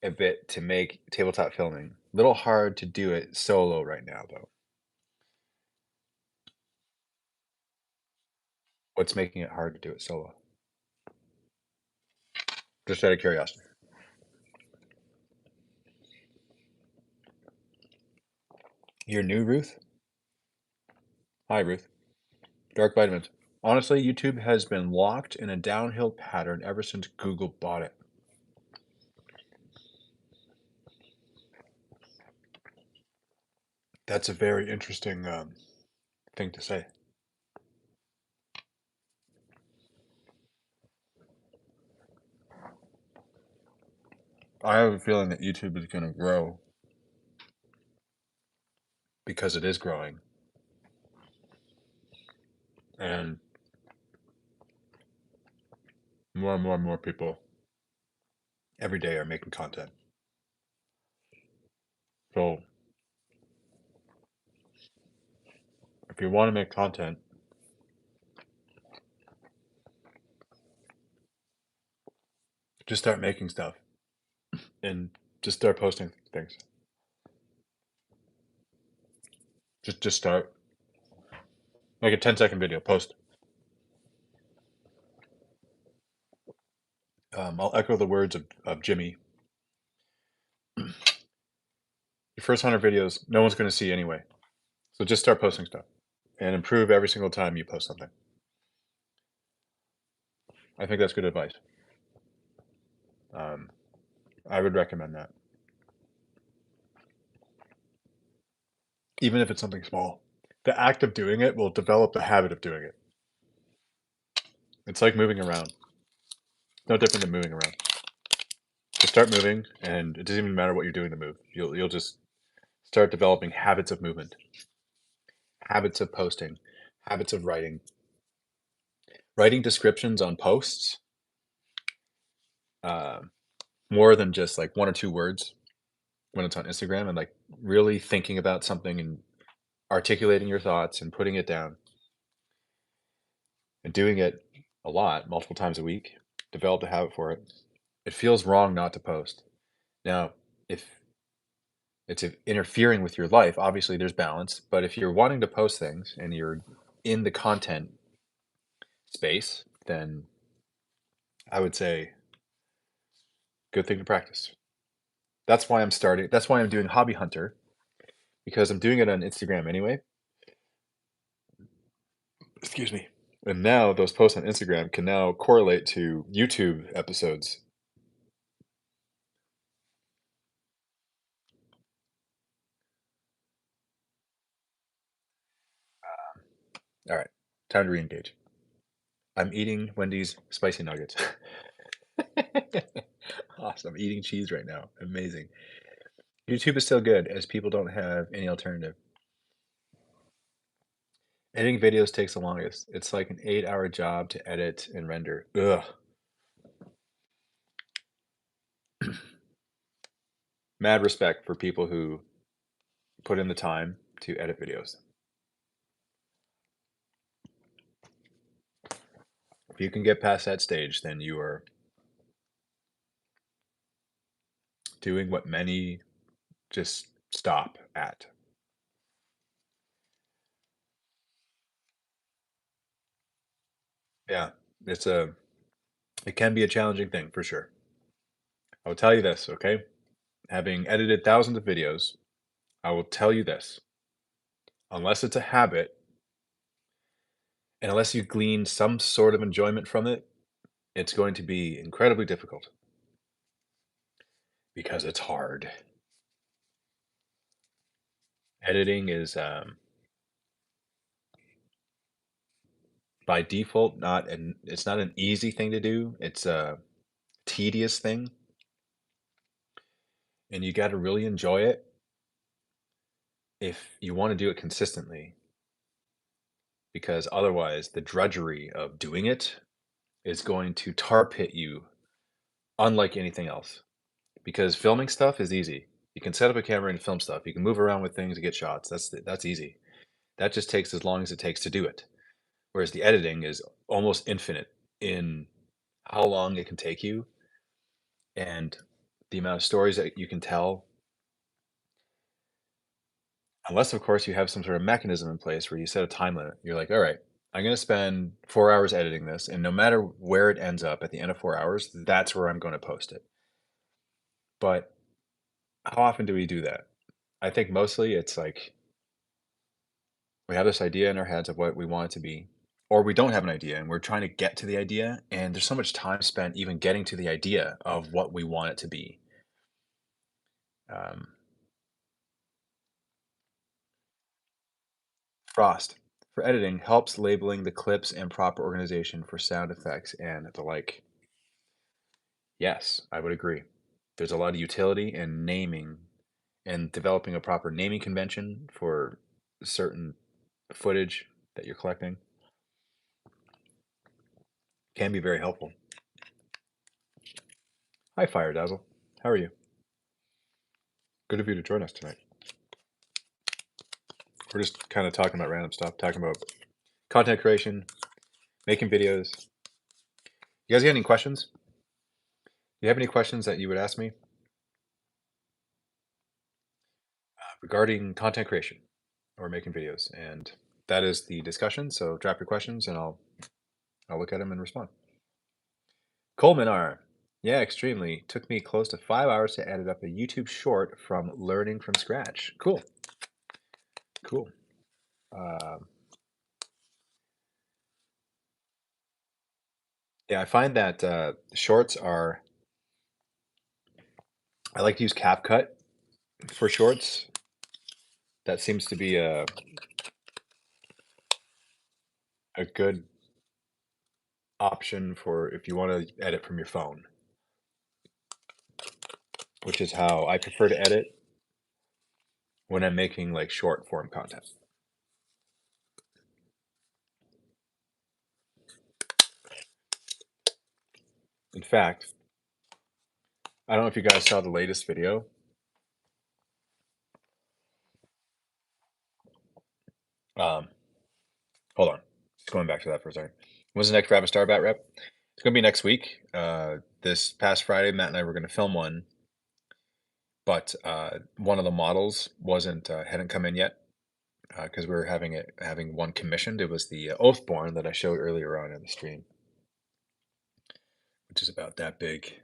a bit to make tabletop filming. Little hard to do it solo right now, though. What's making it hard to do it solo? Just out of curiosity. You're new, Ruth? Hi, Ruth. Dark Vitamins. Honestly, YouTube has been locked in a downhill pattern ever since Google bought it. That's a very interesting thing to say. I have a feeling that YouTube is going to grow because it is growing. And more and more and more people every day are making content. So if you want to make content, just start making stuff and just start posting things. Just start. Make a 10-second video, post. I'll echo the words of Jimmy. Your first 100 videos, no one's going to see anyway. So just start posting stuff and improve every single time you post something. I think that's good advice. I would recommend that. Even if it's something small. The act of doing it will develop the habit of doing it. It's like moving around. No different than moving around. Just start moving, and it doesn't even matter what you're doing to move. You'll just start developing habits of movement, habits of posting, habits of writing. Writing descriptions on posts, more than just like 1 or 2 words when it's on Instagram, and like really thinking about something and articulating your thoughts and putting it down and doing it a lot, multiple times a week, developed a habit for it, it feels wrong not to post. Now, if it's interfering with your life, obviously there's balance, but if you're wanting to post things and you're in the content space, then I would say good thing to practice. That's why I'm doing Hobby Hunter, because I'm doing it on Instagram anyway. Excuse me. And now those posts on Instagram can now correlate to YouTube episodes. All right, time to re-engage. I'm eating Wendy's spicy nuggets. Awesome. Eating cheese right now. Amazing. YouTube is still good as people don't have any alternative. Editing videos takes the longest. It's like an 8-hour job to edit and render. Ugh. Mad respect for people who put in the time to edit videos. If you can get past that stage, then you are doing what many just stop at. Yeah, it can be a challenging thing for sure. I will tell you this, okay? Having edited thousands of videos, I will tell you this. Unless it's a habit, and unless you glean some sort of enjoyment from it, it's going to be incredibly difficult because it's hard. Editing is by default it's not an easy thing to do. It's a tedious thing, and you got to really enjoy it if you want to do it consistently, because otherwise the drudgery of doing it is going to tar pit you unlike anything else. Because filming stuff is easy. You can set up a camera and film stuff. You can move around with things and get shots. That's easy. That just takes as long as it takes to do it. Whereas the editing is almost infinite in how long it can take you and the amount of stories that you can tell. Unless, of course, you have some sort of mechanism in place where you set a time limit. You're like, all right, I'm going to spend 4 hours editing this. And no matter where it ends up at the end of 4 hours, that's where I'm going to post it. But how often do we do that? I think mostly it's like we have this idea in our heads of what we want it to be, or we don't have an idea and we're trying to get to the idea. And there's so much time spent even getting to the idea of what we want it to be. Um, Frost for editing helps labeling the clips and proper organization for sound effects and the like. Yes, I would agree. There's a lot of utility in naming and developing a proper naming convention for certain footage that you're collecting can be very helpful. Hi, Fire Dazzle. How are you? Good of you to join us tonight. We're just kind of talking about random stuff, talking about content creation, making videos. You guys got any questions? Do you have any questions that you would ask me regarding content creation or making videos? And that is the discussion. So drop your questions and I'll look at them and respond. Coleman R. Yeah, extremely. Took me close to 5 hours to edit up a YouTube short from learning from scratch. Cool. Cool. Yeah, I find that shorts are. I like to use CapCut for shorts. That seems to be a good option for if you want to edit from your phone, which is how I prefer to edit when I'm making like short form content. In fact, I don't know if you guys saw the latest video. Um, Hold on, just going back to that for a second. When's the next Rabbit Star Bat rep? It's gonna be next week. This past Friday, Matt and I were gonna film one, but one of the models wasn't hadn't come in yet because we were having one commissioned. It was the Oathborn that I showed earlier on in the stream, which is about that big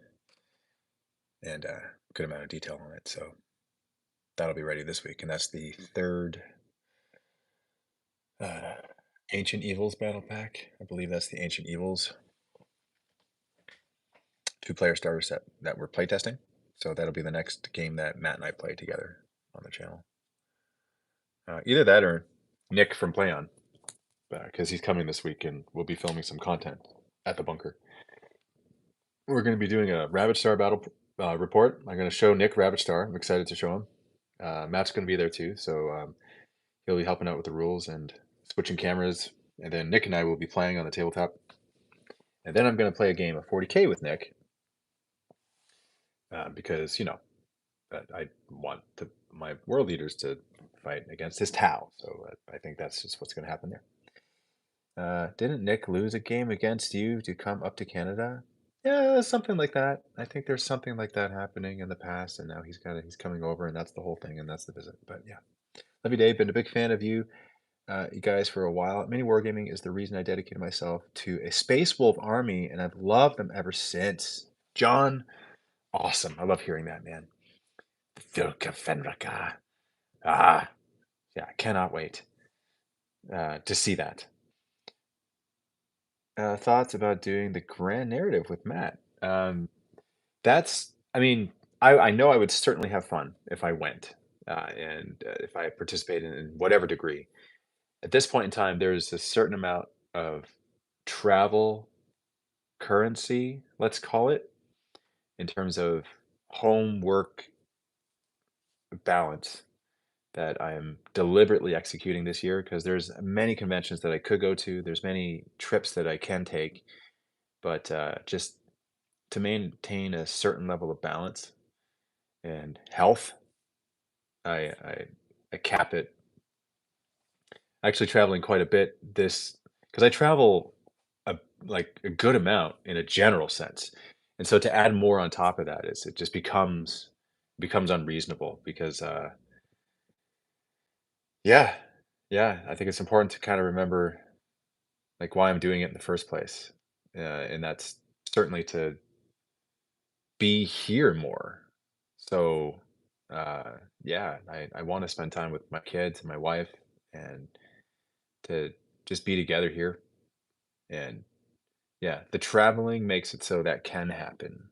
and good amount of detail on it. So that'll be ready this week, and that's the third Ancient Evils battle pack. I believe that's the Ancient Evils 2-player starter set that we're playtesting. So that'll be the next game that Matt and I play together on the channel. Either that or Nick from PlayOn, because he's coming this week and we'll be filming some content at the bunker. We're going to be doing a Ravaged Star battle report. I'm going to show Nick Ravaged Star. I'm excited to show him. Matt's going to be there too, so he'll be helping out with the rules and switching cameras. And then Nick and I will be playing on the tabletop. And then I'm going to play a game of 40K with Nick because, I want my world leaders to fight against his Tau. So I think that's just what's going to happen there. Didn't Nick lose a game against you to come up to Canada? Yeah, something like that. I think there's something like that happening in the past, and now he's coming over, and that's the whole thing, and that's the visit. But yeah, love you, Dave. Been a big fan of you, you guys for a while. MiniWarGaming is the reason I dedicated myself to a Space Wolf army, and I've loved them ever since. John, awesome. I love hearing that, man. Vilka Fenrika. Ah, yeah, I cannot wait to see that. Thoughts about doing the grand narrative with Matt? I mean, I know I would certainly have fun if I went and if I participated in whatever degree. At this point in time, there's a certain amount of travel currency, let's call it, in terms of home work balance that I am deliberately executing this year because there's many conventions that I could go to. There's many trips that I can take, but just to maintain a certain level of balance and health, I I, I cap it. Actually, traveling quite a bit this because I travel a good amount in a general sense, and so to add more on top of that is it just becomes unreasonable because yeah, yeah, I think it's important to kind of remember like why I'm doing it in the first place, and that's certainly to be here more. So yeah, I want to spend time with my kids and my wife and to just be together here. And yeah, the traveling makes it so that can happen.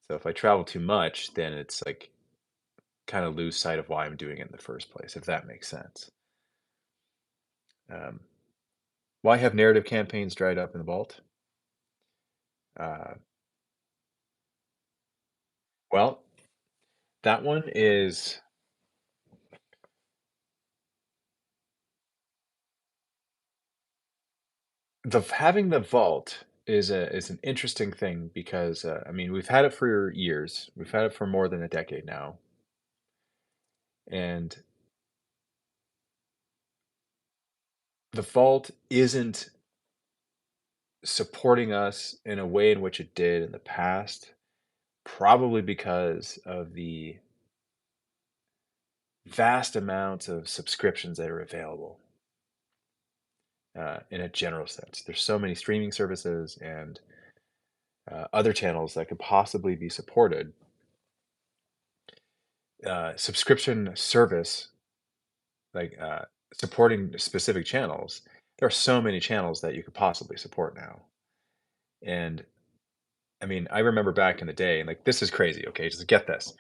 So if I travel too much, then it's like kind of lose sight of why I'm doing it in the first place, if that makes sense. Um, why have narrative campaigns dried up in the vault? Uh, well, that one is the having the vault is an interesting thing because I mean we've had it for years. We've had it for more than a decade now, and the vault isn't supporting us in a way in which it did in the past, probably because of the vast amounts of subscriptions that are available in a general sense. There's so many streaming services and other channels that could possibly be supported. Subscription service, like supporting specific channels, there are so many channels that you could possibly support now. And I mean, I remember back in the day, and like this is crazy. Okay, just get this.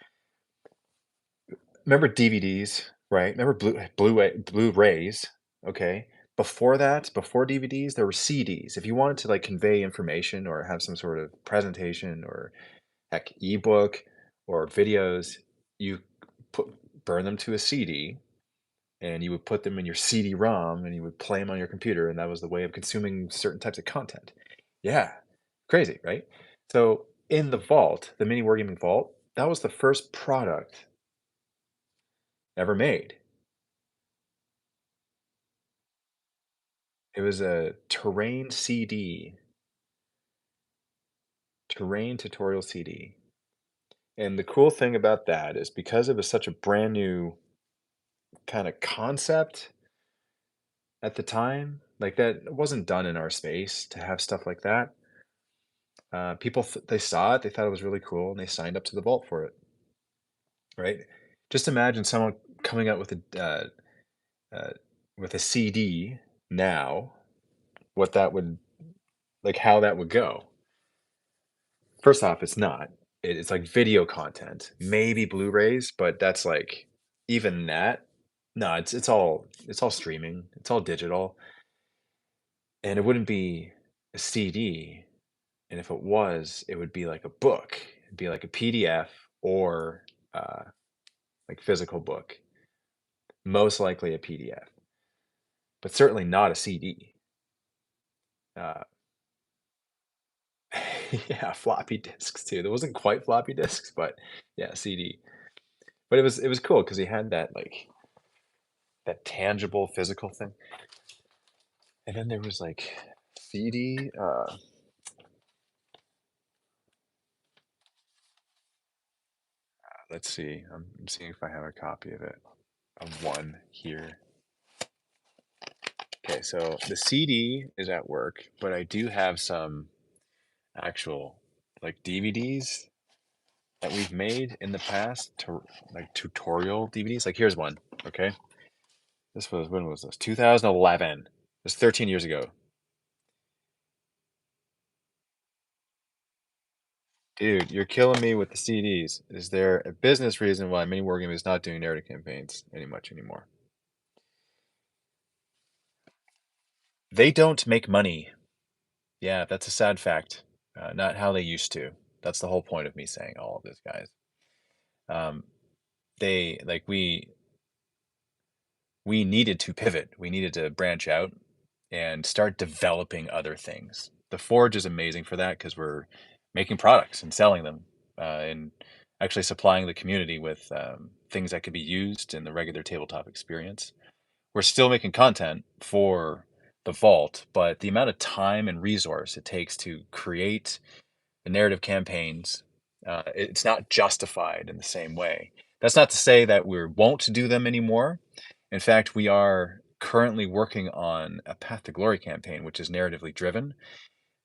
Remember DVDs, right? Remember Blu-rays, okay? Before that, before DVDs, there were CDs. If you wanted to like convey information or have some sort of presentation or heck ebook or videos, you put burn them to a CD and you would put them in your CD-ROM and you would play them on your computer, and that was the way of consuming certain types of content. Yeah, crazy, right? So in the vault, the Mini Wargaming Vault, that was the first product ever made. It was a terrain CD, terrain tutorial CD. And the cool thing about that is because it was such a brand new kind of concept at the time, like that wasn't done in our space to have stuff like that. People they saw it, they thought it was really cool, and they signed up to the vault for it. Right? Just imagine someone coming out uh, with a CD now, what that would like, how that would go. First off, it's not. It's like video content, maybe Blu-rays, but that's like even that. No, it's all streaming. It's all digital, and it wouldn't be a CD. And if it was, it would be like a book. It'd be like a PDF or uh, like physical book. Most likely a PDF, but certainly not a CD. Uh, yeah, floppy disks too. There wasn't quite floppy disks, but yeah, CD. But it was cool because he had that like that tangible physical thing. And then there was like CD. Let's see. I'm seeing if I have a copy of it. Of one here. Okay, so the CD is at work, but I do have some actual like DVDs that we've made in the past to like tutorial DVDs. Like here's one. Okay, this was when was this? 2011. It's 13 years ago. Dude, you're killing me with the CDs. Is there a business reason why MiniWarGaming is not doing narrative campaigns anymore? They don't make money. Yeah, that's a sad fact. Not how they used to. That's the whole point of me saying all of this, guys. Um, they like we needed to pivot. We needed to branch out and start developing other things. The Forge is amazing for that because we're making products and selling them, and actually supplying the community with things that could be used in the regular tabletop experience. We're still making content for the vault, but the amount of time and resource it takes to create the narrative campaigns, it's not justified in the same way. That's not to say that we won't do them anymore. In fact, we are currently working on a Path to Glory campaign, which is narratively driven.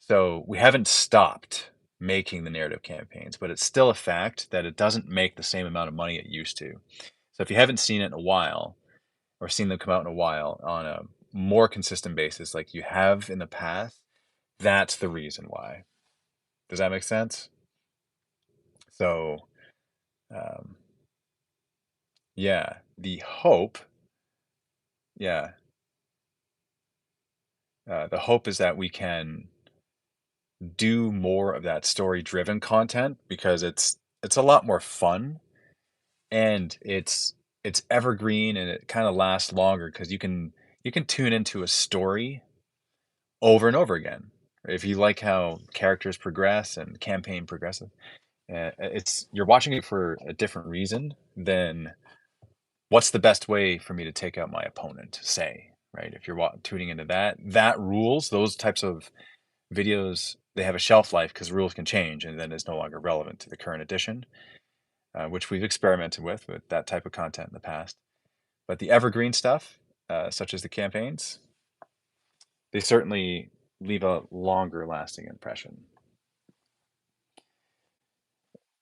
So we haven't stopped making the narrative campaigns, but it's still a fact that it doesn't make the same amount of money it used to. So if you haven't seen it in a while, or seen them come out in a while on a more consistent basis, like you have in the past, that's the reason why. Does that make sense? So, um, yeah, yeah, the hope is that we can do more of that story-driven content because it's a lot more fun and it's evergreen and it kind of lasts longer because you can tune into a story over and over again. If you like how characters progress and campaign progresses, it's you're watching it for a different reason than what's the best way for me to take out my opponent, say, right? If you're tuning into that rules, those types of videos, they have a shelf life because rules can change and then it's no longer relevant to the current edition, which we've experimented with that type of content in the past. But the evergreen stuff, such as the campaigns, they certainly leave a longer lasting impression.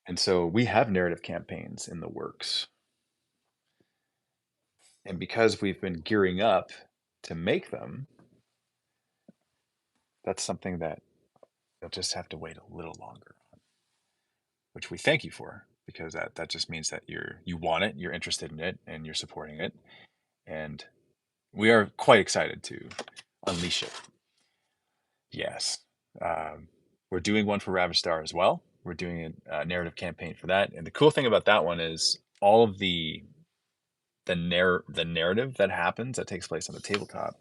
And so we have narrative campaigns in the works. And because we've been gearing up to make them, that's something that you'll just have to wait a little longer, which we thank you for because that just means that you want it, you're interested in it, and you're supporting it. And we are quite excited to unleash it. Yes. Um, we're doing one for Ravaged as well. We're doing a narrative campaign for that. And the cool thing about that one is all of the narrative that happens that takes place on the tabletop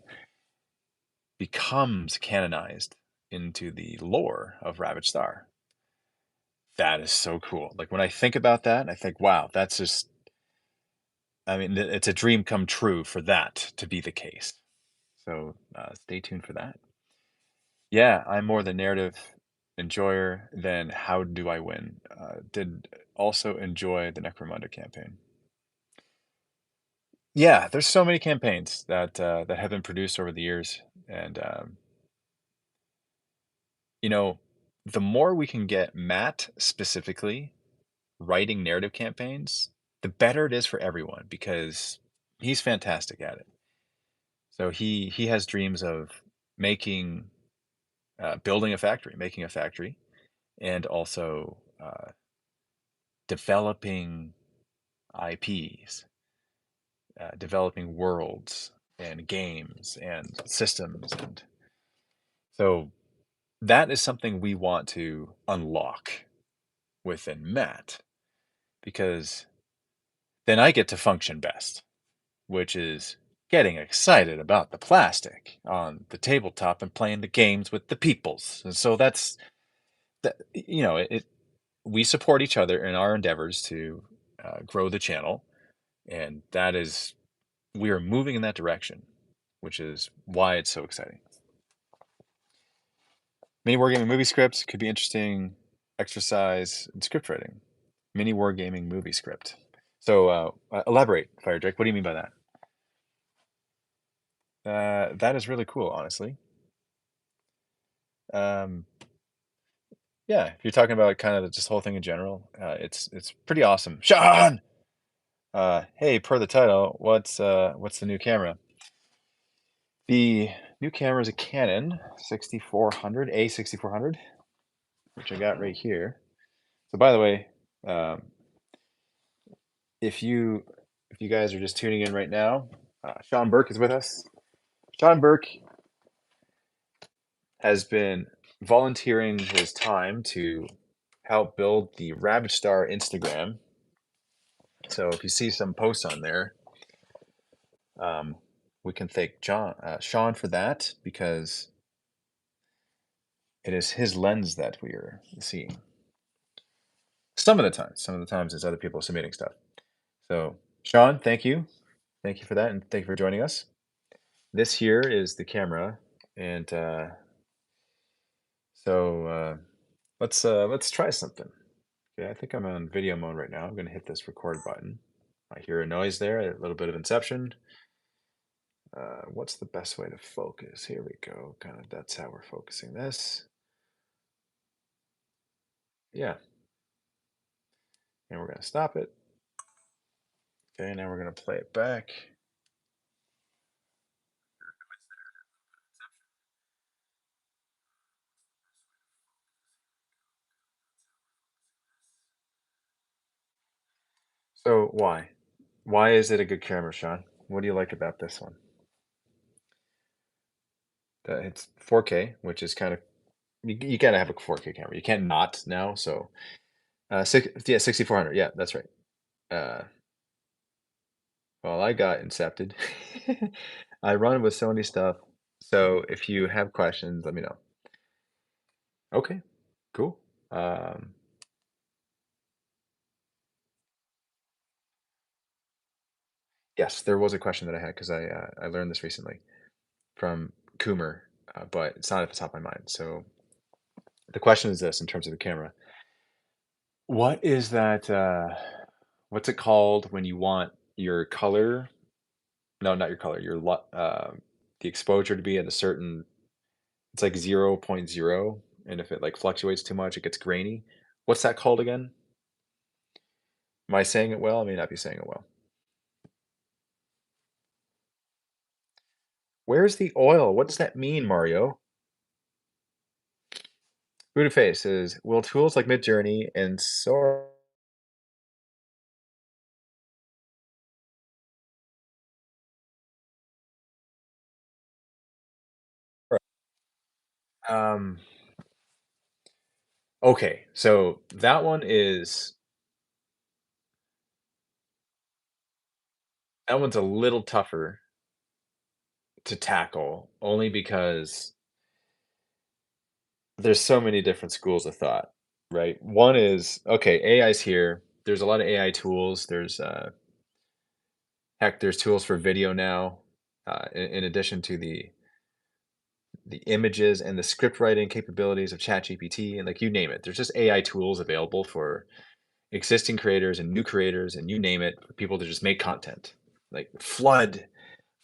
becomes canonized into the lore of Ravaged Star. That is so cool. Like when I think about that, I think, wow, that's just, I mean, it's a dream come true for that to be the case. So stay tuned for that. Yeah, I'm more the narrative enjoyer than how do I win. Did also enjoy the Necromunda campaign. Yeah, there's so many campaigns that have been produced over the years, and you know, the more we can get Matt specifically writing narrative campaigns, the better it is for everyone because he's fantastic at it. So he has dreams of making building a factory, making a factory, and also developing IPs, developing worlds and games and systems, and so that is something we want to unlock within Matt because then I get to function best, which is getting excited about the plastic on the tabletop and playing the games with the peoples. And so that's that. We support each other in our endeavors to grow the channel, and that is we are moving in that direction, which is why it's so exciting. Mini wargaming movie scripts could be interesting. Exercise and script writing. Mini wargaming movie script. So elaborate, Fire Drake. What do you mean by that? That is really cool, honestly. Um, yeah, if you're talking about kind of this whole thing in general, it's pretty awesome. Sean, hey, per the title, what's the new camera? The new camera is a Canon 6400 A6400, which I got right here. So by the way, um, if you guys are just tuning in right now, Sean Burke is with us. Sean Burke has been volunteering his time to help build the Ravaged Star Instagram. So if you see some posts on there, we can thank Sean for that because it is his lens that we are seeing. Some of the times it's other people submitting stuff. So Sean, thank you for that, and thank you for joining us. This here is the camera, and let's try something. Okay, I think I'm on video mode right now. I'm going to hit this record button. I hear a noise there, a little bit of inception. What's the best way to focus? Here we go. Kind of that's how we're focusing this. Yeah. And we're going to stop it. Okay, now we're going to play it back. So why? Why is it a good camera, Sean? What do you like about this one? It's 4K, which is kind of you gotta have a 4K camera. You can't not now. So yeah, 6400. Yeah, that's right. Uh, well, I got incepted. I run with Sony stuff. So if you have questions, let me know. Okay, cool. Um, yes, there was a question that I had because I learned this recently from Coomer, but it's not at the top of my mind. So the question is this in terms of the camera. What is that? What's it called when you want your color? No, not your color. The exposure to be at a certain. It's like 0.0, and if it like fluctuates too much, it gets grainy. What's that called again? Am I saying it well? I may not be saying it well. Where's the oil? What does that mean, Mario? Buddha Face is will tools like Midjourney and Sora um okay, so that one's a little tougher to tackle only because there's so many different schools of thought, right? One is okay, AI's here. There's a lot of AI tools. There's tools for video now. in addition to the images and the script writing capabilities of ChatGPT and like you name it. There's just AI tools available for existing creators and new creators and you name it for people to just make content. Like flood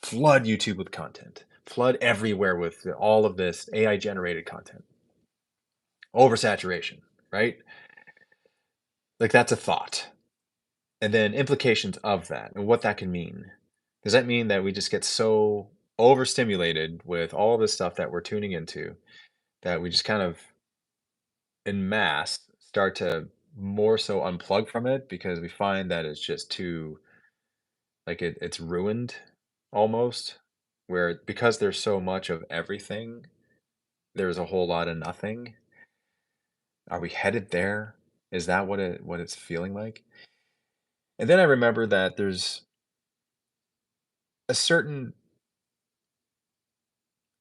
YouTube with content. Flood everywhere with all of this AI generated content. Oversaturation, right? Like that's a thought. And then implications of that and what that can mean. Does that mean that we just get so overstimulated with all this stuff that we're tuning into that we just kind of en masse start to more so unplug from it because we find that it's just too like it's ruined almost where because there's so much of everything there's a whole lot of nothing. Are we headed there? Is that what it's feeling like? And then I remember that there's a certain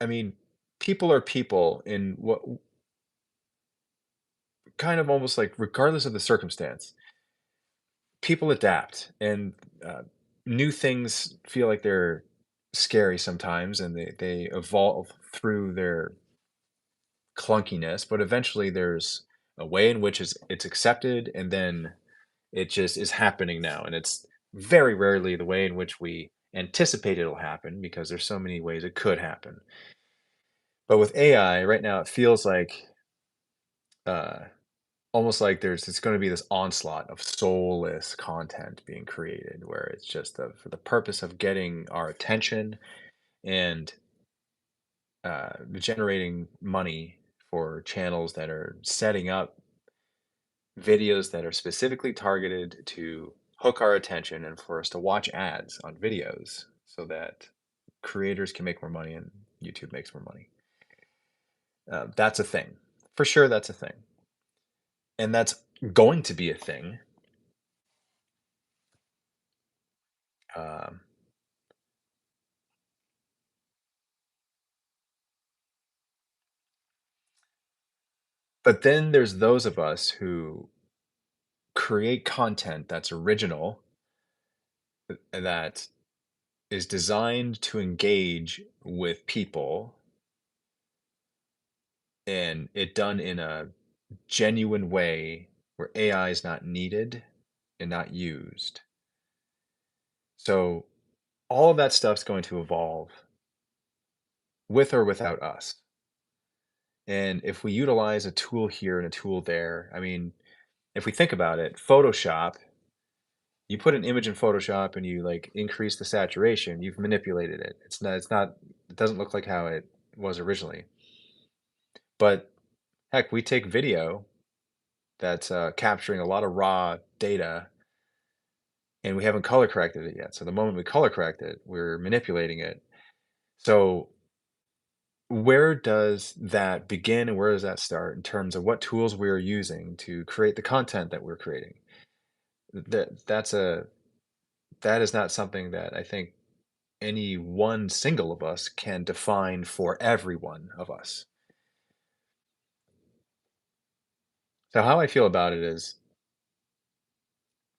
I mean, people are people in what kind of almost like regardless of the circumstance, people adapt and new things feel like they're scary sometimes and they evolve through their clunkiness, but eventually there's a way in which it's accepted and then it just is happening now. And it's very rarely the way in which we anticipate it'll happen because there's so many ways it could happen. But with AI right now, it feels like uh, almost like it's going to be this onslaught of soulless content being created where it's just for the purpose of getting our attention and generating money for channels that are setting up videos that are specifically targeted to hook our attention and for us to watch ads on videos so that creators can make more money and YouTube makes more money. That's a thing. For sure, that's a thing. And that's going to be a thing. Um, but then there's those of us who create content that's original, that is designed to engage with people and it done in a genuine way where AI is not needed and not used. So all of that stuff's going to evolve with or without us. And if we utilize a tool here and a tool there, I mean, if we think about it, Photoshop, you put an image in Photoshop and you like increase the saturation, you've manipulated it. It doesn't look like how it was originally. But heck, we take video that's capturing a lot of raw data and we haven't color corrected it yet. So the moment we color correct it, we're manipulating it. So where does that begin and where does that start in terms of what tools we're using to create the content that we're creating? That's a that is not something that I think any one single of us can define for every one of us. So how I feel about it is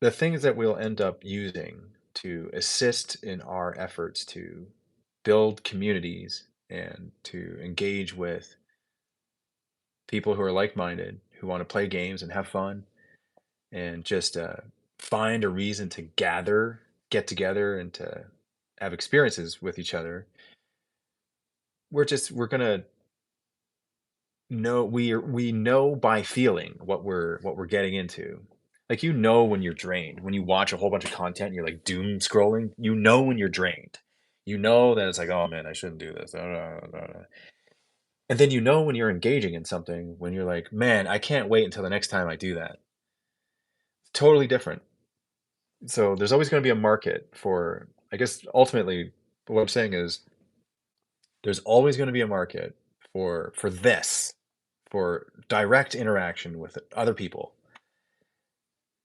the things that we'll end up using to assist in our efforts to build communities and to engage with people who are like-minded, who want to play games and have fun and just find a reason to get together and to have experiences with each other. We're gonna know we know by feeling what we're getting into. Like you know when you're drained, when you watch a whole bunch of content, and you're like doom scrolling. You know when you're drained. You know that it's like, oh man, I shouldn't do this. And then you know when you're engaging in something, when you're like, man, I can't wait until the next time I do that. Totally different. So there's always going to be a market for, I guess, ultimately, what I'm saying is there's always going to be a market for this, for direct interaction with other people.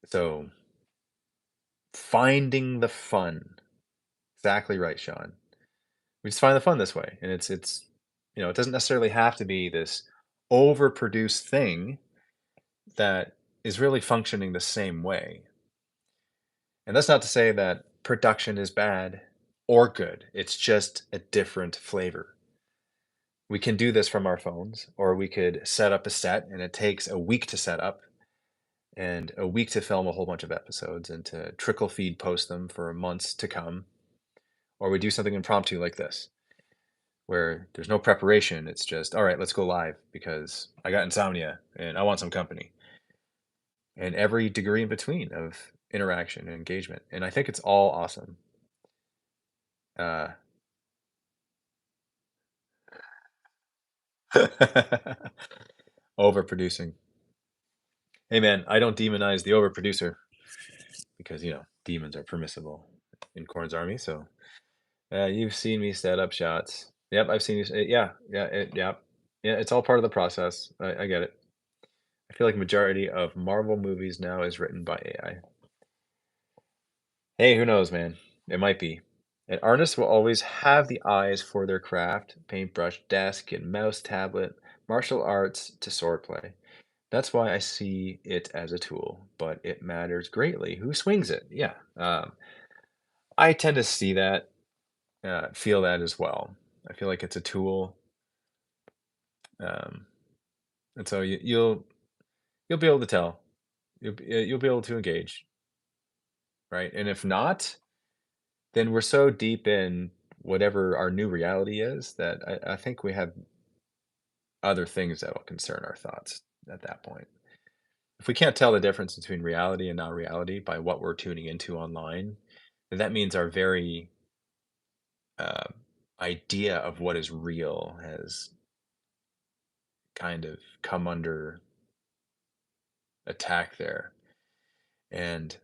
So finding the fun. Exactly right, Sean. We just find the fun this way. And it doesn't necessarily have to be this overproduced thing that is really functioning the same way. And that's not to say that production is bad. or good. It's just a different flavor. We can do this from our phones, or we could set up a set and it takes a week to set up and a week to film a whole bunch of episodes and to trickle feed post them for months to come. Or we do something impromptu like this, where there's no preparation. It's just, all right, let's go live because I got insomnia and I want some company. And every degree in between of interaction and engagement. And I think it's all awesome. Uh, overproducing. Hey man, I don't demonize the overproducer because demons are permissible in Korn's army. So you've seen me set up shots. Yep, I've seen you. Yeah. It's all part of the process. I get it. I feel like majority of Marvel movies now is written by AI. Hey, who knows, man? It might be. An artist will always have the eyes for their craft, paintbrush, desk, and mouse tablet, martial arts to swordplay. That's why I see it as a tool, but it matters greatly who swings it. Yeah, I tend to see that, feel that as well. I feel like it's a tool, um, and so you'll be able to tell. You'll be able to engage, right? And if not, then we're so deep in whatever our new reality is that I think we have other things that will concern our thoughts at that point. If we can't tell the difference between reality and non-reality by what we're tuning into online, then that means our very uh, idea of what is real has kind of come under attack there. And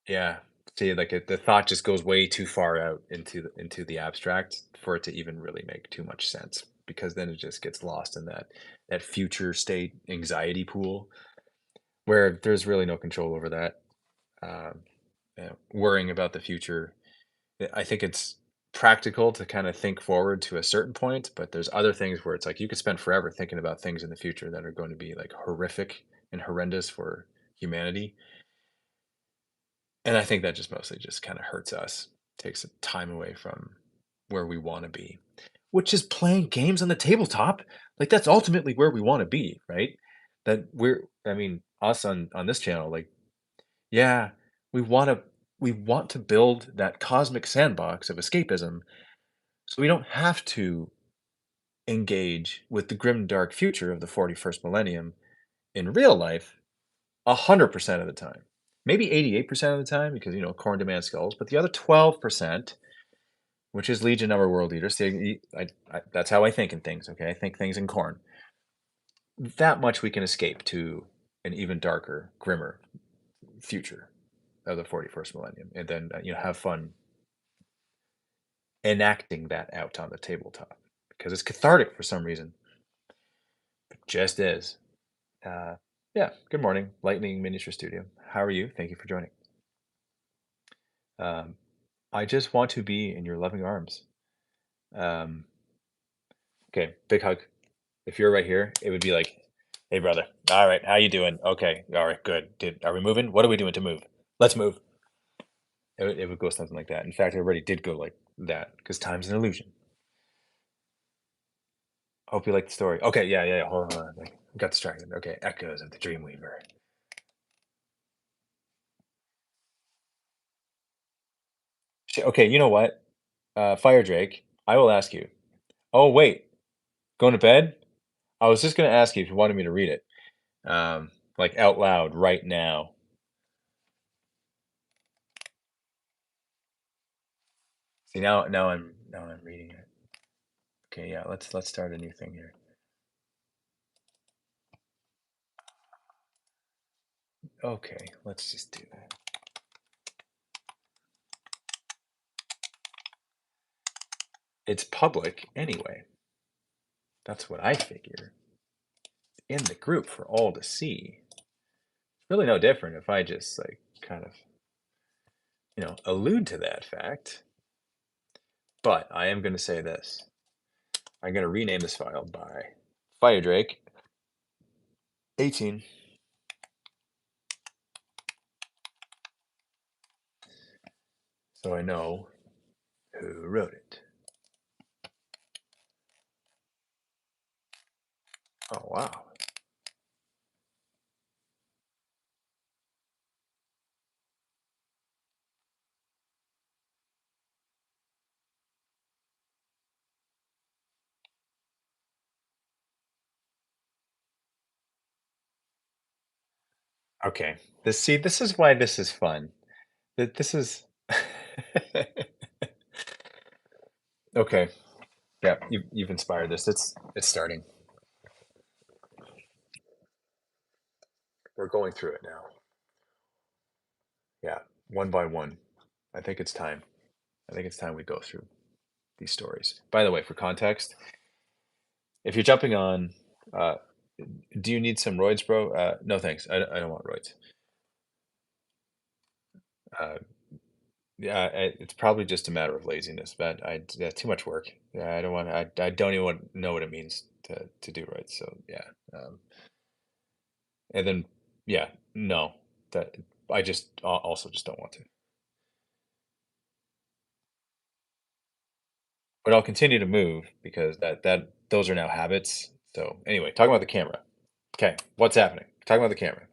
yeah, see, like the thought just goes way too far out into the abstract for it to even really make too much sense because then it just gets lost in that future state anxiety pool where there's really no control over that. Um, worrying about the future, I think it's practical to kind of think forward to a certain point, but there's other things where it's like you could spend forever thinking about things in the future that are going to be like horrific and horrendous for humanity. And I think that just mostly just kind of hurts us, takes time away from where we want to be, which is playing games on the tabletop. Like that's ultimately where we want to be, right? That I mean, us on this channel, like, yeah, we want to we want to build that cosmic sandbox of escapism, so we don't have to engage with the grim dark future of the 41st millennium in real life 100% of the time. Maybe 88% of the time because corn demand skulls, but the other 12%, which is Legion number world leaders, see, that's how I think in things, okay? I think things in corn. That much we can escape to an even darker, grimmer future of the 41st millennium and then have fun enacting that out on the tabletop because it's cathartic for some reason. It just is. Uh, yeah, good morning, Lightning Miniature Studio. How are you? Thank you for joining. Um, I just want to be in your loving arms. Um, okay, big hug. If you're right here, it would be like, hey, brother. All right, how you doing? Okay, all right, good. Are we moving? What are we doing to move? Let's move. It would go something like that. In fact, it already did go like that because time's an illusion. Hope you like the story. Okay, yeah. Hold on. Like, got distracted. Okay, Echoes of the Dreamweaver. Okay, you know what? Fire Drake, I will ask you. Oh, wait, going to bed? I was just going to ask you if you wanted me to read it, like out loud right now. See now I'm reading it. Okay, yeah, let's start a new thing here. Okay, let's just do that. It's public anyway. That's what I figure. In the group for all to see. It's really no different if I just like kind of allude to that fact. But I am going to say this. I'm going to rename this file by Fire Drake 18. so I know who wrote it. Oh, wow. Okay. This is why this is fun. This is okay. Yeah, you've inspired this. It's starting. We're going through it now. Yeah, one by one. I think it's time. I think it's time we go through these stories. By the way, for context, if you're jumping on, uh, do you need some roids, bro? No, thanks. I don't want roids. Uh, yeah, it's probably just a matter of laziness, but yeah, too much work. Yeah, I don't want. I don't even know what it means to do roids. So yeah, and then yeah, no, that I just also just don't want to. But I'll continue to move because that those are now habits. So anyway, talking about the camera. Okay, what's happening? Talking about the camera.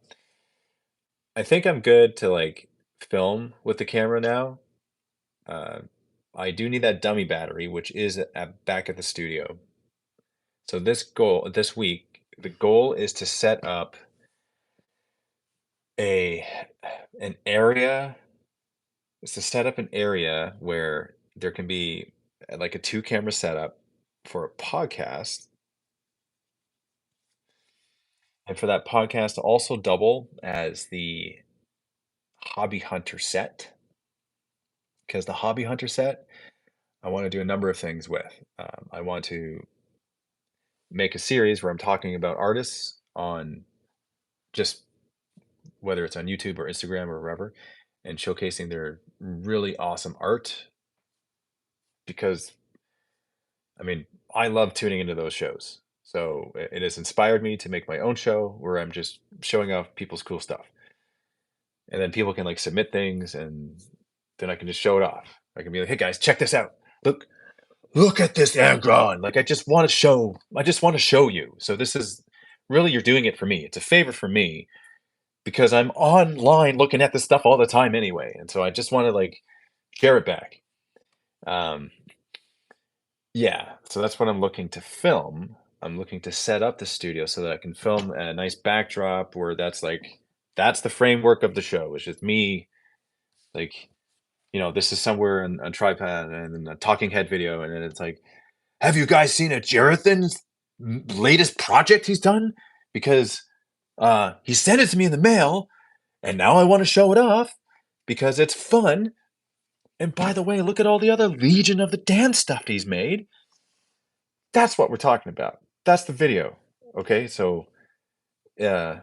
I think I'm good to like film with the camera now. Uh, I do need that dummy battery, which is back at the studio. So this week, the goal is to set up a an area. Is to set up an area where there can be like a two camera setup for a podcast, and for that podcast to also double as the hobby hunter set. Because the hobby hunter set, I want to do a number of things with. I want to make a series where I'm talking about artists on just whether it's on YouTube or Instagram or wherever, and showcasing their really awesome art. Because I mean, I love tuning into those shows. So it has inspired me to make my own show where I'm just showing off people's cool stuff. And then people can like submit things and then I can just show it off. I can be like, hey guys, check this out. Look at this Angron. Like I just want to show you. So this is really you're doing it for me. It's a favor for me because I'm online looking at this stuff all the time anyway. And so I just want to like share it back. Um, yeah, so that's what I'm looking to film. I'm looking to set up the studio so that I can film a nice backdrop where that's the framework of the show. It's just me like this is somewhere on tripod and then a talking head video, and then it's like, have you guys seen a Jonathan's latest project he's done? Because he sent it to me in the mail, and now I want to show it off because it's fun. And by the way, look at all the other Legion of the Damned stuff he's made. That's what we're talking about. That's the video. Okay, so uh,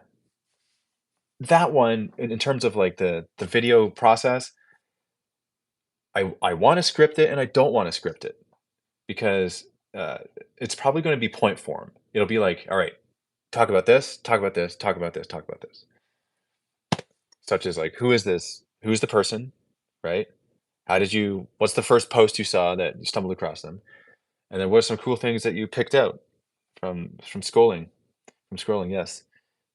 that one, in terms of like the video process, I want to script it and I don't want to script it because uh, it's probably going to be point form. It'll be like, all right, talk about this, talk about this, talk about this, talk about this. Such as like, who is this? Who's the person, right? What's the first post you saw that you stumbled across them? And then what are some cool things that you picked out from scrolling? From scrolling, yes.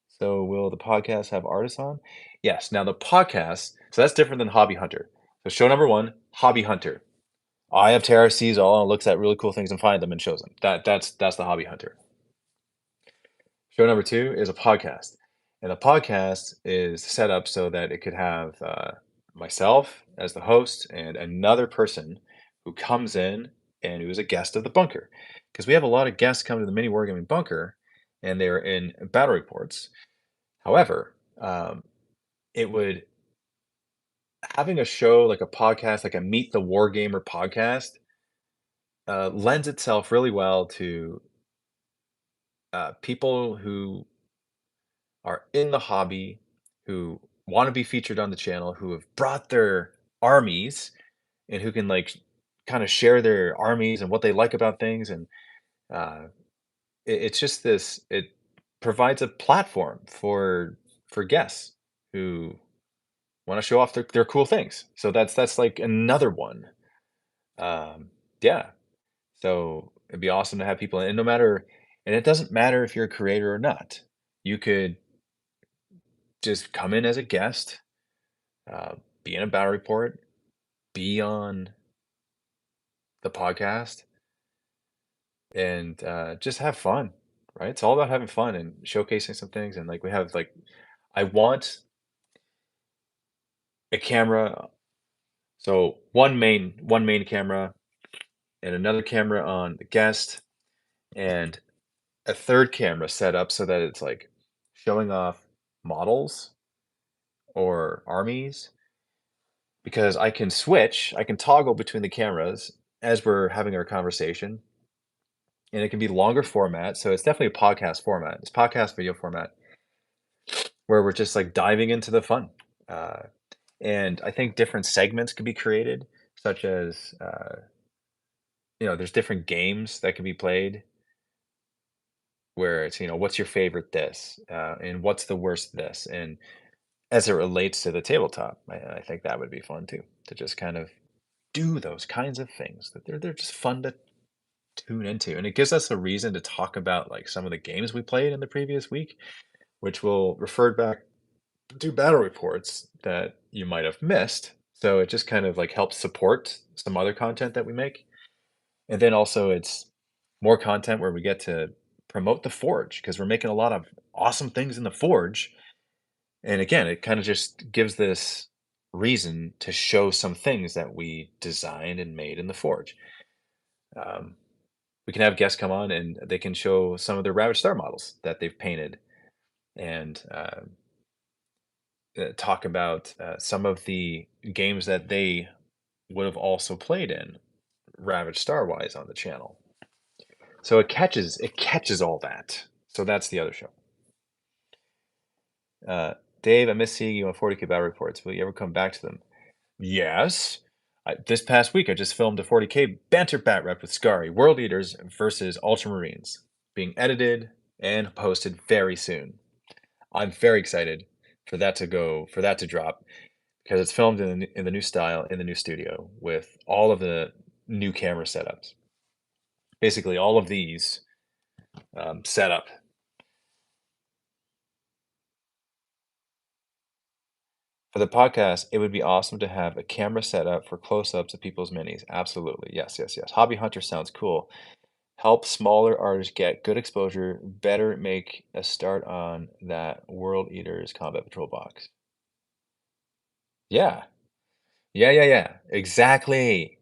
So will the podcast have artists on? Yes. Now the podcast, so that's different than Hobby Hunter. So show number one, Hobby Hunter. Eye of Terror sees all and looks at really cool things and finds them and shows them. That's the Hobby Hunter. Show number two is a podcast. And the podcast is set up so that it could have myself as the host and another person who comes in and who is a guest of the bunker. Because we have a lot of guests come to the Mini Wargaming bunker and they're in battle reports. However, it would having a show like a podcast, like a Meet the Wargamer podcast, lends itself really well to people who are in the hobby, who want to be featured on the channel, who have brought their armies, and who can like kind of share their armies and what they like about things. And uh, it's just this. It provides a platform for guests who want to show off their cool things. So that's like another one. Yeah. So it'd be awesome to have people, and no matter, and it doesn't matter if you're a creator or not. You could just come in as a guest, uh, be in a battle report, be on the podcast, and just have fun, right? It's all about having fun and showcasing some things. And like we have, like, I want a camera. So one main camera and another camera on the guest, and a third camera set up so that it's like showing off models or armies, because I can toggle between the cameras as we're having our conversation, and it can be longer format. So it's definitely a podcast format. It's podcast video format where we're just like diving into the fun. Uh, and I think different segments could be created, such as, there's different games that can be played where it's, what's your favorite this, and what's the worst this, and as it relates to the tabletop, I think that would be fun too, to just kind of do those kinds of things that they're just fun to tune into, and it gives us a reason to talk about like some of the games we played in the previous week, which will refer back to battle reports that you might have missed. So it just kind of like helps support some other content that we make. And then also it's more content where we get to promote the Forge, because we're making a lot of awesome things in the Forge. And again, it kind of just gives this reason to show some things that we designed and made in the Forge. Um, we can have guests come on and they can show some of their Ravaged Star models that they've painted, and talk about some of the games that they would have also played in Ravaged Star wise on the channel. So it catches all that. So that's the other show. Dave, I miss seeing you on 40K Battle Reports. Will you ever come back to them? Yes. This past week, I just filmed a 40K banter bat rep with Scary, World Eaters versus Ultramarines, being edited and posted very soon. I'm very excited for that to drop, because it's filmed in the new style, in the new studio, with all of the new camera setups. Basically, all of these set up. For the podcast, it would be awesome to have a camera set up for close-ups of people's minis. Absolutely. Yes, yes, yes. Hobby Hunter sounds cool. Help smaller artists get good exposure. Better make a start on that World Eaters Combat Patrol box. Yeah. Yeah, yeah, yeah. Exactly.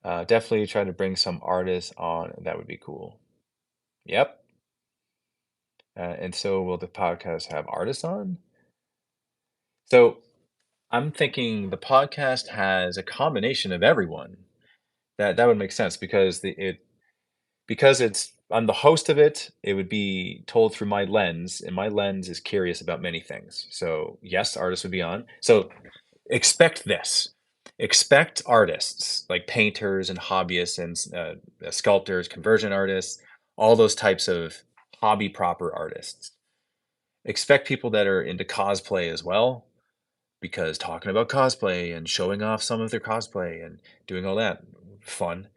Definitely try to bring some artists on. That would be cool. Yep. And so will the podcast have artists on? So I'm thinking the podcast has a combination of everyone. That would make sense, because because it's I'm the host of it, it would be told through my lens, and my lens is curious about many things. So yes, artists would be on. So expect this. Expect artists like painters and hobbyists and sculptors, conversion artists, all those types of hobby proper artists. Expect people that are into cosplay as well, because talking about cosplay and showing off some of their cosplay and doing all that, fun.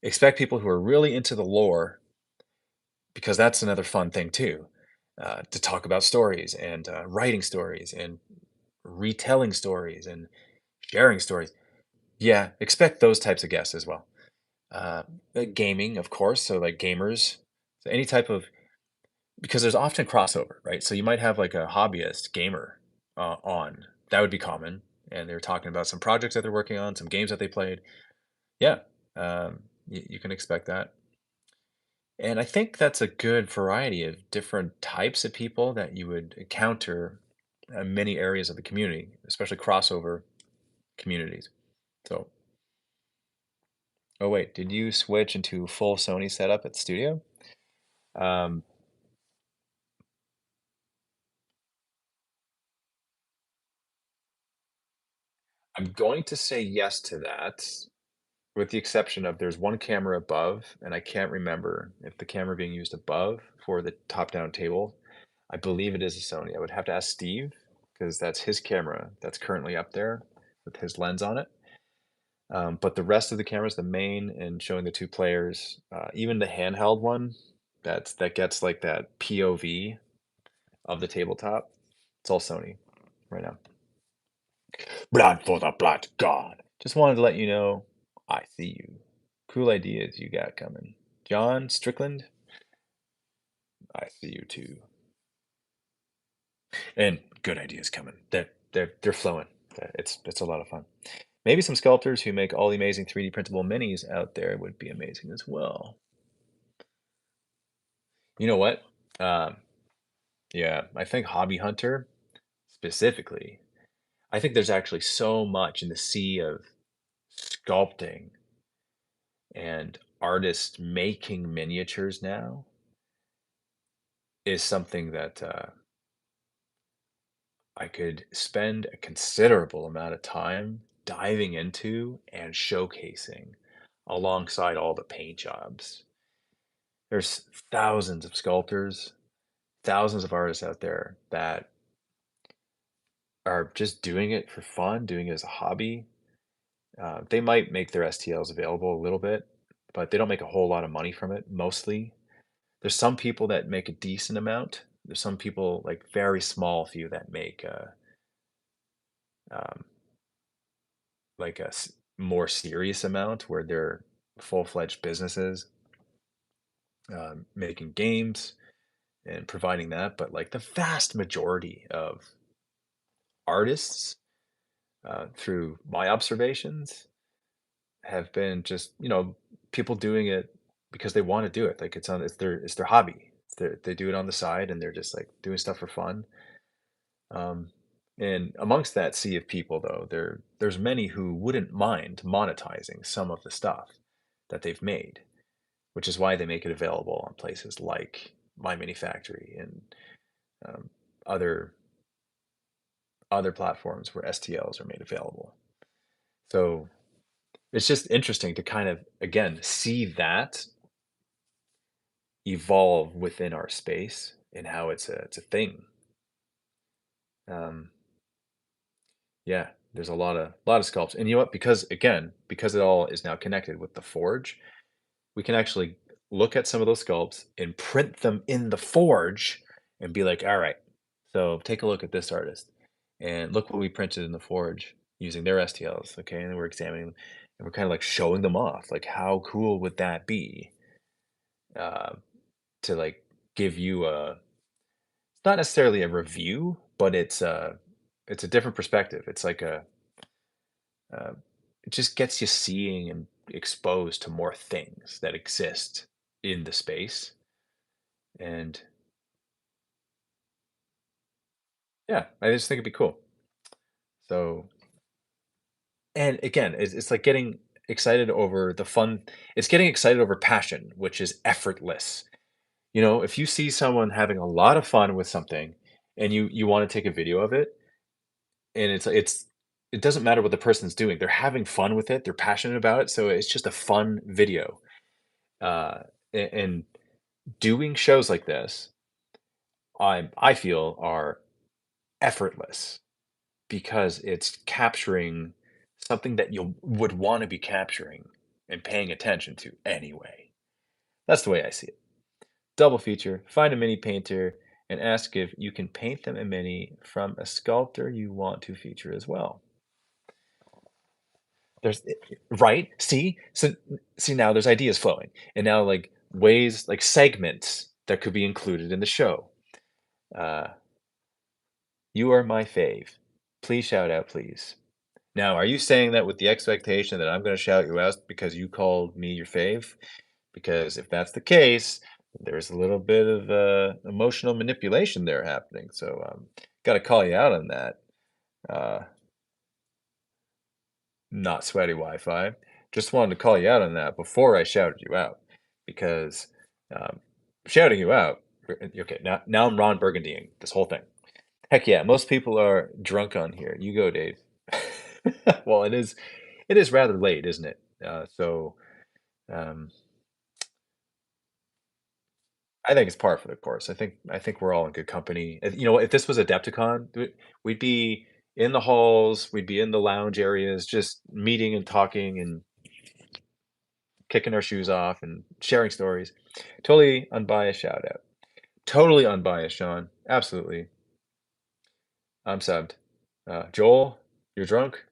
Expect people who are really into the lore, because that's another fun thing too, to talk about stories and writing stories and retelling stories and sharing stories. Yeah, expect those types of guests as well. Uh, Gaming, of course, so like gamers, so any type of, because there's often crossover, right? So you might have like a hobbyist gamer on. That would be common, and they're talking about some projects that they're working on, some games that they played. Yeah, you can expect that. And I think that's a good variety of different types of people that you would encounter in many areas of the community, especially crossover communities. So, oh wait, did you switch into full Sony setup at studio? Um, I'm going to say yes to that, with the exception of there's one camera above, and I can't remember if the camera being used above for the top-down table. I believe it is a Sony. I would have to ask Steve. because that's his camera that's currently up there with his lens on it. But the rest of the cameras, the main and showing the two players, even the handheld one, that gets like that POV of the tabletop, it's all Sony right now. Blood for the blood god. Just wanted to let you know I see you. Cool ideas you got coming. John Strickland, I see you too. And good ideas coming. They're flowing. It's a lot of fun. Maybe some sculptors who make all the amazing 3D printable minis out there would be amazing as well. You know what? Um, yeah, I think Hobby Hunter specifically. I think there's actually so much in the sea of sculpting and artists making miniatures now is something that I could spend a considerable amount of time diving into and showcasing alongside all the paint jobs. There's thousands of sculptors, thousands of artists out there that are just doing it for fun, doing it as a hobby. They might make their STLs available a little bit, but they don't make a whole lot of money from it mostly. There's some people that make a decent amount. There's some people, like very small few, that make um, like more serious amount where they're full-fledged businesses making games and providing that. But like the vast majority of artists, through my observations, have been just people doing it because they want to do it. Like it's their hobby. They do it on the side and they're just like doing stuff for fun. Um, and amongst that sea of people, though, there's many who wouldn't mind monetizing some of the stuff that they've made, which is why they make it available on places like My Mini Factory and um, other other platforms where STLs are made available. So it's just interesting to kind of again see that evolve within our space and how it's a thing. Um, yeah, there's a lot of sculpts, and you know what? Because again, because it all is now connected with the forge, we can actually look at some of those sculpts and print them in the forge and be like, all right, so take a look at this artist and look what we printed in the forge using their STLs. Okay, and then we're examining them and we're kind of like showing them off. Like, how cool would that be? Uh, to like give you a not necessarily a review, but it's a different perspective. It's like uh, it just gets you seeing and exposed to more things that exist in the space. And yeah, I just think it'd be cool. So, and again, it's like getting excited over the fun. It's getting excited over passion, which is effortless. If you see someone having a lot of fun with something and you want to take a video of it, and it doesn't matter what the person's doing. They're having fun with it. They're passionate about it. So it's just a fun video. Uh, and doing shows like this, I feel are effortless because it's capturing something that you would want to be capturing and paying attention to anyway. That's the way I see it. Double feature, find a mini painter and ask if you can paint them a mini from a sculptor you want to feature as well. There's right? See now there's ideas flowing. And now like ways like segments that could be included in the show. Uh, you are my fave. Please shout out, please. Now, are you saying that with the expectation that I'm going to shout you out because you called me your fave? Because if that's the case, there's a little bit of emotional manipulation there happening. So, got to call you out on that. Uh, Not sweaty Wi-Fi. Just wanted to call you out on that before I shouted you out, because um, shouting you out. Okay, now I'm Ron Burgundying this whole thing. Heck yeah, most people are drunk on here. You go, Dave. Well, it is rather late, isn't it? So um, I think it's par for the course. I think we're all in good company. You know, if this was Adepticon, we'd be in the halls, we'd be in the lounge areas, just meeting and talking and kicking our shoes off and sharing stories. Totally unbiased shout out. Totally unbiased, Sean. Absolutely. I'm subbed. Joel, you're drunk?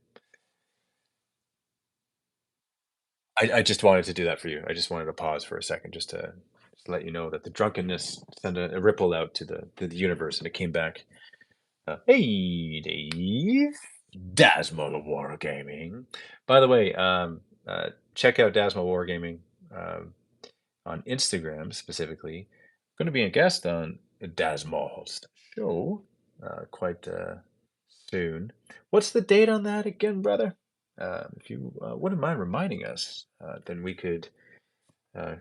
I just wanted to do that for you. I just wanted to pause for a second just to let you know that the drunkenness sent a ripple out to the universe and it came back. Hey, Dave. Dasmo of Wargaming. By the way, check out Dasmo Wargaming um, on Instagram specifically. Going to be a guest on Dasmo's show quite soon. What's the date on that again, brother? If you wouldn't mind reminding us, then we could uh,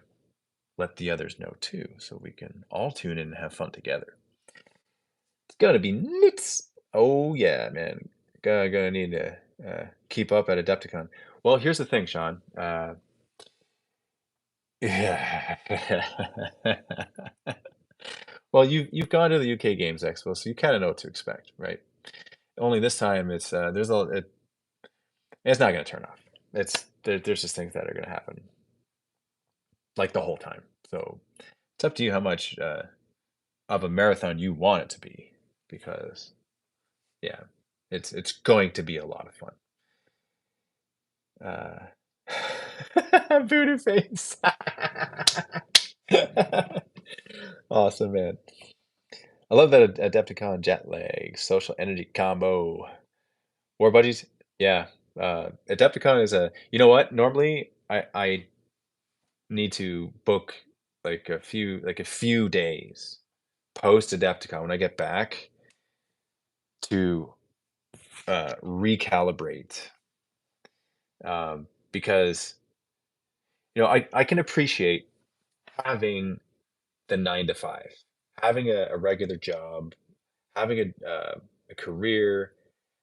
let the others know too, so we can all tune in and have fun together. It's gonna be nuts. Oh yeah, man. Gonna need to keep up at Adepticon. Well, here's the thing, Sean. Yeah. Well, you've gone to the UK Games Expo, so you kind of know what to expect, right? Only this time, it's not gonna turn off. There's just things that are gonna happen like the whole time. So it's up to you how much of a marathon you want it to be, because yeah, it's going to be a lot of fun. Uh, Voodoo face. Awesome, man. I love that Adepticon jet lag, social energy combo. War buddies? Yeah. Adepticon is a, you know what? Normally I need to book like a few days post Adepticon when I get back to recalibrate. Because I can appreciate having the 9 to 5, having a regular job, having a career,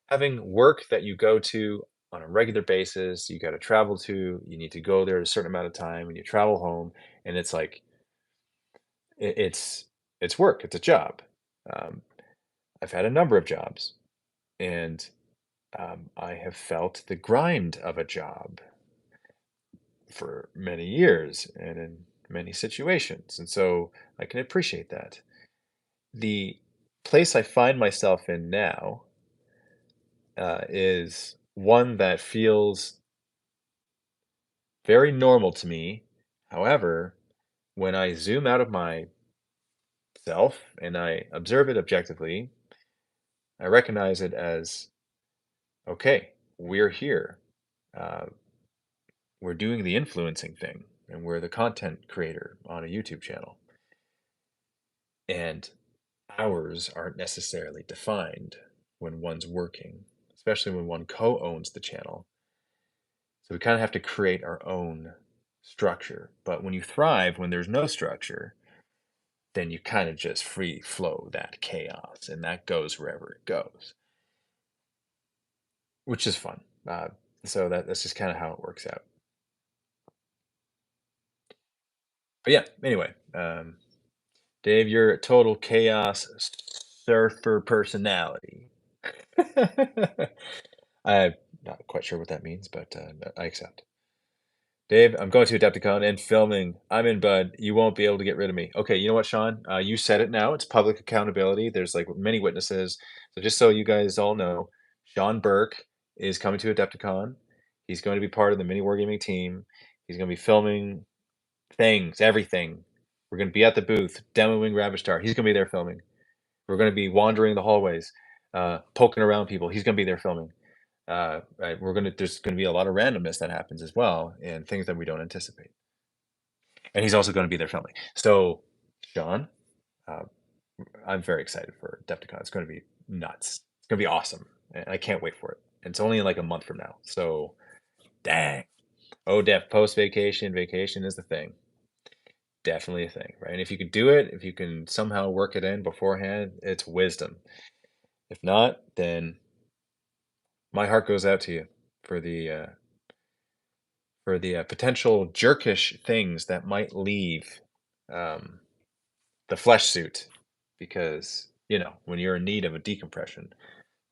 having work that you go to on a regular basis. You got to travel to, you need to go there a certain amount of time, and you travel home, and it's like it's work, it's a job. Um, I've had a number of jobs, and I have felt the grind of a job for many years and in many situations. And so I can appreciate that. The place I find myself in now is one that feels very normal to me. However, when I zoom out of myself and I observe it objectively, I recognize it as okay, we're here. Uh, we're doing the influencing thing, and we're the content creator on a YouTube channel. And hours aren't necessarily defined when one's working, especially when one co-owns the channel. So we kind of have to create our own structure. But when you thrive, when there's no structure, then you kind of just free flow that chaos, and that goes wherever it goes, which is fun. So that's just kind of how it works out. But yeah, anyway, Dave, you're a total chaos surfer personality. I'm not quite sure what that means, but I accept. Dave, I'm going to Adepticon and filming. I'm in, bud. You won't be able to get rid of me. Okay, you know what, Sean? You said it now. It's public accountability. There's like many witnesses. So just so you guys all know, Sean Burke is coming to Adepticon. He's going to be part of the MiniWarGaming team. He's going to be filming things, everything. We're going to be at the booth, demoing Ravaged. He's going to be there filming. We're going to be wandering the hallways, poking around people. He's going to be there filming. Right, there's gonna be a lot of randomness that happens as well, and things that we don't anticipate. And he's also gonna be there filming. So, Sean, uh, I'm very excited for Adepticon. It's gonna be nuts. It's gonna be awesome, and I can't wait for it. And it's only in like a month from now. So, dang. Oh, post vacation. Vacation is the thing. Definitely a thing, right? And if you could do it, if you can somehow work it in beforehand, it's wisdom. If not, then my heart goes out to you for the potential jerkish things that might leave um, the flesh suit, because when you're in need of a decompression,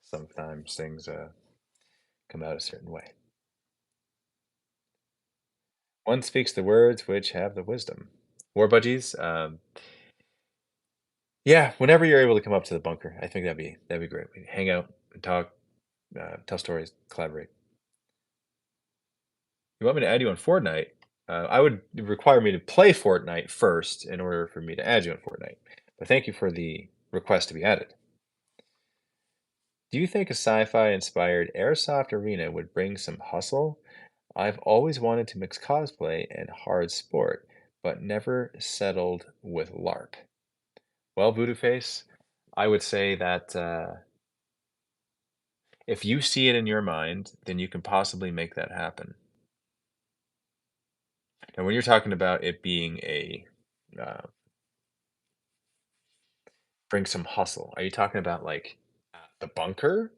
sometimes things come out a certain way. One speaks the words which have the wisdom. War budgies, yeah. Whenever you're able to come up to the bunker, I think that'd be great. We hang out and talk, tell stories, collaborate. You want me to add you on Fortnite? I would require me to play Fortnite first in order for me to add you on Fortnite. But thank you for the request to be added. Do you think a sci-fi inspired airsoft arena would bring some hustle? I've always wanted to mix cosplay and hard sport, but never settled with LARP. Well, Voodoo Face, I would say that if you see it in your mind, then you can possibly make that happen. And when you're talking about it being uh, bring some hustle, are you talking about like the bunker?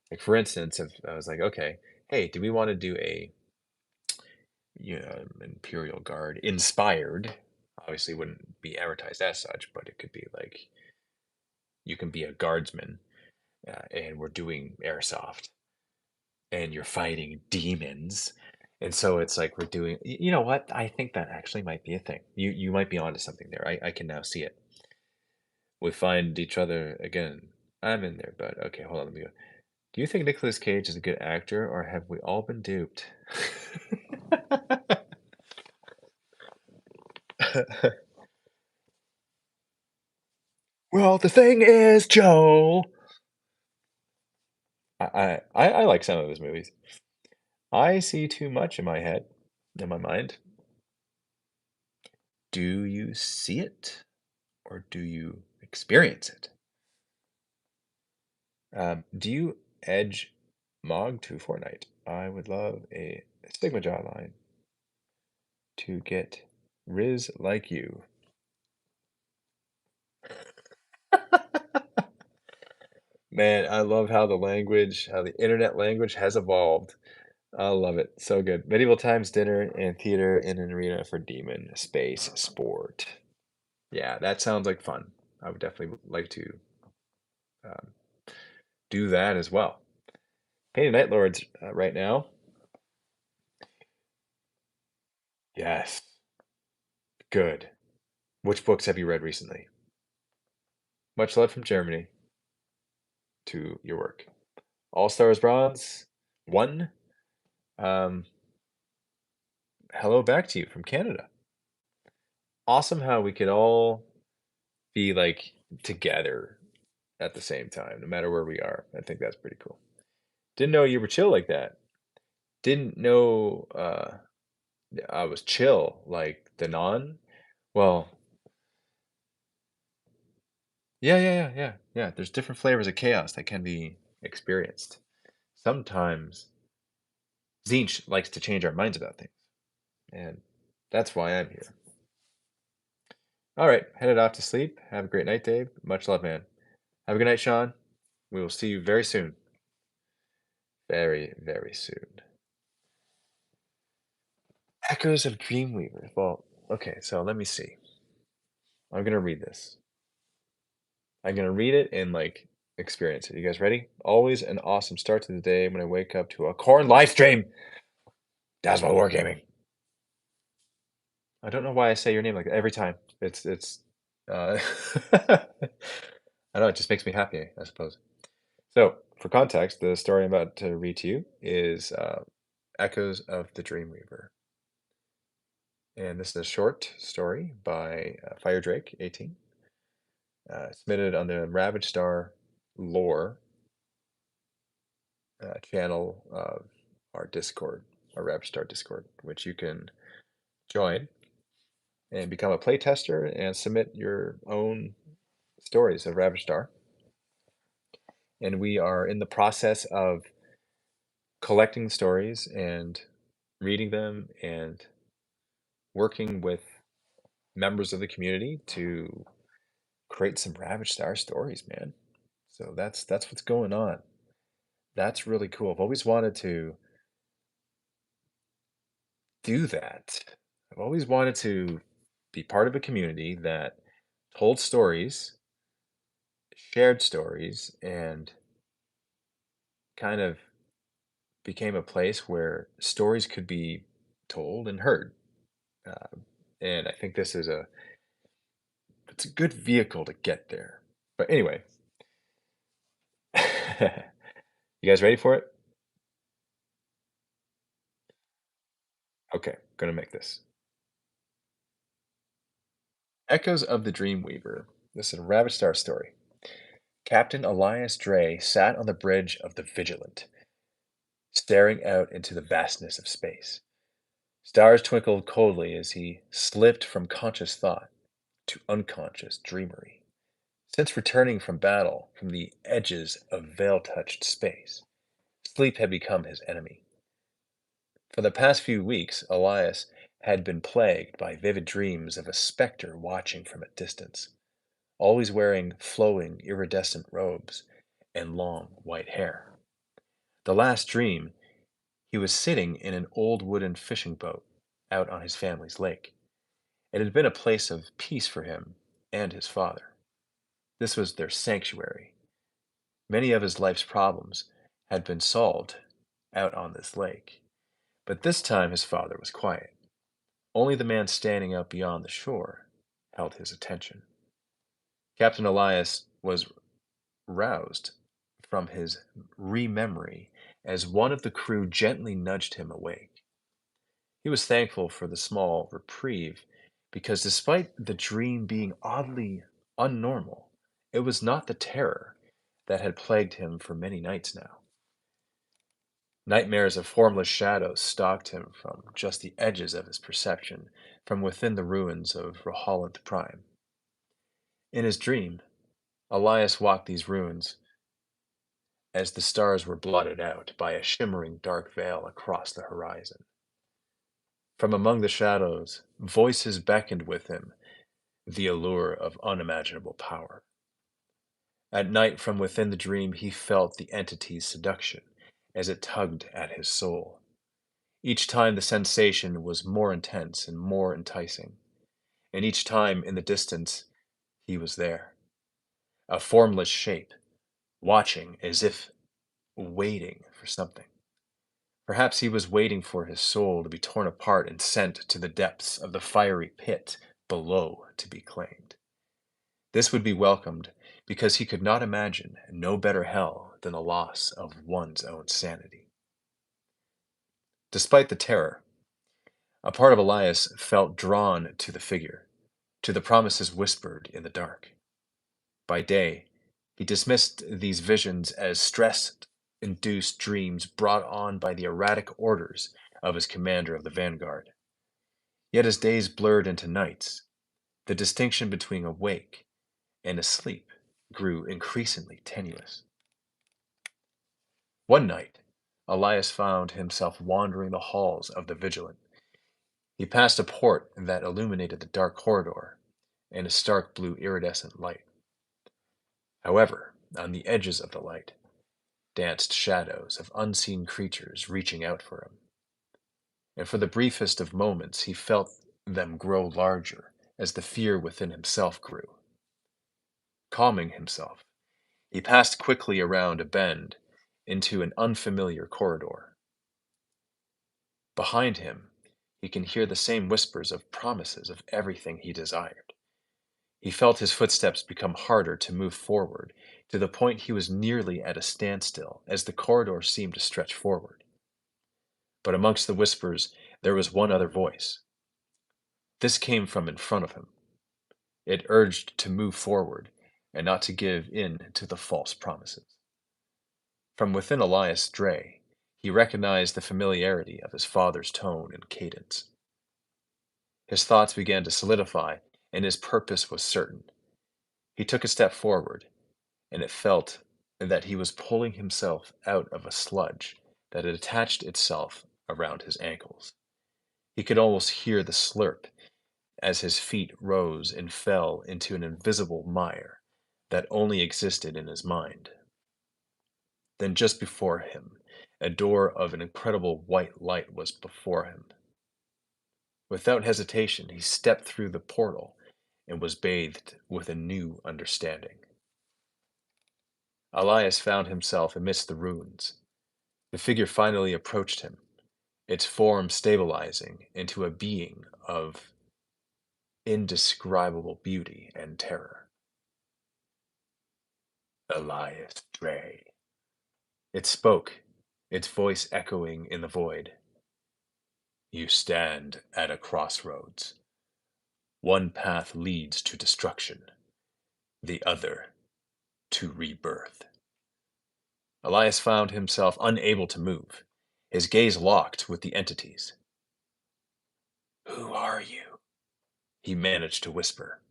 Like for instance, if I was like, okay, hey, do we want to do a Imperial Guard inspired? Obviously, wouldn't be advertised as such, but it could be like you can be a guardsman, and we're doing airsoft, and you're fighting demons. And so it's like we're doing, you know what? I think that actually might be a thing. You might be onto something there. I can now see it. We find each other again. I'm in there, but okay, hold on. Let me go. Do you think Nicolas Cage is a good actor, or have we all been duped? Well, the thing is, Joe. I like some of his movies. I see too much in my head, in my mind. Do you see it, or do you experience it? Do you edge Mog to Fortnite? I would love a Sigma jawline to get Riz like you. Man, I love how how the internet language has evolved. I love it. So good. Medieval times dinner and theater in an arena for demon space sport. Yeah, that sounds like fun. I would definitely like to um, do that as well. Painted Night Lords right now. Yes, good. Which books have you read recently? Much love from Germany to your work. All Stars Bronze, one. Um, hello back to you from Canada. Awesome how we could all be like together at the same time, no matter where we are. I think that's pretty cool. Didn't know you were chill like that. Didn't know I was chill like the non. Well, yeah. There's different flavors of chaos that can be experienced. Sometimes Zinch likes to change our minds about things, and that's why I'm here. All right, headed off to sleep. Have a great night, Dave. Much love, man. Have a good night, Sean. We will see you very soon. Very, very soon. Echoes of Dreamweaver. Well, okay, so let me see. I'm gonna read this. I'm gonna read it and like experience it. You guys ready? Always an awesome start to the day when I wake up to a corn live stream. That's my wargaming. I don't know why I say your name like that every time. It's I don't know, it just makes me happy, I suppose. So, for context, the story I'm about to read to you is Echoes of the Dreamweaver. And this is a short story by Fire Drake 18, submitted on the Ravaged Star lore channel of our Discord, our Ravaged Star Discord, which you can join and become a playtester and submit your own stories of Ravaged Star. And we are in the process of collecting stories and reading them and working with members of the community to create some Ravaged Star stories, man. So that's what's going on. That's really cool. I've always wanted to do that. I've always wanted to be part of a community that told stories, shared stories, and kind of became a place where stories could be told and heard. Uh, and I think this is it's a good vehicle to get there. But anyway, you guys ready for it? Okay, gonna make this. Echoes of the Dreamweaver. This is a Rabbit Star story. Captain Elias Dre sat on the bridge of the Vigilant, staring out into the vastness of space. Stars twinkled coldly as he slipped from conscious thought to unconscious dreamery. Since returning from battle from the edges of veil-touched space, sleep had become his enemy. For the past few weeks, Elias had been plagued by vivid dreams of a specter watching from a distance, always wearing flowing iridescent robes and long white hair. The last dream, he was sitting in an old wooden fishing boat out on his family's lake. It had been a place of peace for him and his father. This was their sanctuary. Many of his life's problems had been solved out on this lake. But this time his father was quiet. Only the man standing out beyond the shore held his attention. Captain Elias was roused from his rememory as one of the crew gently nudged him awake. He was thankful for the small reprieve because despite the dream being oddly unnormal, it was not the terror that had plagued him for many nights now. Nightmares of formless shadows stalked him from just the edges of his perception, from within the ruins of Rohalanth Prime. In his dream, Elias walked these ruins as the stars were blotted out by a shimmering dark veil across the horizon. From among the shadows, voices beckoned with him, the allure of unimaginable power. At night, from within the dream, he felt the entity's seduction as it tugged at his soul. Each time the sensation was more intense and more enticing, and each time in the distance he was there, a formless shape, watching as if waiting for something. Perhaps he was waiting for his soul to be torn apart and sent to the depths of the fiery pit below to be claimed. This would be welcomed because he could not imagine no better hell than the loss of one's own sanity. Despite the terror, a part of Elias felt drawn to the figure, to the promises whispered in the dark. By day, he dismissed these visions as stress-induced dreams brought on by the erratic orders of his commander of the vanguard. Yet as days blurred into nights, the distinction between awake and asleep grew increasingly tenuous. One night, Elias found himself wandering the halls of the Vigilant. He passed a port that illuminated the dark corridor in a stark blue iridescent light. However, on the edges of the light danced shadows of unseen creatures reaching out for him. And for the briefest of moments, he felt them grow larger as the fear within himself grew. Calming himself, he passed quickly around a bend into an unfamiliar corridor. Behind him, he can hear the same whispers of promises of everything he desired. He felt his footsteps become harder to move forward, to the point he was nearly at a standstill as the corridor seemed to stretch forward. But amongst the whispers, there was one other voice. This came from in front of him. It urged to move forward and not to give in to the false promises. From within Elias Dre, he recognized the familiarity of his father's tone and cadence. His thoughts began to solidify, and his purpose was certain. He took a step forward, and it felt that he was pulling himself out of a sludge that had attached itself around his ankles. He could almost hear the slurp as his feet rose and fell into an invisible mire that only existed in his mind. Then, just before him, a door of an incredible white light was before him. Without hesitation, he stepped through the portal and was bathed with a new understanding. Elias found himself amidst the ruins. The figure finally approached him, its form stabilizing into a being of indescribable beauty and terror. Elias Dre. It spoke, its voice echoing in the void. You stand at a crossroads. One path leads to destruction, the other to rebirth. Elias found himself unable to move, his gaze locked with the entities. Who are you? He managed to whisper.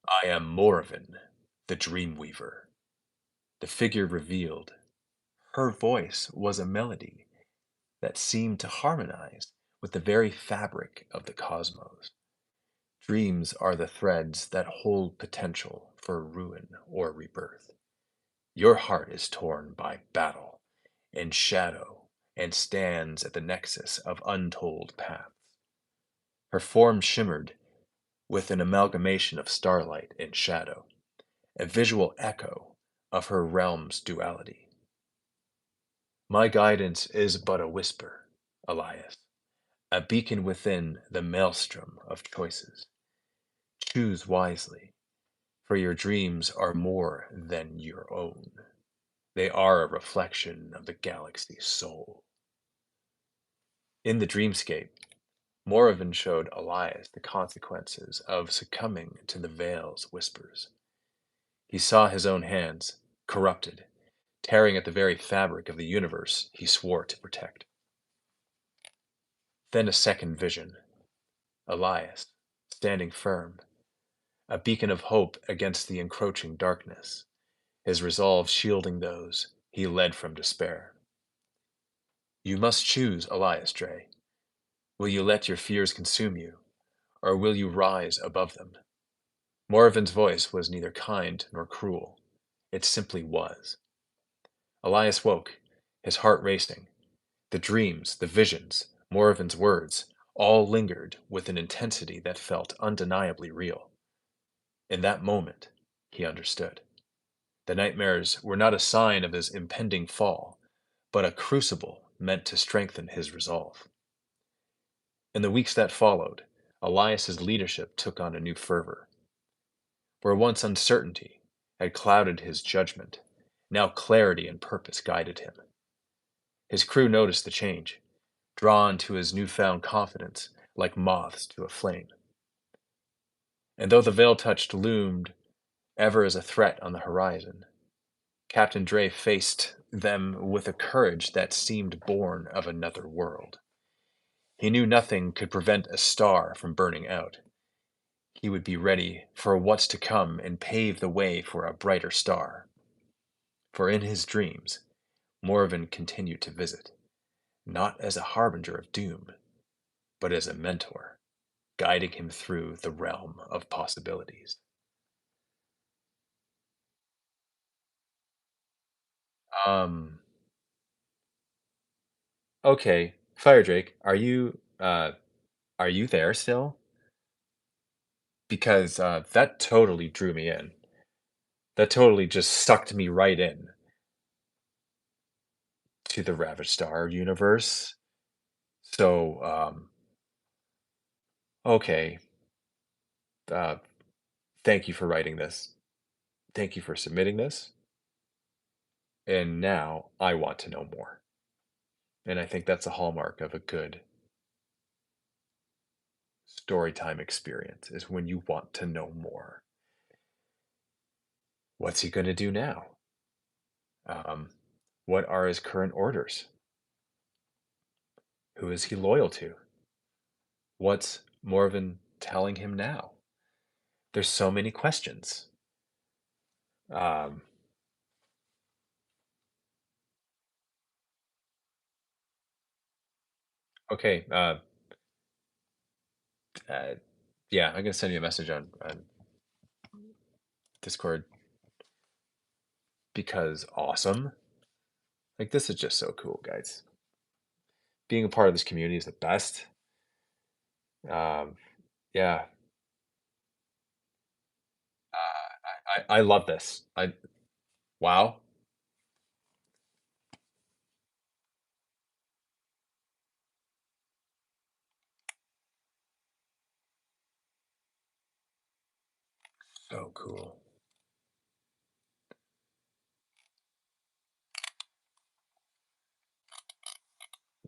I am Morven, the Dreamweaver. The figure revealed. Her voice was a melody that seemed to harmonize with the very fabric of the cosmos. Dreams are the threads that hold potential for ruin or rebirth. Your heart is torn by battle and shadow and stands at the nexus of untold paths. Her form shimmered with an amalgamation of starlight and shadow, a visual echo of her realm's duality. My guidance is but a whisper, Elias, a beacon within the maelstrom of choices. Choose wisely, for your dreams are more than your own. They are a reflection of the galaxy's soul. In the dreamscape, Morven showed Elias the consequences of succumbing to the Veil's whispers. He saw his own hands, corrupted, tearing at the very fabric of the universe he swore to protect. Then a second vision. Elias, standing firm, a beacon of hope against the encroaching darkness, his resolve shielding those he led from despair. You must choose, Elias Dre. Will you let your fears consume you, or will you rise above them? Morven's voice was neither kind nor cruel. It simply was. Elias woke, his heart racing. The dreams, the visions, Morven's words, all lingered with an intensity that felt undeniably real. In that moment, he understood. The nightmares were not a sign of his impending fall, but a crucible meant to strengthen his resolve. In the weeks that followed, Elias's leadership took on a new fervor. Where once uncertainty had clouded his judgment, now clarity and purpose guided him. His crew noticed the change, drawn to his newfound confidence like moths to a flame. And though the veil touched loomed ever as a threat on the horizon, Captain Dre faced them with a courage that seemed born of another world. He knew nothing could prevent a star from burning out. He would be ready for what's to come and pave the way for a brighter star. For in his dreams, Morven continued to visit, not as a harbinger of doom, but as a mentor, guiding him through the realm of possibilities. Um, okay, Fire Drake, are you there still? Because that totally drew me in. That totally just sucked me right in to the Ravaged Star universe. So, okay, uh, thank you for writing this. Thank you for submitting this. And now I want to know more. And I think that's a hallmark of a good storytime experience is when you want to know more. What's he going to do now? Um, what are his current orders? Who is he loyal to? What's Morven telling him now? There's so many questions. Um, okay, uh, yeah, I'm gonna send you a message on Discord because awesome. Like this is just so cool, guys. Being a part of this community is the best. Um, Yeah. I love this. Wow. So cool.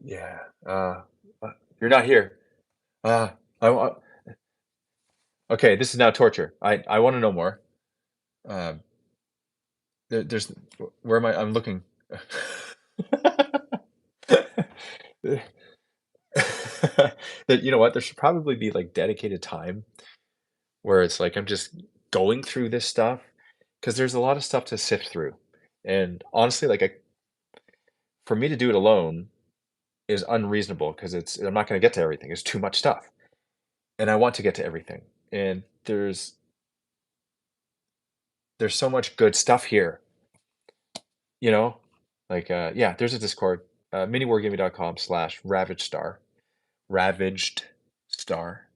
Yeah. You're not here. Uh, I wa Okay, this is now torture. I wanna know more. Um, there's where am I? I'm looking. That you know what? There should probably be, like, dedicated time where it's like I'm just going through this stuff because there's a lot of stuff to sift through, and honestly, like, for me to do it alone is unreasonable because it's I'm not gonna get to everything. It's too much stuff, and I want to get to everything, and there's so much good stuff here, you know? Like, yeah, there's a Discord, miniwargaming.com/ravaged star, ravaged star.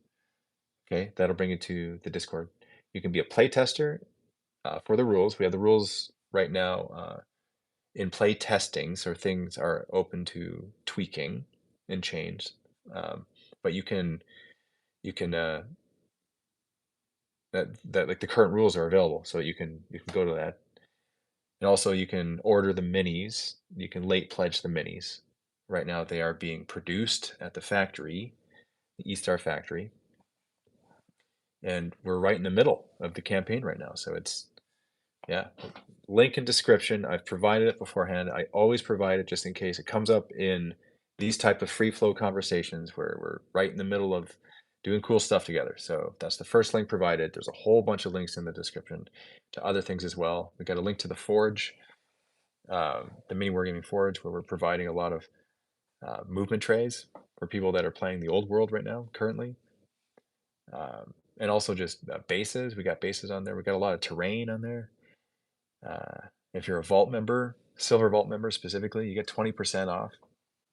Okay, that'll bring you to the Discord. You can be a playtester for the rules. We have the rules right now in play testing, so things are open to tweaking and change. But you can that like the current rules are available, so you can go to that. And also you can order the minis. You can late pledge the minis. Right now they are being produced at the factory, the E-Star factory, and we're right in the middle of the campaign right now. So it's yeah, link in description. I've provided it beforehand. I always provide it just in case it comes up in these type of free flow conversations where we're right in the middle of doing cool stuff together. So that's the first link provided. There's a whole bunch of links in the description to other things as well. We got a link to the Forge, the Mini Wargaming Forge, where we're providing a lot of movement trays for people that are playing the old world right now, currently. And also just bases. We got bases on there. We got a lot of terrain on there. If you're a Vault member, Silver Vault member specifically, you get 20% off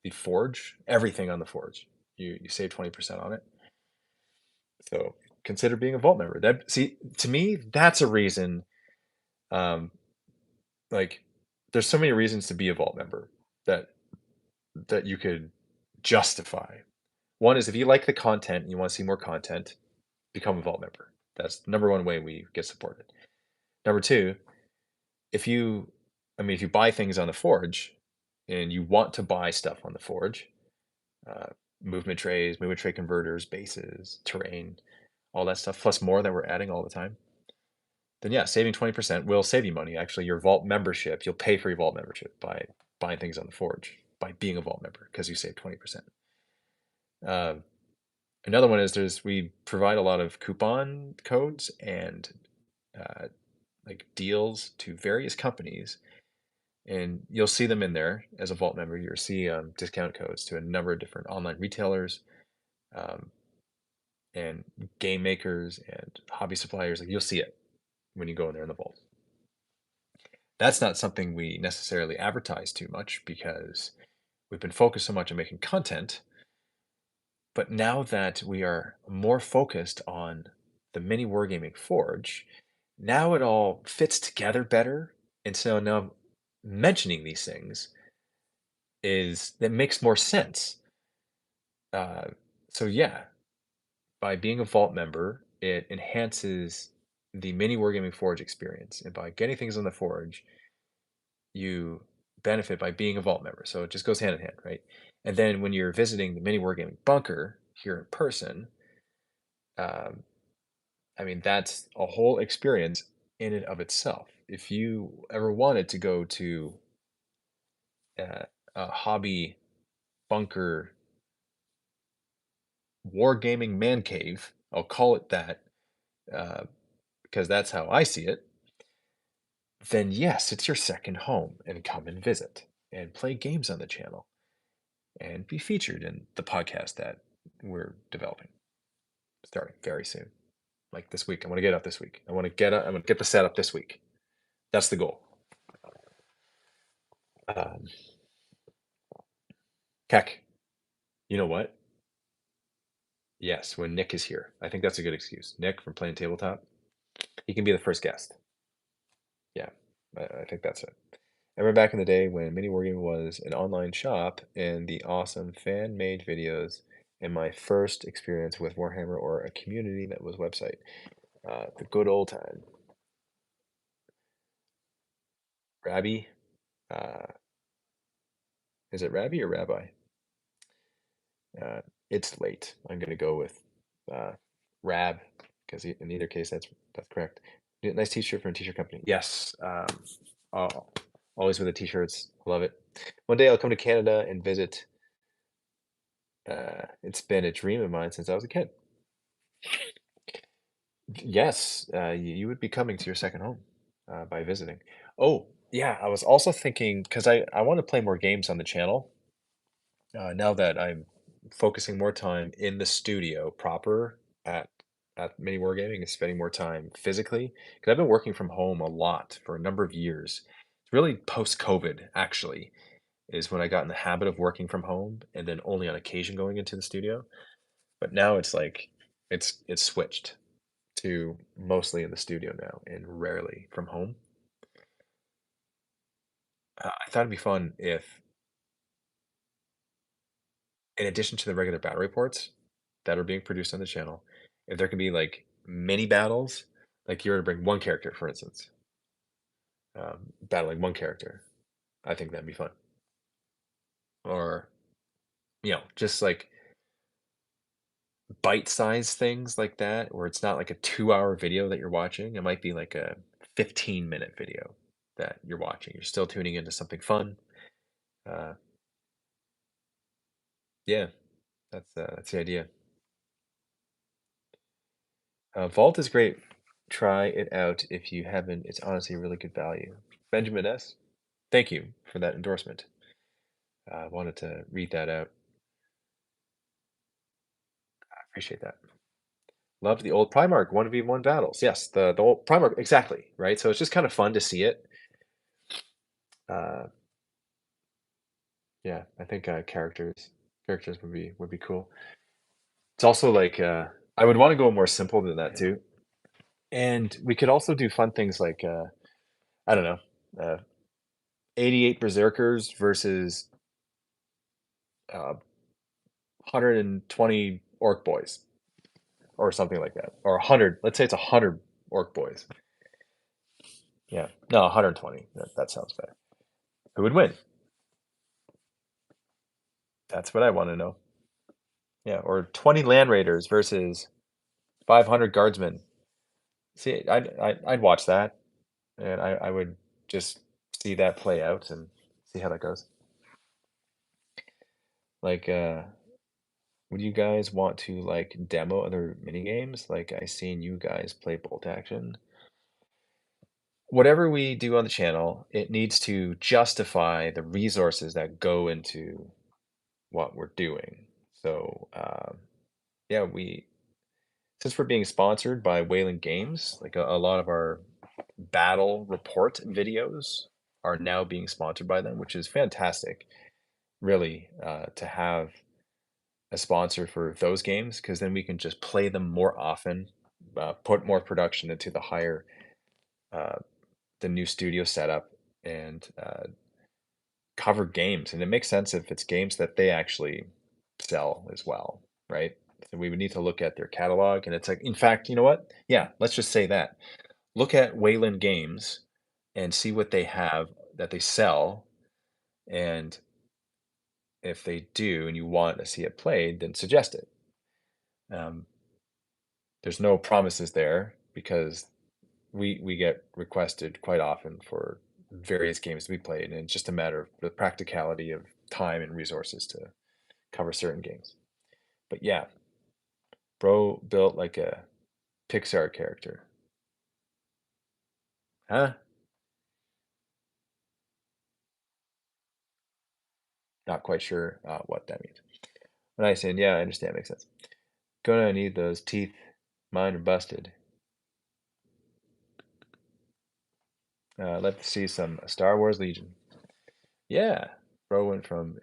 the Forge, everything on the Forge. You save 20% on it. So consider being a Vault member. That see to me, that's a reason. Um, like there's so many reasons to be a Vault member that you could justify. One is if you like the content and you want to see more content, become a Vault member. That's the number one way we get supported. Number two, if you, I mean, if you buy things on the Forge and you want to buy stuff on the Forge, uh, movement trays, movement tray converters, bases, terrain, all that stuff, plus more that we're adding all the time, then yeah, saving 20% will save you money. Actually, your Vault membership, you'll pay for your Vault membership by buying things on the Forge, by being a Vault member, because you save 20%. Uh, Another one is we provide a lot of coupon codes and uh, like deals to various companies, and you'll see them in there as a Vault member. You'll see discount codes to a number of different online retailers, um, and game makers and hobby suppliers. Like you'll see it when you go in there in the Vault. That's not something we necessarily advertise too much because we've been focused so much on making content. But now that we are more focused on the Mini Wargaming Forge, now it all fits together better. And so now mentioning these things is that makes more sense. Uh, so yeah, by being a Vault member, it enhances the Mini Wargaming Forge experience, and by getting things on the Forge, you benefit by being a Vault member. So it just goes hand in hand, right? And then when you're visiting the Mini Wargaming bunker here in person, um, I mean that's a whole experience in and of itself. If you ever wanted to go to a hobby bunker wargaming man cave, I'll call it that, uh, because that's how I see it, then yes, it's your second home and come and visit and play games on the channel and be featured in the podcast that we're developing starting very soon. Like this week. I want to get up this week. I want to get the setup this week. That's the goal. Um, Heck, you know what? Yes, when Nick is here. I think that's a good excuse. Nick from playing tabletop. He can be the first guest. Yeah, I think that's it. I remember back in the day when MiniWarGaming was an online shop and the awesome fan-made videos and my first experience with Warhammer or a community that was website. The good old time. Rabbi, uh, is it Rabbi or Rabbi? Uh, it's late. I'm gonna go with uh, Rab because in either case that's correct. Nice T-shirt from a T-shirt company. Yes, always with the T-shirts. Love it. One day I'll come to Canada and visit. It's been a dream of mine since I was a kid. Yes, you would be coming to your second home by visiting. Oh, yeah, I was also thinking because I want to play more games on the channel now that I'm focusing more time in the studio proper at Mini Wargaming and spending more time physically because I've been working from home a lot for a number of years. It's really post-COVID actually is when I got in the habit of working from home and then only on occasion going into the studio. But now it's like it's switched to mostly in the studio now and rarely from home. I thought it'd be fun if, in addition to the regular battle reports that are being produced on the channel, if there can be like mini battles, like you're to bring one character, for instance, battling one character, I think that'd be fun. Or, just like bite-sized things like that, where it's not like a 2-hour video that you're watching. It might be like a 15-minute video that you're watching. You're still tuning into something fun. Uh, yeah, that's the idea. Vault is great. Try it out if you haven't. It's honestly really good value. Benjamin S. Thank you for that endorsement. I wanted to read that out. I appreciate that. Love the old Primarch 1v1 battles. Yes, the old Primarch, exactly, right? So it's just kind of fun to see it. Uh, yeah, I think characters would be cool. It's also like I would want to go more simple than that too. And we could also do fun things like I don't know, 88 Berserkers versus 120 Orc Boys or something like that. Or 100, let's say it's 100 Orc Boys. Yeah, no, 120. That sounds better. Who would win? That's what I want to know. Yeah, or 20 Land Raiders versus 500 Guardsmen. See, I'd watch that, and I would just see that play out and see how that goes. Like, would you guys want to like demo other mini games? Like I seen you guys play Bolt Action. Whatever we do on the channel, it needs to justify the resources that go into what we're doing. So, yeah, since we're being sponsored by Wayland Games, like a lot of our battle report videos are now being sponsored by them, which is fantastic, really, to have a sponsor for those games because then we can just play them more often, put more production into uh, the new studio setup, and cover games. And it makes sense if it's games that they actually sell as well, right? So we would need to look at their catalog, and it's like, in fact, you know what? Yeah, let's just say that. Look at Wayland Games and see what they have that they sell, and if they do, and you want to see it played, then suggest it. Um, there's no promises there because we get requested quite often for various games to be played, and it's just a matter of the practicality of time and resources to cover certain games. But yeah, bro built like a Pixar character. Huh? Not quite sure what that means. When I said, yeah, I understand, makes sense. Gonna need those teeth. Mine are busted. Let's see some Star Wars Legion. Yeah, bro went from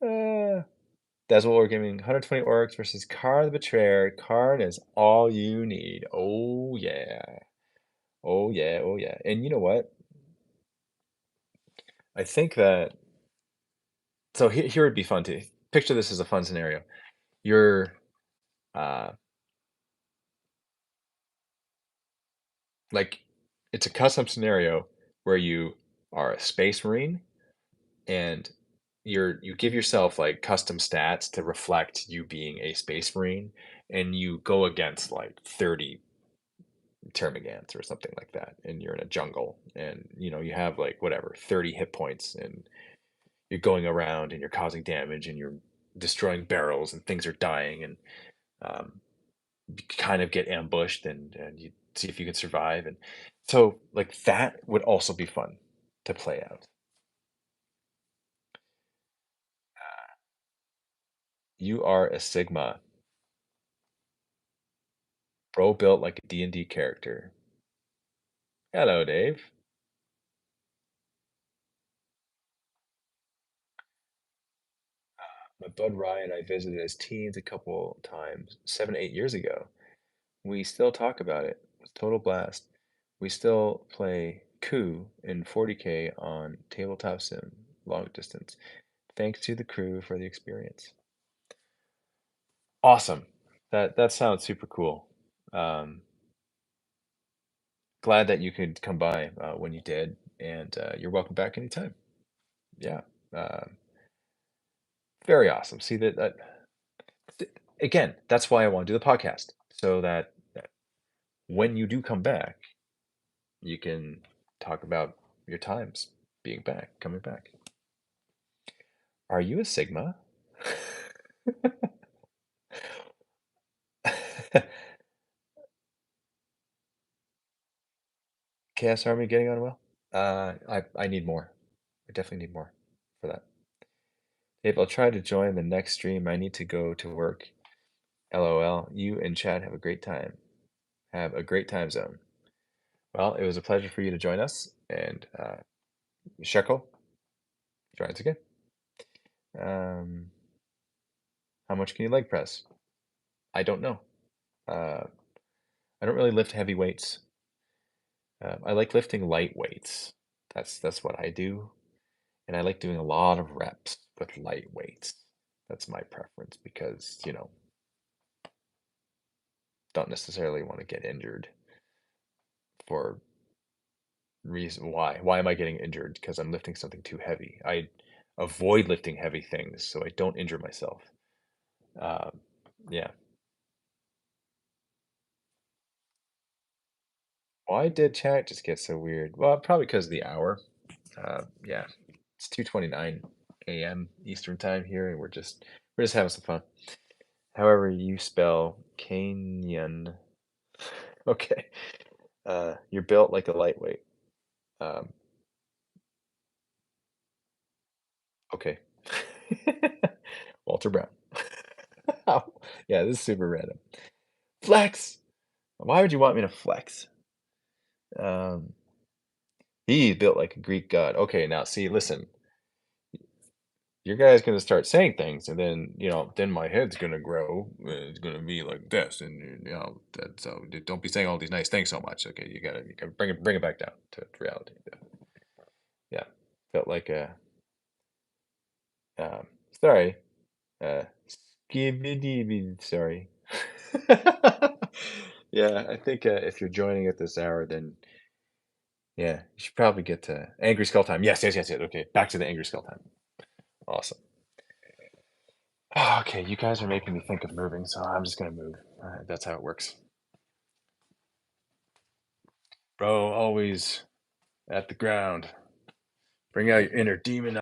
That's what Wargaming. 120 orcs versus Karn the Betrayer. Karn is all you need. Oh yeah. Oh yeah. Oh yeah. And you know what? I think that so here would be fun to picture this as a fun scenario. You're uh like it's a custom scenario where you are a space marine and you give yourself like custom stats to reflect you being a space marine and you go against like 30 termagants or something like that and you're in a jungle and you have like whatever 30 hit points and you're going around and you're causing damage and you're destroying barrels and things are dying and um, you kind of get ambushed and you see if you can survive and so like that would also be fun to play out. You are a Sigma, bro, built like a D&D character. Hello, Dave. My bud Ryan I visited as teens a couple times, 7, 8 years ago. We still talk about it. It's a total blast. We still play Coup in 40K on Tabletop Sim, long distance. Thanks to the crew for the experience. Awesome. That sounds super cool. Um, glad that you could come by when you did, and you're welcome back anytime. Yeah. Very awesome. See that again, that's why I want to do the podcast so that when you do come back, you can talk about your times being back, coming back. Are you a Sigma? Chaos Army getting on well? I need more. I definitely need more for that. Dave, I'll try to join the next stream. I need to go to work. LOL. You and Chad have a great time. Have a great time zone. Well, it was a pleasure for you to join us. And Shekel, join us again. Um, how much can you leg press? I don't know. Uh, I don't really lift heavy weights. I like lifting light weights. That's what I do, and I like doing a lot of reps with light weights. That's my preference because don't necessarily want to get injured for reason why. Why am I getting injured? Because I'm lifting something too heavy. I avoid lifting heavy things so I don't injure myself. Um, yeah. Why did chat just get so weird? Well, probably because of the hour. Yeah, it's 2:29 a.m. Eastern time here, and we're just having some fun. However you spell Canyon. Okay. You're built like a lightweight. Um, okay. Walter Brown. Yeah, this is super random. Flex. Why would you want me to flex? Um, he's built like a Greek god. Okay, now see, listen. Your guy's gonna start saying things, and then then my head's gonna grow. It's gonna be like this, and so don't be saying all these nice things so much. Okay, you gotta bring it back down to reality. Yeah, felt like a sorry, uh, sorry. Yeah, I think if you're joining at this hour, then yeah, you should probably get to Angry Skull time. Yes, yes, yes, yes. Okay, back to the Angry Skull time. Awesome. Okay, you guys are making me think of moving, so I'm just gonna move. That's how it works. Bro, always at the ground. Bring out your inner demon.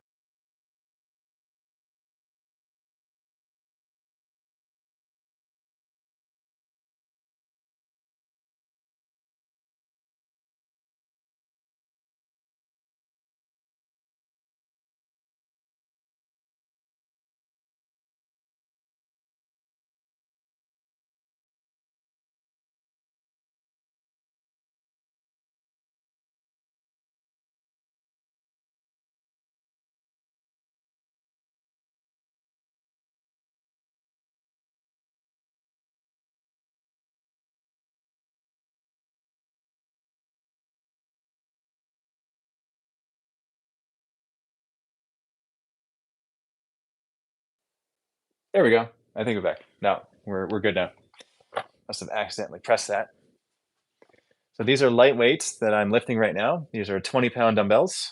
There we go. I think we're back. No, we're good now. Must have accidentally pressed that. So these are light weights that I'm lifting right now. These are 20-pound dumbbells,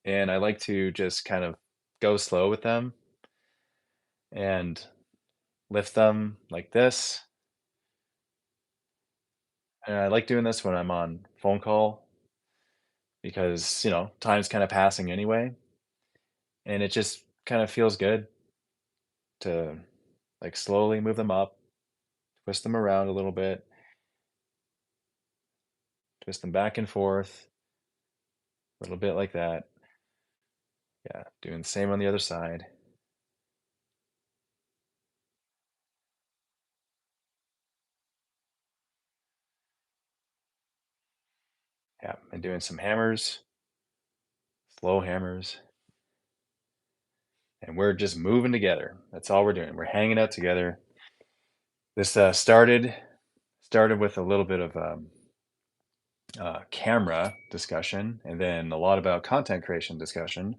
and I like to just kind of go slow with them and lift them like this. And I like doing this when I'm on phone call because, time's kind of passing anyway, and it just kind of feels good to like slowly move them up, twist them around a little bit, twist them back and forth, a little bit like that. Yeah, doing the same on the other side. Yeah, and doing some hammers, slow hammers, and we're just moving together. That's all we're doing. We're hanging out together. This started with a little bit of camera discussion, and then a lot about content creation discussion.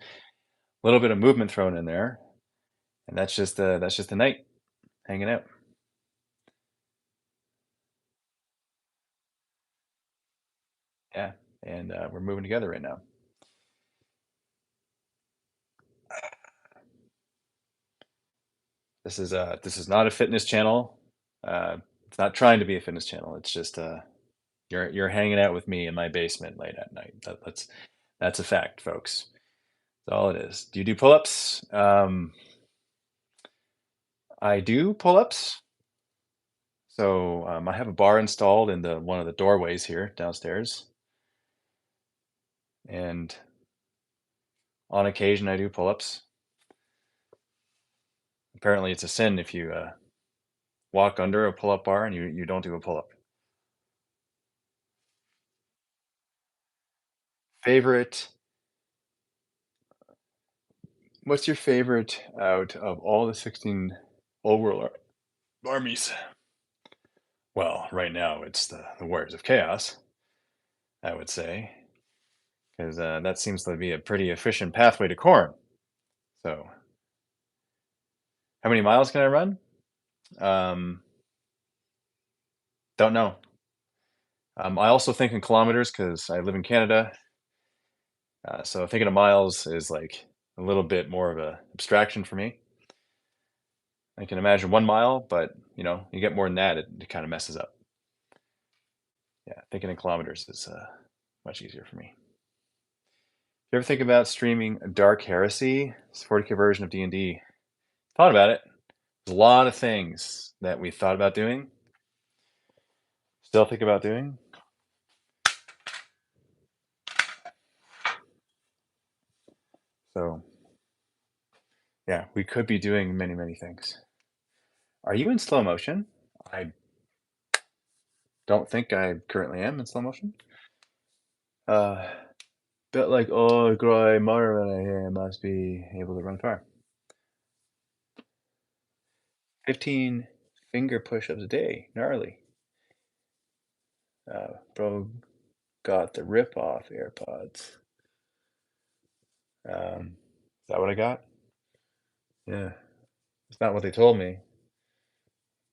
A little bit of movement thrown in there, and that's just the night hanging out. Yeah, and we're moving together right now. This is not a fitness channel. It's not trying to be a fitness channel. It's just you're hanging out with me in my basement late at night. That's a fact, folks. That's all it is. Do you do pull-ups? I do pull-ups. So I have a bar installed in the one of the doorways here downstairs, and on occasion I do pull-ups. Apparently, it's a sin if you walk under a pull-up bar and you don't do a pull-up. Favorite? What's your favorite out of all the 16 old world armies? Well, right now it's the Warriors of Chaos, I would say, because that seems to be a pretty efficient pathway to corn. So, how many miles can I run? Um, don't know. I also think in kilometers because I live in Canada. So thinking of miles is like a little bit more of a abstraction for me. I can imagine 1 mile, but you get more than that, it kind of messes up. Yeah, thinking in kilometers is much easier for me. You ever think about streaming Dark Heresy? It's a 40K version of D&D. Thought about it. There's a lot of things that we thought about doing, still think about doing. So yeah, we could be doing many, many things. Are you in slow motion? I don't think I currently am in slow motion. Uh, bit like, oh, Groy Motorman here must be able to run far. 15 finger push-ups a day. Gnarly. Bro got the rip-off AirPods. Is that what I got? Yeah. It's not what they told me.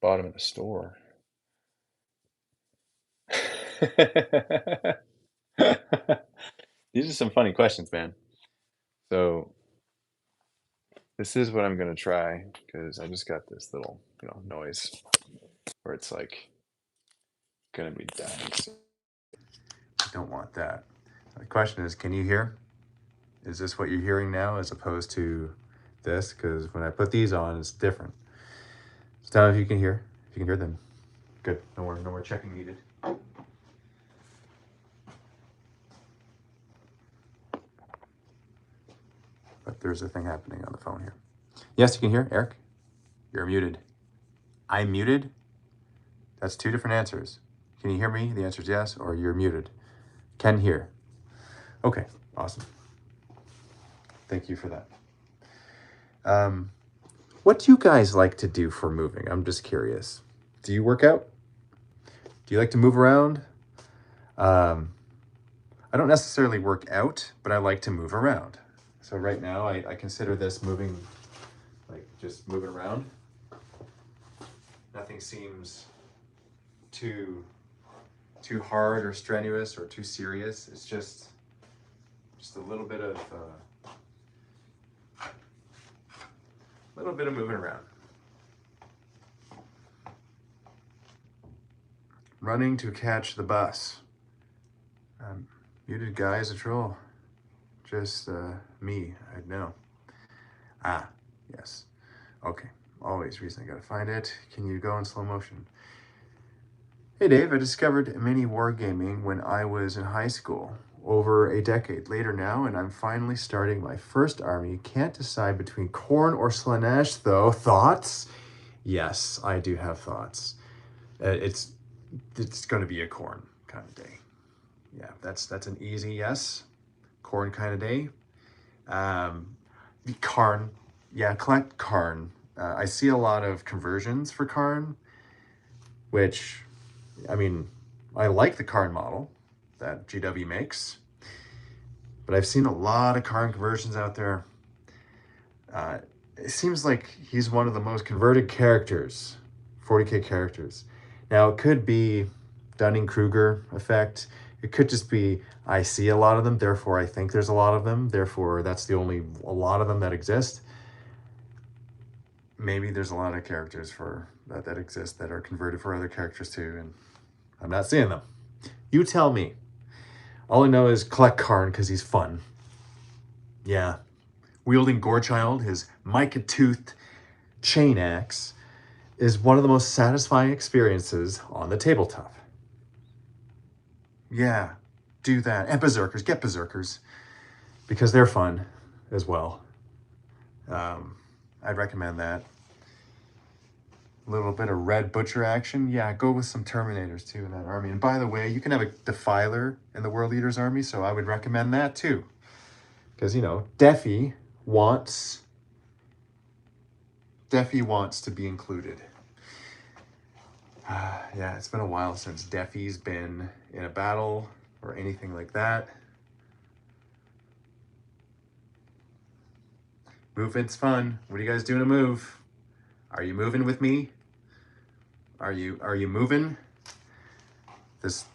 Bought them at the store. These are some funny questions, man. So this is what I'm gonna try because I just got this little, noise where it's like gonna be dying soon. I don't want that. The question is, can you hear? Is this what you're hearing now as opposed to this? Because when I put these on, it's different. So tell me if you can hear. If you can hear them, good. No more checking needed. But there's a thing happening on the phone here. Yes, you can hear, Eric. You're muted. I'm muted. That's two different answers. Can you hear me? The answer is yes, or you're muted. Can hear. Okay, awesome. Thank you for that. What do you guys like to do for moving? I'm just curious. Do you work out? Do you like to move around? I don't necessarily work out, but I like to move around. So right now, I consider this moving, like just moving around. Nothing seems too hard or strenuous or too serious. It's just a little bit of moving around. Running to catch the bus. Muted guy is a troll. Just me, I'd know. Ah, yes. Okay, always reason I gotta find it. Can you go in slow motion? Hey Dave, I discovered MiniWarGaming when I was in high school. Over a decade later now, and I'm finally starting my first army. Can't decide between Khorne or Slaanesh though. Thoughts? Yes, I do have thoughts. It's going to be a Khorne kind of day. Yeah, that's an easy yes. Khorne kind of day. Karn, yeah, collect Karn. I see a lot of conversions for Karn, which, I mean, I like the Karn model that GW makes, but I've seen a lot of Karn conversions out there. It seems like he's one of the most converted characters, 40k characters. Now, it could be Dunning-Kruger effect. It could just be, I see a lot of them, therefore I think there's a lot of them, therefore that's a lot of them that exist. Maybe there's a lot of characters that exist that are converted for other characters too, and I'm not seeing them. You tell me. All I know is collect Karn because he's fun. Yeah. Wielding Gorechild, his mica-toothed chain axe, is one of the most satisfying experiences on the tabletop. Yeah, do that. And Berserkers, get Berserkers, because they're fun as well. I'd recommend that. A little bit of Red Butcher action. Yeah, go with some Terminators too in that army. And by the way, you can have a Defiler in the World Eaters army, so I would recommend that too. Because, you know, Defi wants to be included. Yeah, it's been a while since Defi's been in a battle or anything like that. Movement's fun. What are you guys doing to move? Are you moving with me? Are you moving? It's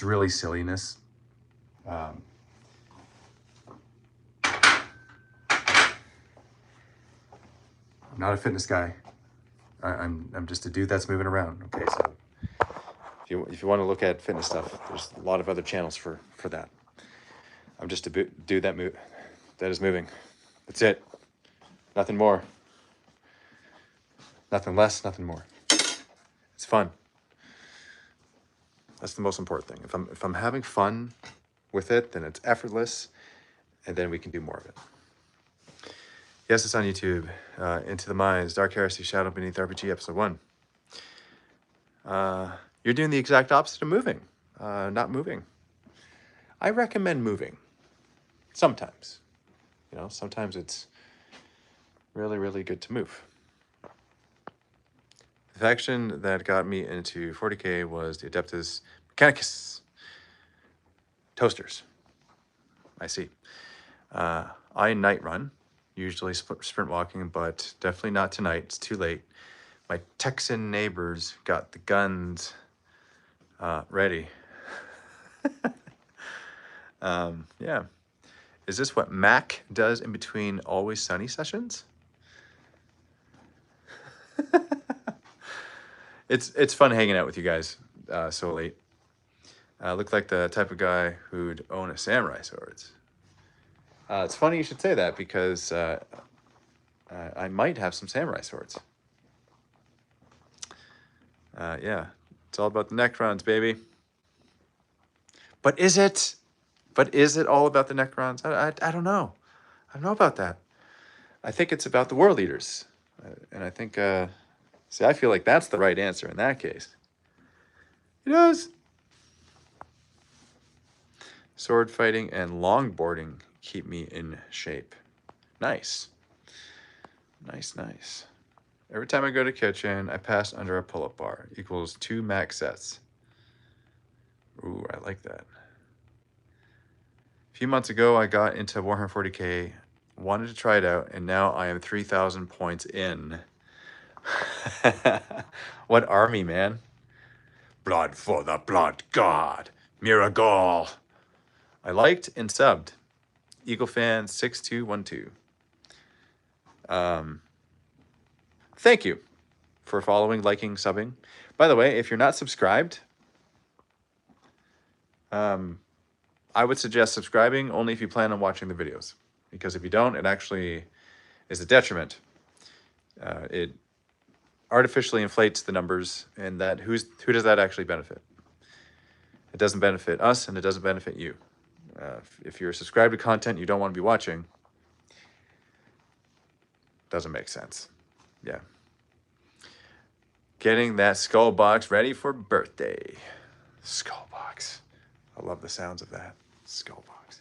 really silliness. I'm not a fitness guy. I'm just a dude that's moving around. Okay, so if you want to look at fitness stuff, there's a lot of other channels for that. I'm just a dude that is moving. That's it. Nothing more. Nothing less, nothing more. It's fun. That's the most important thing. If I'm having fun with it, then it's effortless, and then we can do more of it. Yes, it's on YouTube. Into the Mines, Dark Heresy, Shadow Beneath RPG, Episode 1. You're doing the exact opposite of moving. Not moving. I recommend moving. Sometimes. You know, sometimes it's really, really good to move. The faction that got me into 40k was the Adeptus Mechanicus. Toasters. I see. I night run, usually sprint walking, but definitely not tonight. It's too late. My Texan neighbors got the guns ready. Yeah. Is this what Mac does in between Always Sunny sessions? It's fun hanging out with you guys so late. Look like the type of guy who'd own a samurai swords. It's funny you should say that because I might have some samurai swords. Yeah, it's all about the Necrons, baby. But is it? But is it all about the Necrons? I don't know. I don't know about that. I think it's about the World Eaters. And I think, see, I feel like that's the right answer in that case. It is. Sword fighting and longboarding keep me in shape. Nice. Nice, nice. Every time I go to kitchen, I pass under a pull-up bar. Equals 2 max sets. Ooh, I like that. A few months ago, I got into Warhammer 40k, wanted to try it out, and now I am 3,000 points in. What army, man? Blood for the blood god. Miracle. I liked and subbed. EagleFan 6212. Thank you for following, liking, subbing. By the way, if you're not subscribed, I would suggest subscribing only if you plan on watching the videos, because if you don't, it actually is a detriment. It artificially inflates the numbers, and that who does that actually benefit? It doesn't benefit us, and it doesn't benefit you. If you're subscribed to content you don't want to be watching, doesn't make sense. Yeah. Getting that skull box ready for birthday. Skull box. I love the sounds of that. Skull box.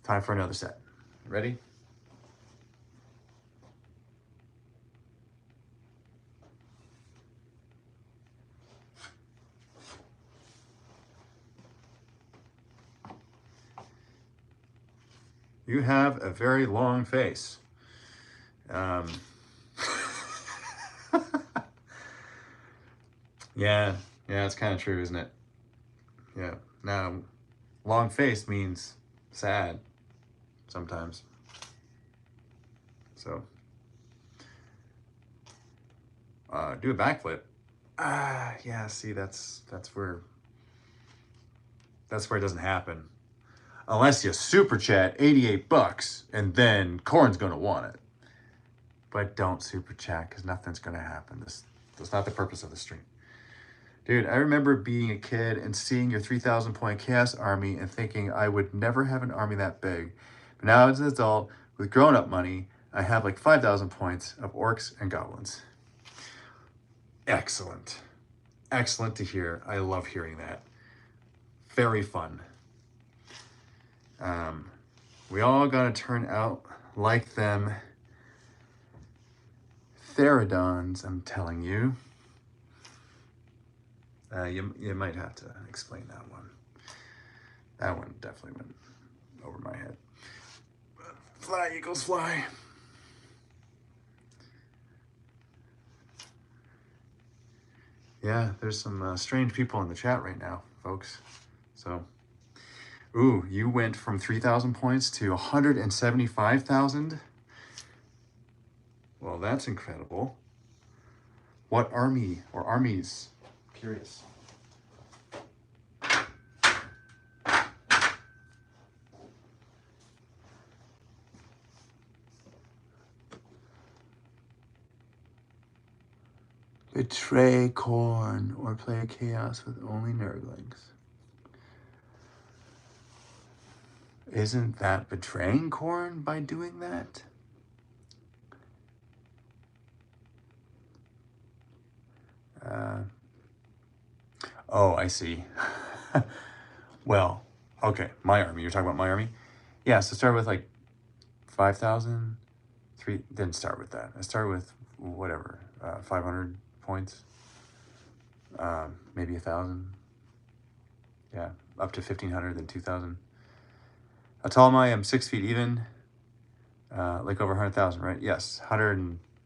Time for another set. Ready? You have a very long face. Yeah, it's kind of true, isn't it? Yeah. Now, long face means sad sometimes. So, do a backflip. Yeah. See, that's where it doesn't happen. Unless you super chat $88 and then Corn's gonna want it. But don't super chat because nothing's gonna happen. That's not the purpose of the stream. Dude, I remember being a kid and seeing your 3,000 point chaos army and thinking I would never have an army that big. But now as an adult with grown-up money, I have like 5,000 points of orcs and goblins. Excellent. Excellent to hear. I love hearing that. Very fun. We all gotta turn out like them Therodons, I'm telling you. You might have to explain that one. That one definitely went over my head. Fly, eagles, fly. Yeah, there's some strange people in the chat right now, folks. So, ooh, you went from 3,000 points to 175,000. Well, that's incredible. What army or armies? Curious. Betray Corn or play chaos with only nerdlings. Isn't that betraying Corn by doing that? Oh, I see. Well, okay, my army. You're talking about my army? Yeah, so start with like 5,000. Didn't start with that. I started with whatever, 500 points. Maybe 1,000. Yeah, up to 1,500, then 2,000. How tall am I? I'm 6 feet even. Like over 100,000, right? Yes,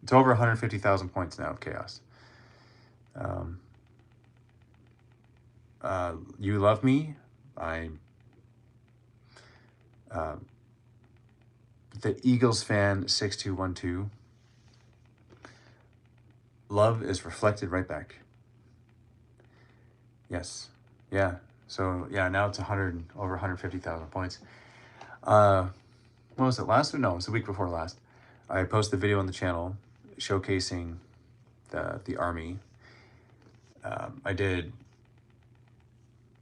it's over 150,000 points now of chaos. You love me. The Eagles fan 6212. Love is reflected right back. Yes. Yeah. So yeah, now it's over 150,000 points. What was it, last week? No, it was the week before last. I posted a video on the channel showcasing the army.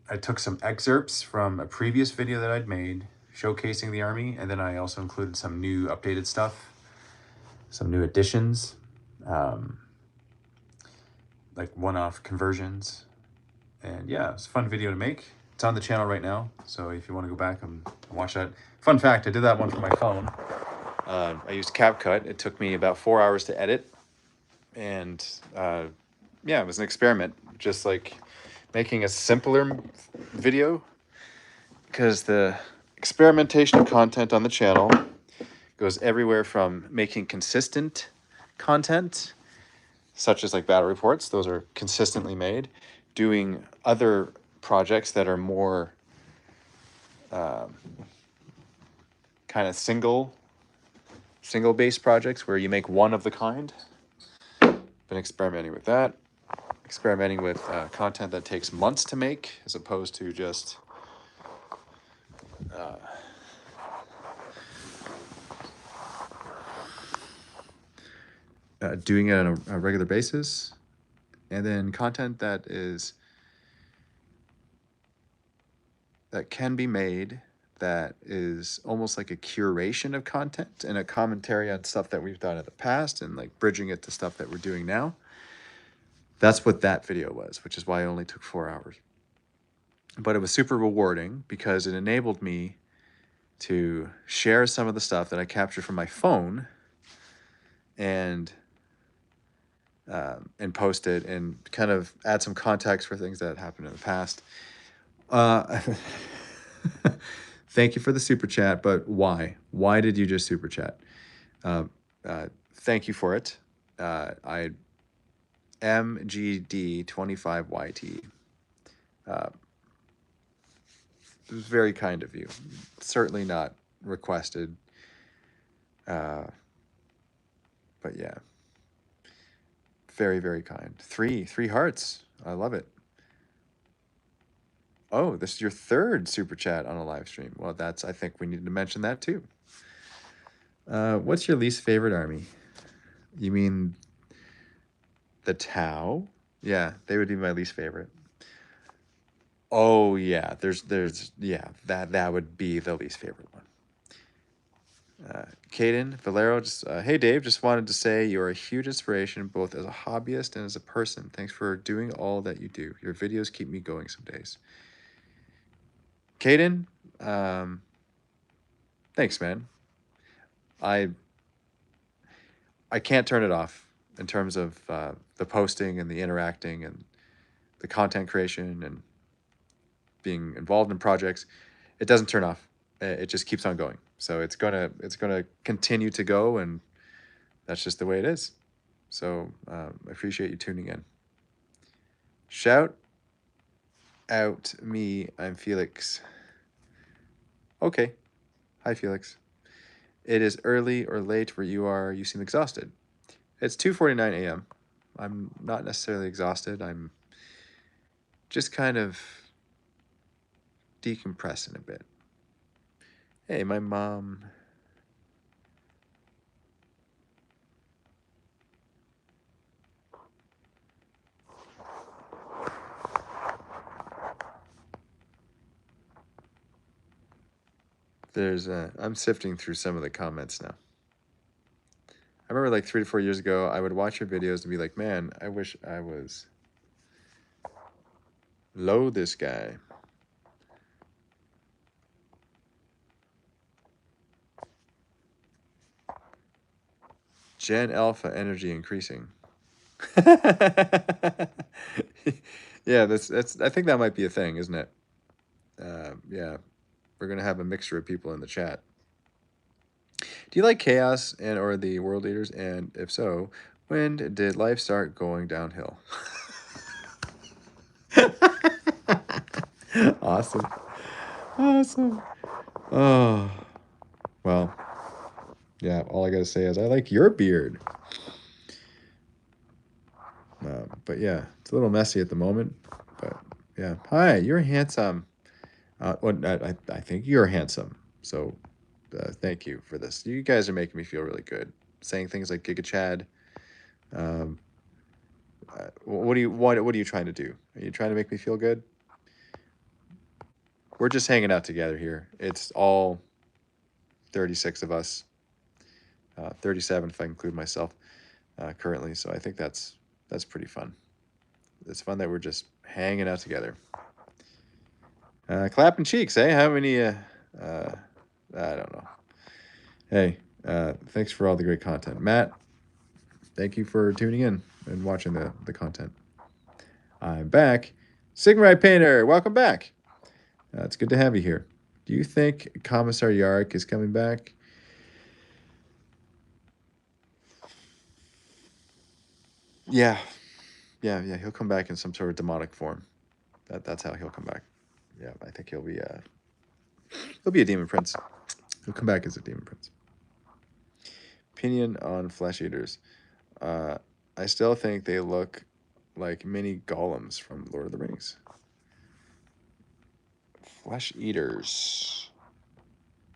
I took some excerpts from a previous video that I'd made showcasing the army, and then I also included some new updated stuff, some new additions, like one-off conversions. And yeah, it's a fun video to make. It's on the channel right now, so if you want to go back and watch that. Fun fact, I did that one from my phone. I used CapCut. It took me about 4 hours to edit. And yeah, it was an experiment, just like making a simpler video, because the experimentation of content on the channel goes everywhere from making consistent content, such as like battle reports, those are consistently made, doing other projects that are more kind of single based projects where you make one of the kind. Been experimenting with that. Experimenting with content that takes months to make as opposed to just doing it on a regular basis. And then content that can be made that is almost like a curation of content and a commentary on stuff that we've done in the past and like bridging it to stuff that we're doing now. That's what that video was, which is why it only took 4 hours. But it was super rewarding because it enabled me to share some of the stuff that I captured from my phone and post it and kind of add some context for things that happened in the past. Thank you for the super chat, but why? Why did you just super chat? Thank you for it. I MGD25YT. It was very kind of you. Certainly not requested. But yeah. Very, very kind. Three hearts. I love it. Oh, this is your third super chat on a live stream. Well, I think we need to mention that too. What's your least favorite army? You mean the Tau? Yeah, they would be my least favorite. Oh yeah, yeah, that would be the least favorite one. Caden Valero, hey Dave, just wanted to say you're a huge inspiration both as a hobbyist and as a person. Thanks for doing all that you do. Your videos keep me going some days. Caden, thanks, man. I can't turn it off in terms of the posting and the interacting and the content creation and being involved in projects. It doesn't turn off. It just keeps on going. So it's gonna continue to go, and that's just the way it is. So I appreciate you tuning in. Shout out me. I'm Felix. Okay. Hi, Felix. It is early or late where you are. You seem exhausted. It's 2:49 a.m. I'm not necessarily exhausted. I'm just kind of decompressing a bit. Hey, my mom. I'm sifting through some of the comments now. I remember like 3 to 4 years ago, I would watch your videos and be like, man, I wish I was this guy. Gen Alpha energy increasing. Yeah, that's. I think that might be a thing, isn't it? Yeah, we're gonna have a mixture of people in the chat. Do you like chaos or the world leaders? And if so, when did life start going downhill? Awesome. Oh, well, yeah. All I gotta say is I like your beard. But yeah, it's a little messy at the moment. But yeah, hi, you're handsome. I think you're handsome. So thank you for this. You guys are making me feel really good. Saying things like Giga Chad. What are you trying to do? Are you trying to make me feel good? We're just hanging out together here. It's all 36 of us. 37 if I include myself currently. So I think that's pretty fun. It's fun that we're just hanging out together. Clapping cheeks, eh? How many? I don't know. Hey, thanks for all the great content. Matt, thank you for tuning in and watching the content. I'm back. Sigmarite Painter, welcome back. It's good to have you here. Do you think Commissar Yarrick is coming back? Yeah, yeah, yeah. He'll come back in some sort of demonic form. That's how he'll come back. Yeah, I think he'll be a demon prince. He'll come back as a demon prince. Opinion on flesh eaters. I still think they look like mini golems from Lord of the Rings. Flesh eaters.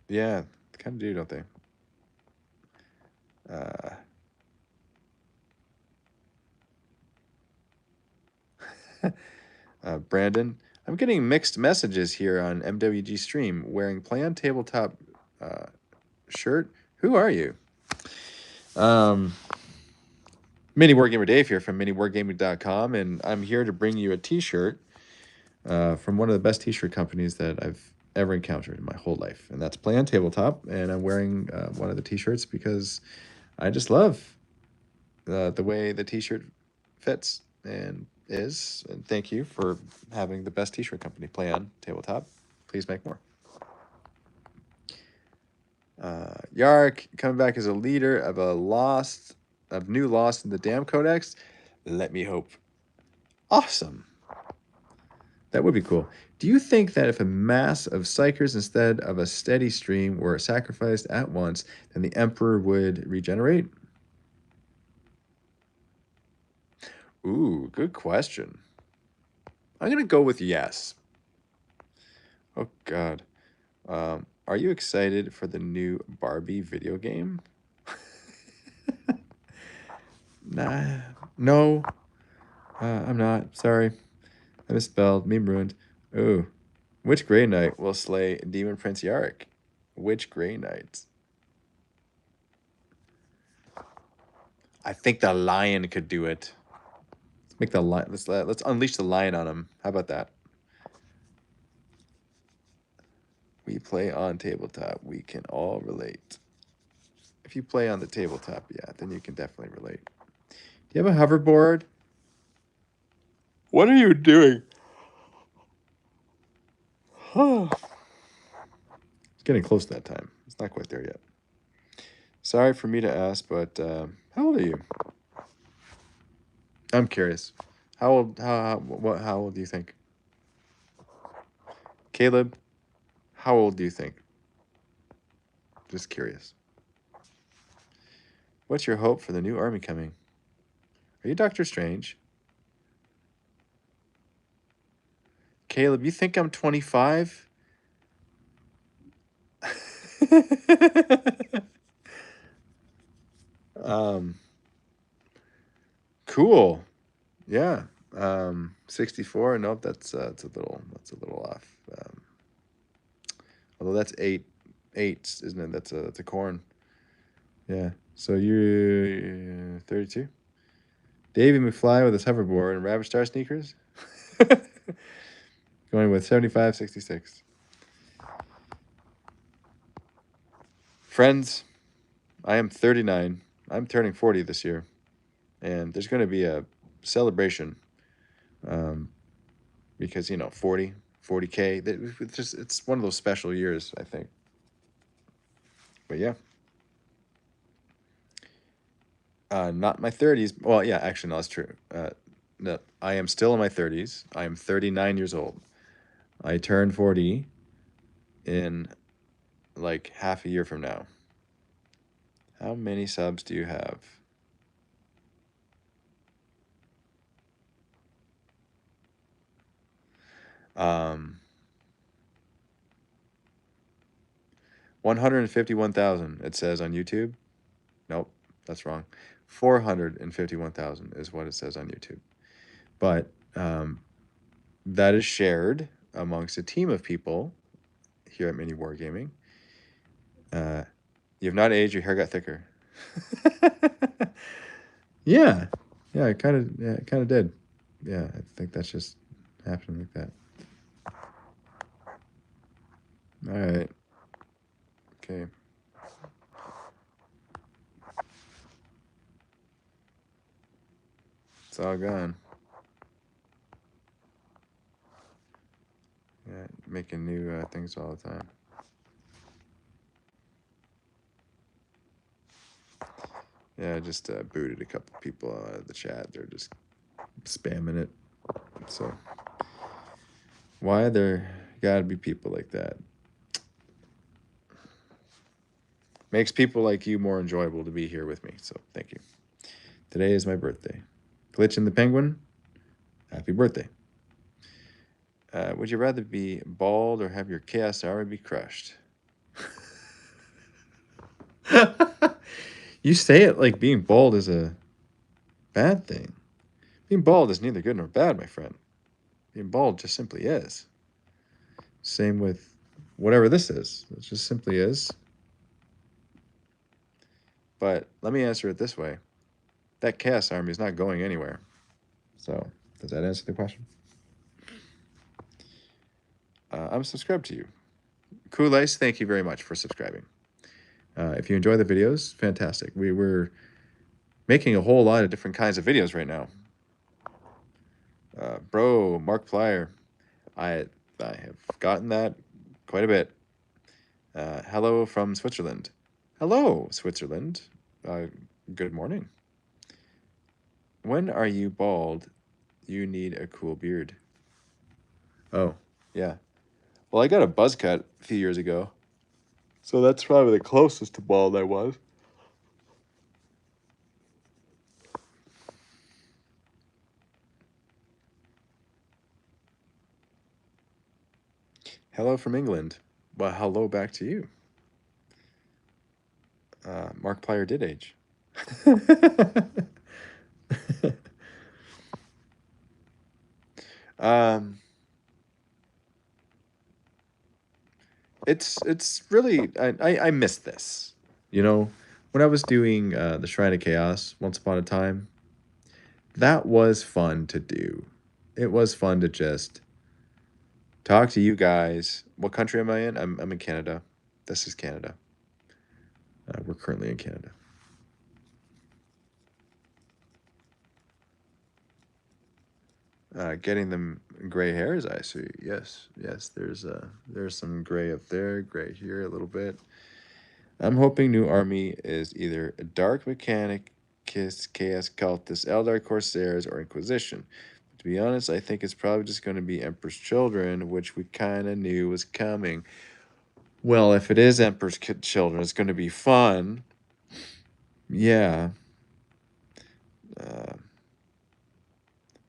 Yeah, they kind of do, don't they? Brandon, I'm getting mixed messages here on MWG stream. Wearing Play on Tabletop shirt. Who are you? Mini Wargamer Dave here from MiniWarGaming.com, and I'm here to bring you a T-shirt from one of the best T-shirt companies that I've ever encountered in my whole life, and that's Play on Tabletop. And I'm wearing one of the T-shirts because I just love the way the T-shirt fits and is. And thank you for having the best T-shirt company, Play on Tabletop. Please make more. Yark coming back as a leader of new Lost in the Damn Codex. Let me hope. Awesome. That would be cool. Do you think that if a mass of psychers instead of a steady stream were sacrificed at once, then the Emperor would regenerate? Ooh, good question. I'm going to go with yes. Oh, God. Are you excited for the new Barbie video game? Nah, no. I'm not. Sorry. I misspelled. Meme ruined. Ooh. Which Grey Knight will slay Demon Prince Yarrick? Which Grey Knight? I think the lion could do it. Let's make the lion. Let's unleash the lion on him. How about that? We play on tabletop. We can all relate. If you play on the tabletop, yeah, then you can definitely relate. Do you have a hoverboard? What are you doing? It's getting close to that time. It's not quite there yet. Sorry for me to ask, but how old are you? I'm curious. How old? How old do you think? Caleb, how old do you think? Just curious. What's your hope for the new army coming? Are you Doctor Strange? Caleb, you think I'm 25? Cool. Yeah. 64. Nope, that's a little off. Although that's eight, isn't it? That's a corn. Yeah. So you're 32. Davey McFly with his hoverboard and Ravaged Star sneakers. Going with 75, 66. Friends, I am 39. I'm turning 40 this year. And there's going to be a celebration because, 40K. It's one of those special years, I think. But yeah. Not my 30s. Well, yeah, actually, no, that's true. No, I am still in my 30s. I am 39 years old. I turn 40 in like half a year from now. How many subs do you have? Um, 151,000, it says on YouTube. Nope, that's wrong. 451,000 is what it says on YouTube. But that is shared amongst a team of people here at MiniWarGaming. You have not aged, your hair got thicker. Yeah. Yeah, it kind of did. Yeah, I think that's just happening like that. All right. Okay. It's all gone. Yeah, making new things all the time. Yeah, I just booted a couple people out of the chat. They're just spamming it. So why there gotta be people like that? Makes people like you more enjoyable to be here with me. So thank you. Today is my birthday. Glitch in the Penguin, happy birthday. Would you rather be bald or have your chaos armor be crushed? You say it like being bald is a bad thing. Being bald is neither good nor bad, my friend. Being bald just simply is. Same with whatever this is. It just simply is. But let me answer it this way. That chaos army is not going anywhere. So, does that answer the question? I'm subscribed to you. Cool Ice, thank you very much for subscribing. If you enjoy the videos, fantastic. We're making a whole lot of different kinds of videos right now. Bro, Mark Plyer, I have gotten that quite a bit. Hello from Switzerland. Hello, Switzerland. Good morning. When are you bald? You need a cool beard. Oh, yeah. Well, I got a buzz cut a few years ago. So that's probably the closest to bald I was. Hello from England. Well, hello back to you. Mark Plyer did age. um, it's really I miss this. You know, when I was doing the Shrine of Chaos once upon a time, that was fun to do. It was fun to just talk to you guys. What country am I in? I'm in Canada. This is Canada. We're currently in Canada. Getting them gray hairs, I see. Yes, yes. There's some gray up there, gray here a little bit. I'm hoping new army is either a Dark Mechanic, Kiss, Chaos Cultists, Eldar Corsairs, or Inquisition. But to be honest, I think it's probably just going to be Emperor's Children, which we kind of knew was coming. Well, if it is Emperor's Children, it's going to be fun. Yeah.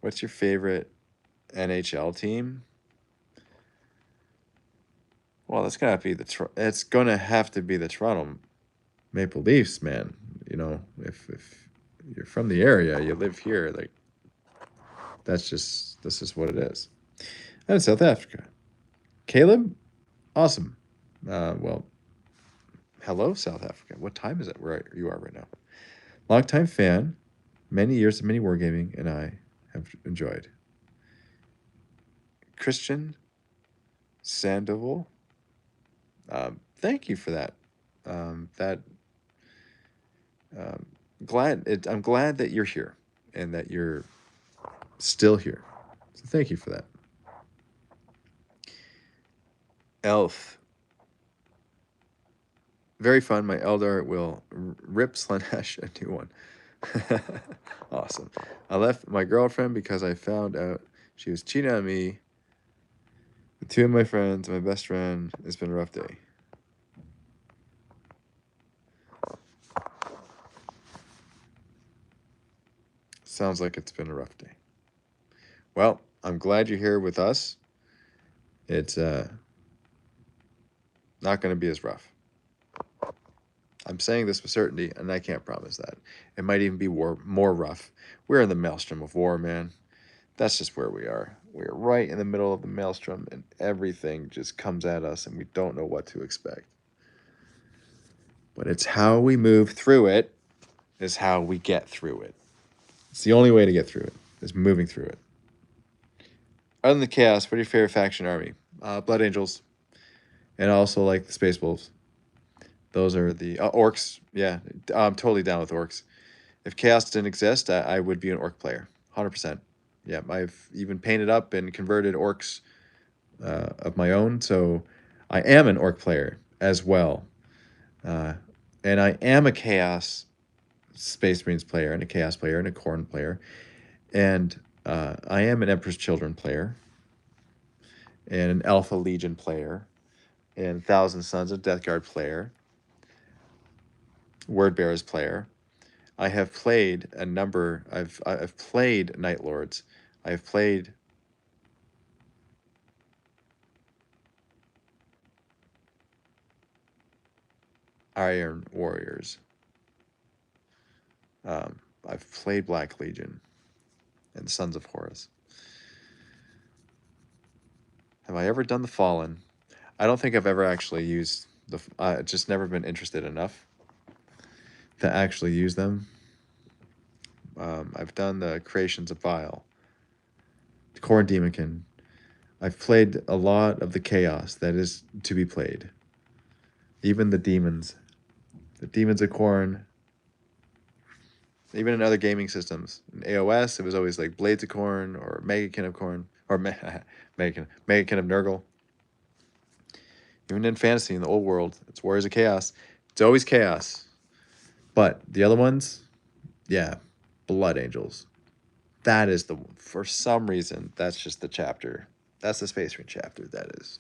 What's your favorite NHL team? Well, that's gotta be it's gonna have to be the Toronto Maple Leafs, man. You know, if you're from the area, you live here, like this is what it is. And in South Africa, Caleb, awesome. Well, hello, South Africa. What time is it where you are right now? Longtime fan, many years of MiniWarGaming, and I have enjoyed. Christian Sandoval, thank you for that. I'm glad that you're here and that you're still here. So thank you for that. Elf. Very fun. My Eldar will rip Slanesh a new one. Awesome. I left my girlfriend because I found out she was cheating on me with two of my friends, my best friend. It's been a rough day. Sounds like it's been a rough day. Well, I'm glad you're here with us. It's not going to be as rough. I'm saying this with certainty, and I can't promise that. It might even be more rough. We're in the maelstrom of war, man. That's just where we are. We're right in the middle of the maelstrom, and everything just comes at us, and we don't know what to expect. But it's how we move through it is how we get through it. It's the only way to get through it, is moving through it. Other than the chaos, what are your favorite faction army? Blood Angels, and also like the Space Wolves. Those are the orcs. Yeah, I'm totally down with orcs. If chaos didn't exist, I would be an orc player, 100%. Yeah, I've even painted up and converted orcs of my own, so I am an orc player as well. And I am a chaos Space Marines player and a Chaos player and a Khorne player. And I am an Emperor's Children player and an Alpha Legion player and Thousand Sons of Death Guard player, Word Bearers player. I have played a number. I've played Night Lords. I've played Iron Warriors. I've played Black Legion and Sons of Horus. Have I ever done the Fallen? I don't think I've ever actually used the. Just never been interested enough to actually use them. I've done the Creations of Vile, Khorne Demonkin. I've played a lot of the Chaos that is to be played. Even the Demons. The Demons of Khorne. Even in other gaming systems. In AOS, it was always like Blades of Khorne or Megakin of Khorne. Or Megakin of Nurgle. Even in fantasy, in the old world, it's Warriors of Chaos. It's always Chaos. But the other ones, yeah, Blood Angels. That is for some reason, that's just the chapter. That's the Space Marine chapter. That is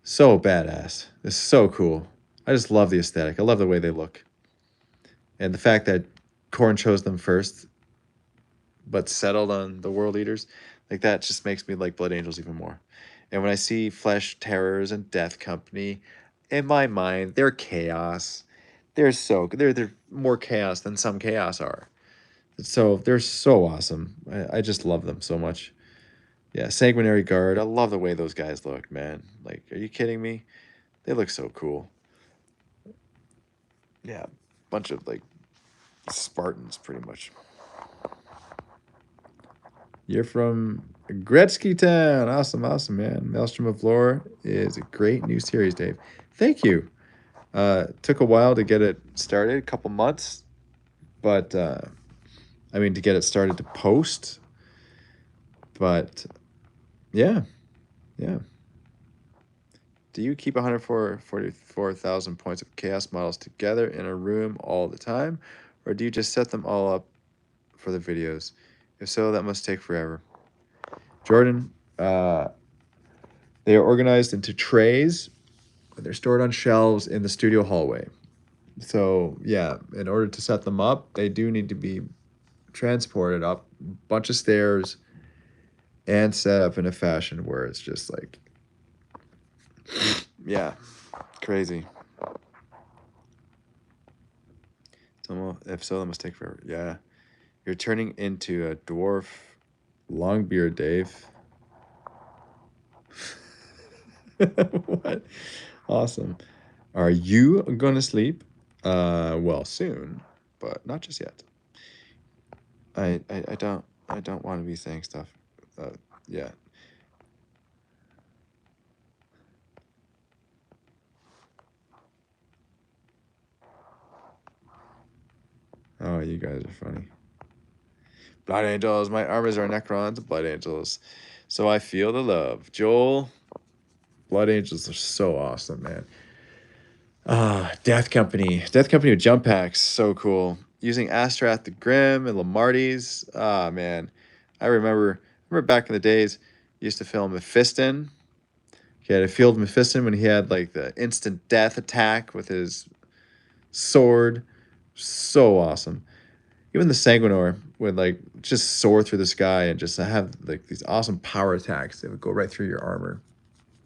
so badass. It's so cool. I just love the aesthetic. I love the way they look. And the fact that Khorne chose them first, but settled on the World Eaters, like that just makes me like Blood Angels even more. And when I see Flesh Terrors and Death Company, in my mind, they're chaos. They're more chaos than some chaos are. So they're so awesome. I just love them so much. Yeah, Sanguinary Guard. I love the way those guys look, man. Like, are you kidding me? They look so cool. Yeah, bunch of like Spartans, pretty much. You're from Gretzky Town. Awesome, awesome, man. Maelstrom of Lore is a great new series, Dave. Thank you. Took a while to get it started, a couple months, but I mean to get it started to post. But yeah. Do you keep 144,000 points of chaos models together in a room all the time, or do you just set them all up for the videos? If so, that must take forever. Jordan, they are organized into trays. They're stored on shelves in the studio hallway. So yeah, in order to set them up, they do need to be transported up a bunch of stairs and set up in a fashion where it's just like, yeah, crazy. If so, that must take forever. Yeah. You're turning into a dwarf. Longbeard, Dave. What? Awesome. Are you going to sleep? Well, soon, but not just yet. I don't want to be saying stuff. Yeah. Oh, you guys are funny. Blood Angels. My armors are Necrons, Blood Angels. So I feel the love. Joel, Blood Angels are so awesome, man. Death Company. Death Company with jump packs. So cool. Using Astrath the Grim and Lamarty's. Ah, man. I remember back in the days, used to film Mephiston. He had a field Mephiston when he had like the instant death attack with his sword. So awesome. Even the Sanguinor would like just soar through the sky and just have like these awesome power attacks that would go right through your armor.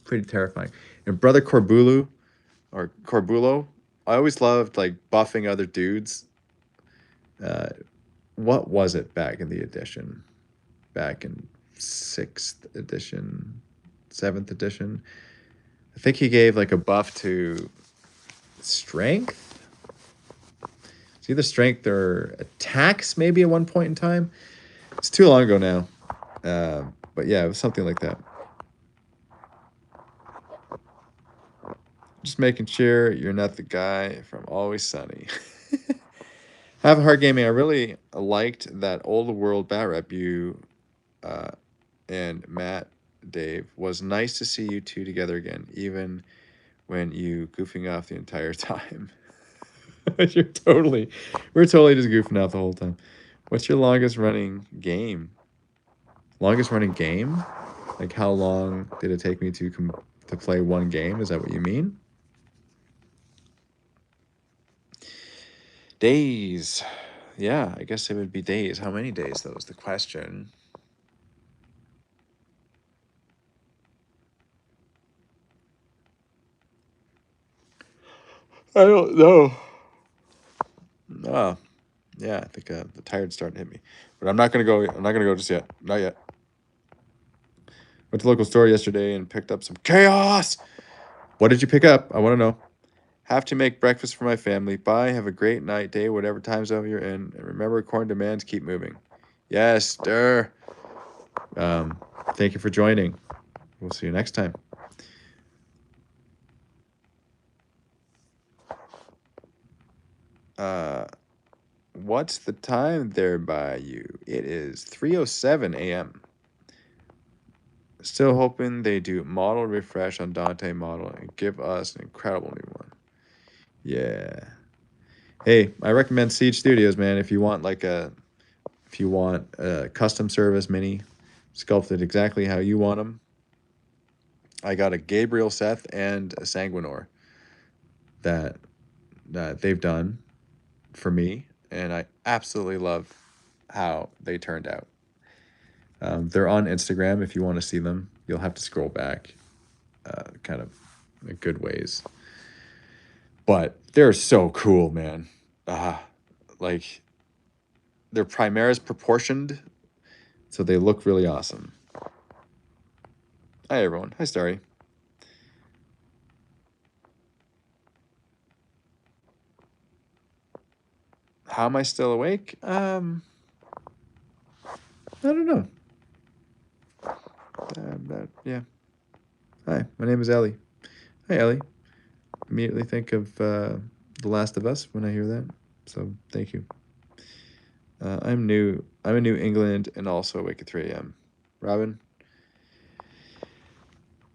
Pretty terrifying. And Brother Corbulo, I always loved like buffing other dudes. What was it back in the edition? Back in 6th edition, 7th edition. I think he gave like a buff to strength. It's either strength or attacks, maybe at one point in time. It's too long ago now. But yeah, it was something like that. Just making sure you're not the guy from Always Sunny. Have a Hard Gaming. I really liked that old world bat rep you and Matt, Dave. Was nice to see you two together again, even when you goofing off the entire time. we're totally just goofing out the whole time. What's your longest running game? Longest running game? Like how long did it take me to play one game? Is that what you mean? Days. Yeah, I guess it would be days. How many days though is the question. I don't know. Oh, yeah, I think the tired starting to hit me. But I'm not gonna go just yet. Not yet. Went to the local store yesterday and picked up some chaos. What did you pick up? I want to know. Have to make breakfast for my family. Bye. Have a great night, day, whatever time zone you're in. And remember, according to demands, keep moving. Yes, sir. Thank you for joining. We'll see you next time. What's the time there by you? It is 3:07 a.m. Still hoping they do model refresh on Dante model and give us an incredible new one. Yeah. Hey, I recommend Siege Studios, man. If you want a custom service mini sculpted exactly how you want them, I got a Gabriel Seth and a Sanguinor that they've done for me, and I absolutely love how they turned out. They're on Instagram if you want to see them. You'll have to scroll back, kind of in good ways. But they're so cool, man. Like their Primera's proportioned, so they look really awesome. Hi, everyone. Hi, Starry. How am I still awake? I don't know. Yeah. Hi, my name is Ellie. Hi, Ellie. Immediately think of The Last of Us when I hear that. So thank you. I'm new. I'm in New England and also awake at 3 a.m. Robin.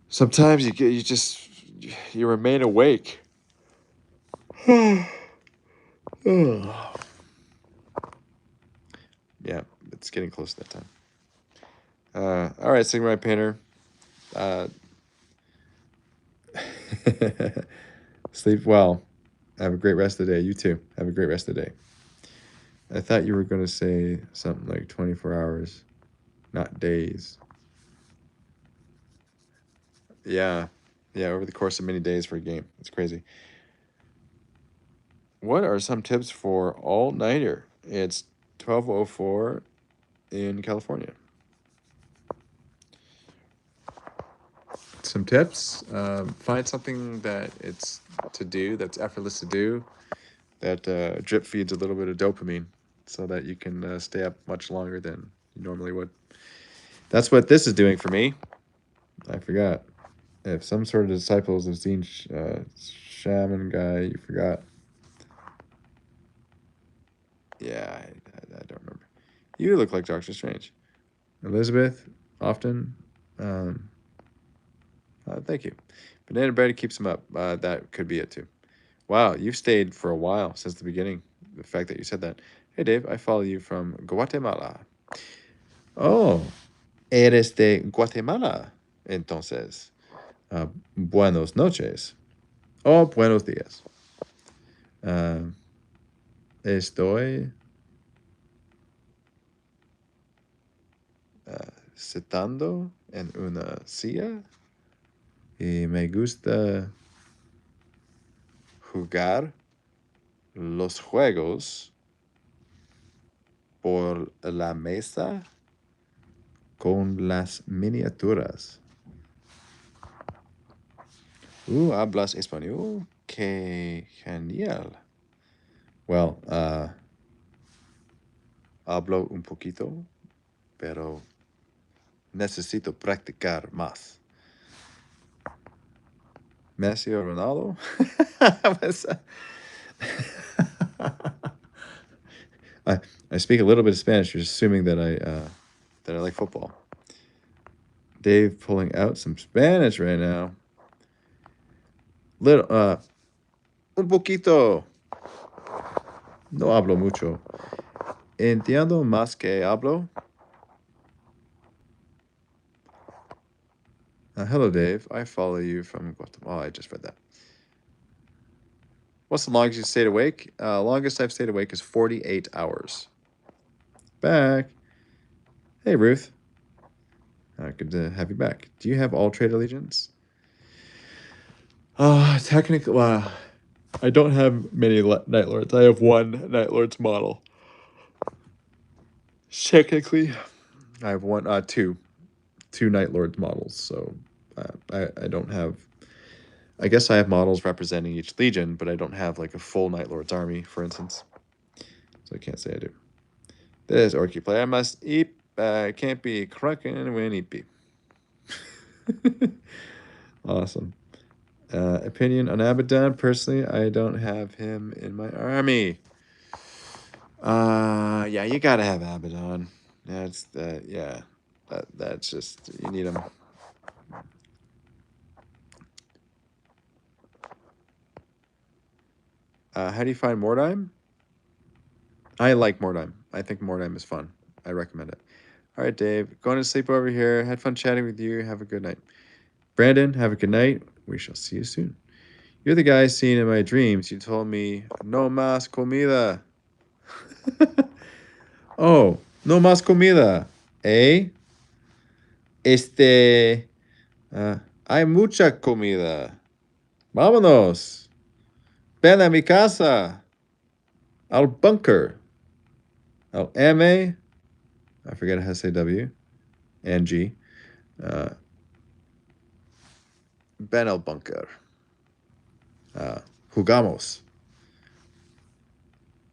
Sometimes you remain awake. Yeah, it's getting close to that time. All right, Sigma Painter. Sleep well. Have a great rest of the day. You too. Have a great rest of the day. I thought you were going to say something like 24 hours, not days. Yeah. Yeah, over the course of many days for a game. It's crazy. What are some tips for all-nighter? It's 12:04 in California. Some tips. Find something that it's to do, that's effortless to do, that drip feeds a little bit of dopamine so that you can stay up much longer than you normally would. That's what this is doing for me. I forgot. If some sort of disciples have seen shaman guy, you forgot. Yeah, I don't remember. You look like Doctor Strange. Elizabeth, often. Thank you. Banana bread keeps him up. That could be it too. Wow, you've stayed for a while since the beginning. The fact that you said that. Hey, Dave, I follow you from Guatemala. Oh, eres de Guatemala. Entonces, buenos noches. Oh, buenos días. Estoy sentando en una silla y me gusta jugar los juegos por la mesa con las miniaturas. Hablas español? Qué genial. Well, hablo un poquito, pero necesito practicar más. Messi or Ronaldo? I speak a little bit of Spanish, just assuming that I like football. Dave pulling out some Spanish right now. Un poquito. No hablo mucho. Entiendo más que hablo. Hello, Dave. I follow you from Guatemala. I just read that. What's the longest you stayed awake? Longest I've stayed awake is 48 hours. Back. Hey, Ruth. Good to have you back. Do you have all trade allegiance? Technically, well, I don't have many Night Lords. I have one Night Lords model. Technically, I have two Night Lords models. So I don't have. I guess I have models representing each legion, but I don't have like a full Night Lords army, for instance. So I can't say I do. This Orky play. I must eat. Can't be crunking when eat be. Awesome. Opinion on Abaddon. Personally, I don't have him in my army. Yeah, you gotta have Abaddon. That's yeah. That's just, you need him. How do you find Mordheim? I like Mordheim. I think Mordheim is fun. I recommend it. All right, Dave. Going to sleep over here. Had fun chatting with you. Have a good night. Brandon, have a good night. We shall see you soon. You're the guy seen in my dreams. You told me, no más comida. Oh, no más comida. Eh? Hay mucha comida. Vámonos. Ven a mi casa. Al bunker. Al M-A. I forget how to say W. And G. Ven al bunker. Jugamos.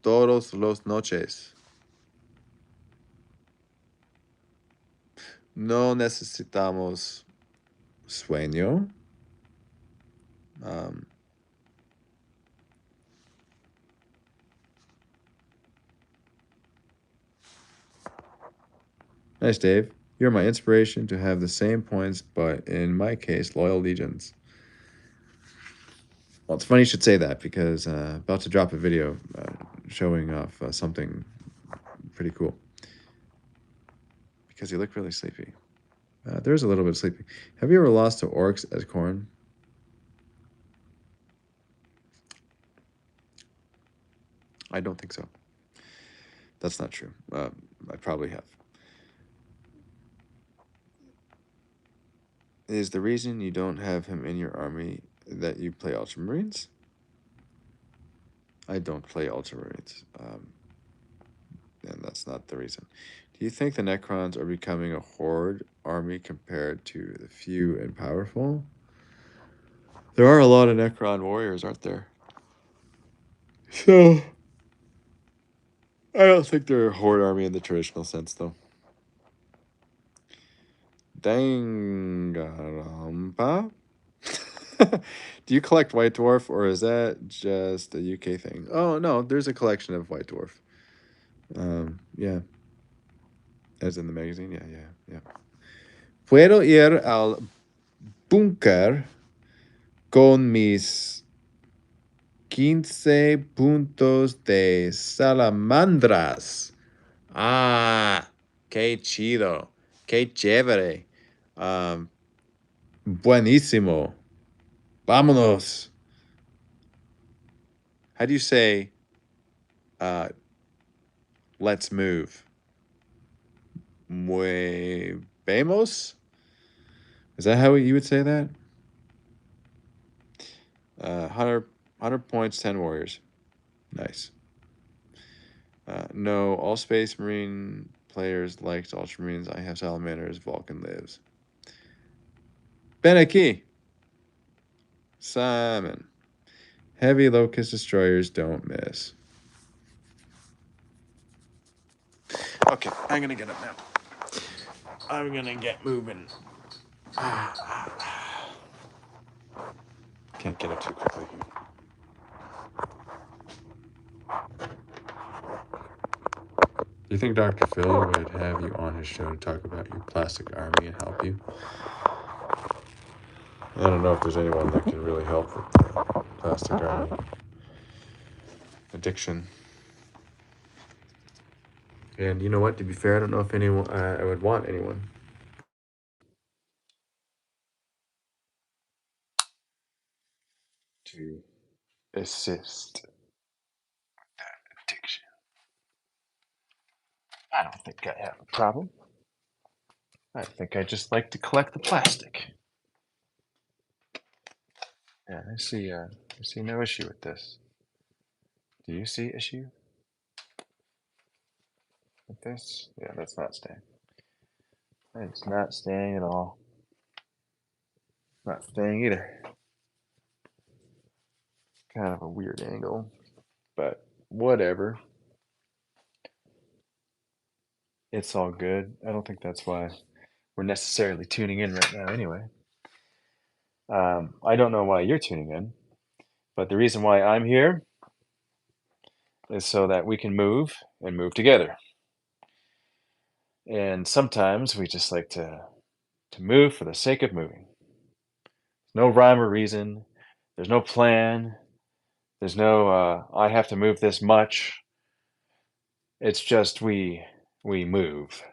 Todos los noches. No necesitamos sueño. Nice, Dave. You're my inspiration to have the same points, but in my case, loyal legions. Well, it's funny you should say that, because about to drop a video showing off something pretty cool. Because you look really sleepy. There's a little bit of sleepy. Have you ever lost to orcs as Khorne? I don't think so. That's not true. I probably have. Is the reason you don't have him in your army that you play Ultramarines? I don't play Ultramarines. And that's not the reason. Do you think the Necrons are becoming a horde army compared to the few and powerful? There are a lot of Necron warriors, aren't there? So, I don't think they're a horde army in the traditional sense, though. Danganronpa? Do you collect White Dwarf, or is that just a UK thing? Oh, no, there's a collection of White Dwarf. Yeah. As in the magazine? Yeah. Puedo ir al búnker con mis 15 puntos de salamandras. Ah, qué chido. Qué chévere. Buenísimo. Vámonos. How do you say, let's move? Muevemos? Is that how you would say that? 100 points, 10 warriors. Nice. No, all Space Marine players liked Ultramarines. I have Salamanders. Vulcan lives. Ben aquí. Simon. Heavy Locust Destroyers don't miss. Okay, I'm gonna get up now. I'm gonna get moving. Can't get up too quickly. Do you think Dr. Phil would have you on his show to talk about your plastic army and help you? I don't know if there's anyone that can really help with the plastic army addiction. And you know what? To be fair, I don't know if anyone I would want anyone to assist that addiction. I don't think I have a problem. I think I just like to collect the plastic. Yeah, I see no issue with this. Do you see issue with this? Yeah, that's not staying. It's not staying at all. Not staying either. Kind of a weird angle, but whatever. It's all good. I don't think that's why we're necessarily tuning in right now anyway. I don't know why you're tuning in, but the reason why I'm here is so that we can move and move together. And sometimes we just like to move for the sake of moving. No rhyme or reason. There's no plan. There's no I have to move this much. It's just we move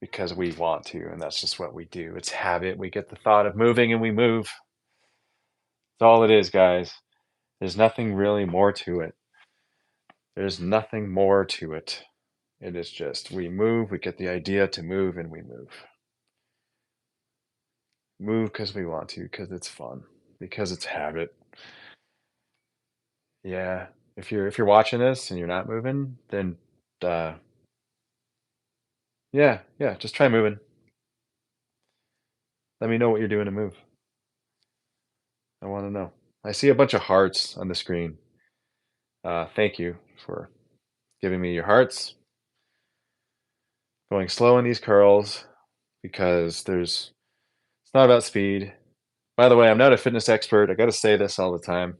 because we want to, and that's just what we do. It's habit. We get the thought of moving and we move. That's all it is, guys. There's nothing really more to it. There's nothing more to it. It is just we move, we get the idea to move, and we move. Move because we want to, because it's fun, because it's habit. Yeah. If you're watching this and you're not moving, then uh yeah, just try moving. Let me know what you're doing to move. I want to know. I see a bunch of hearts on the screen. Thank you for giving me your hearts. Going slow in these curls because it's not about speed. By the way, I'm not a fitness expert. I got to say this all the time.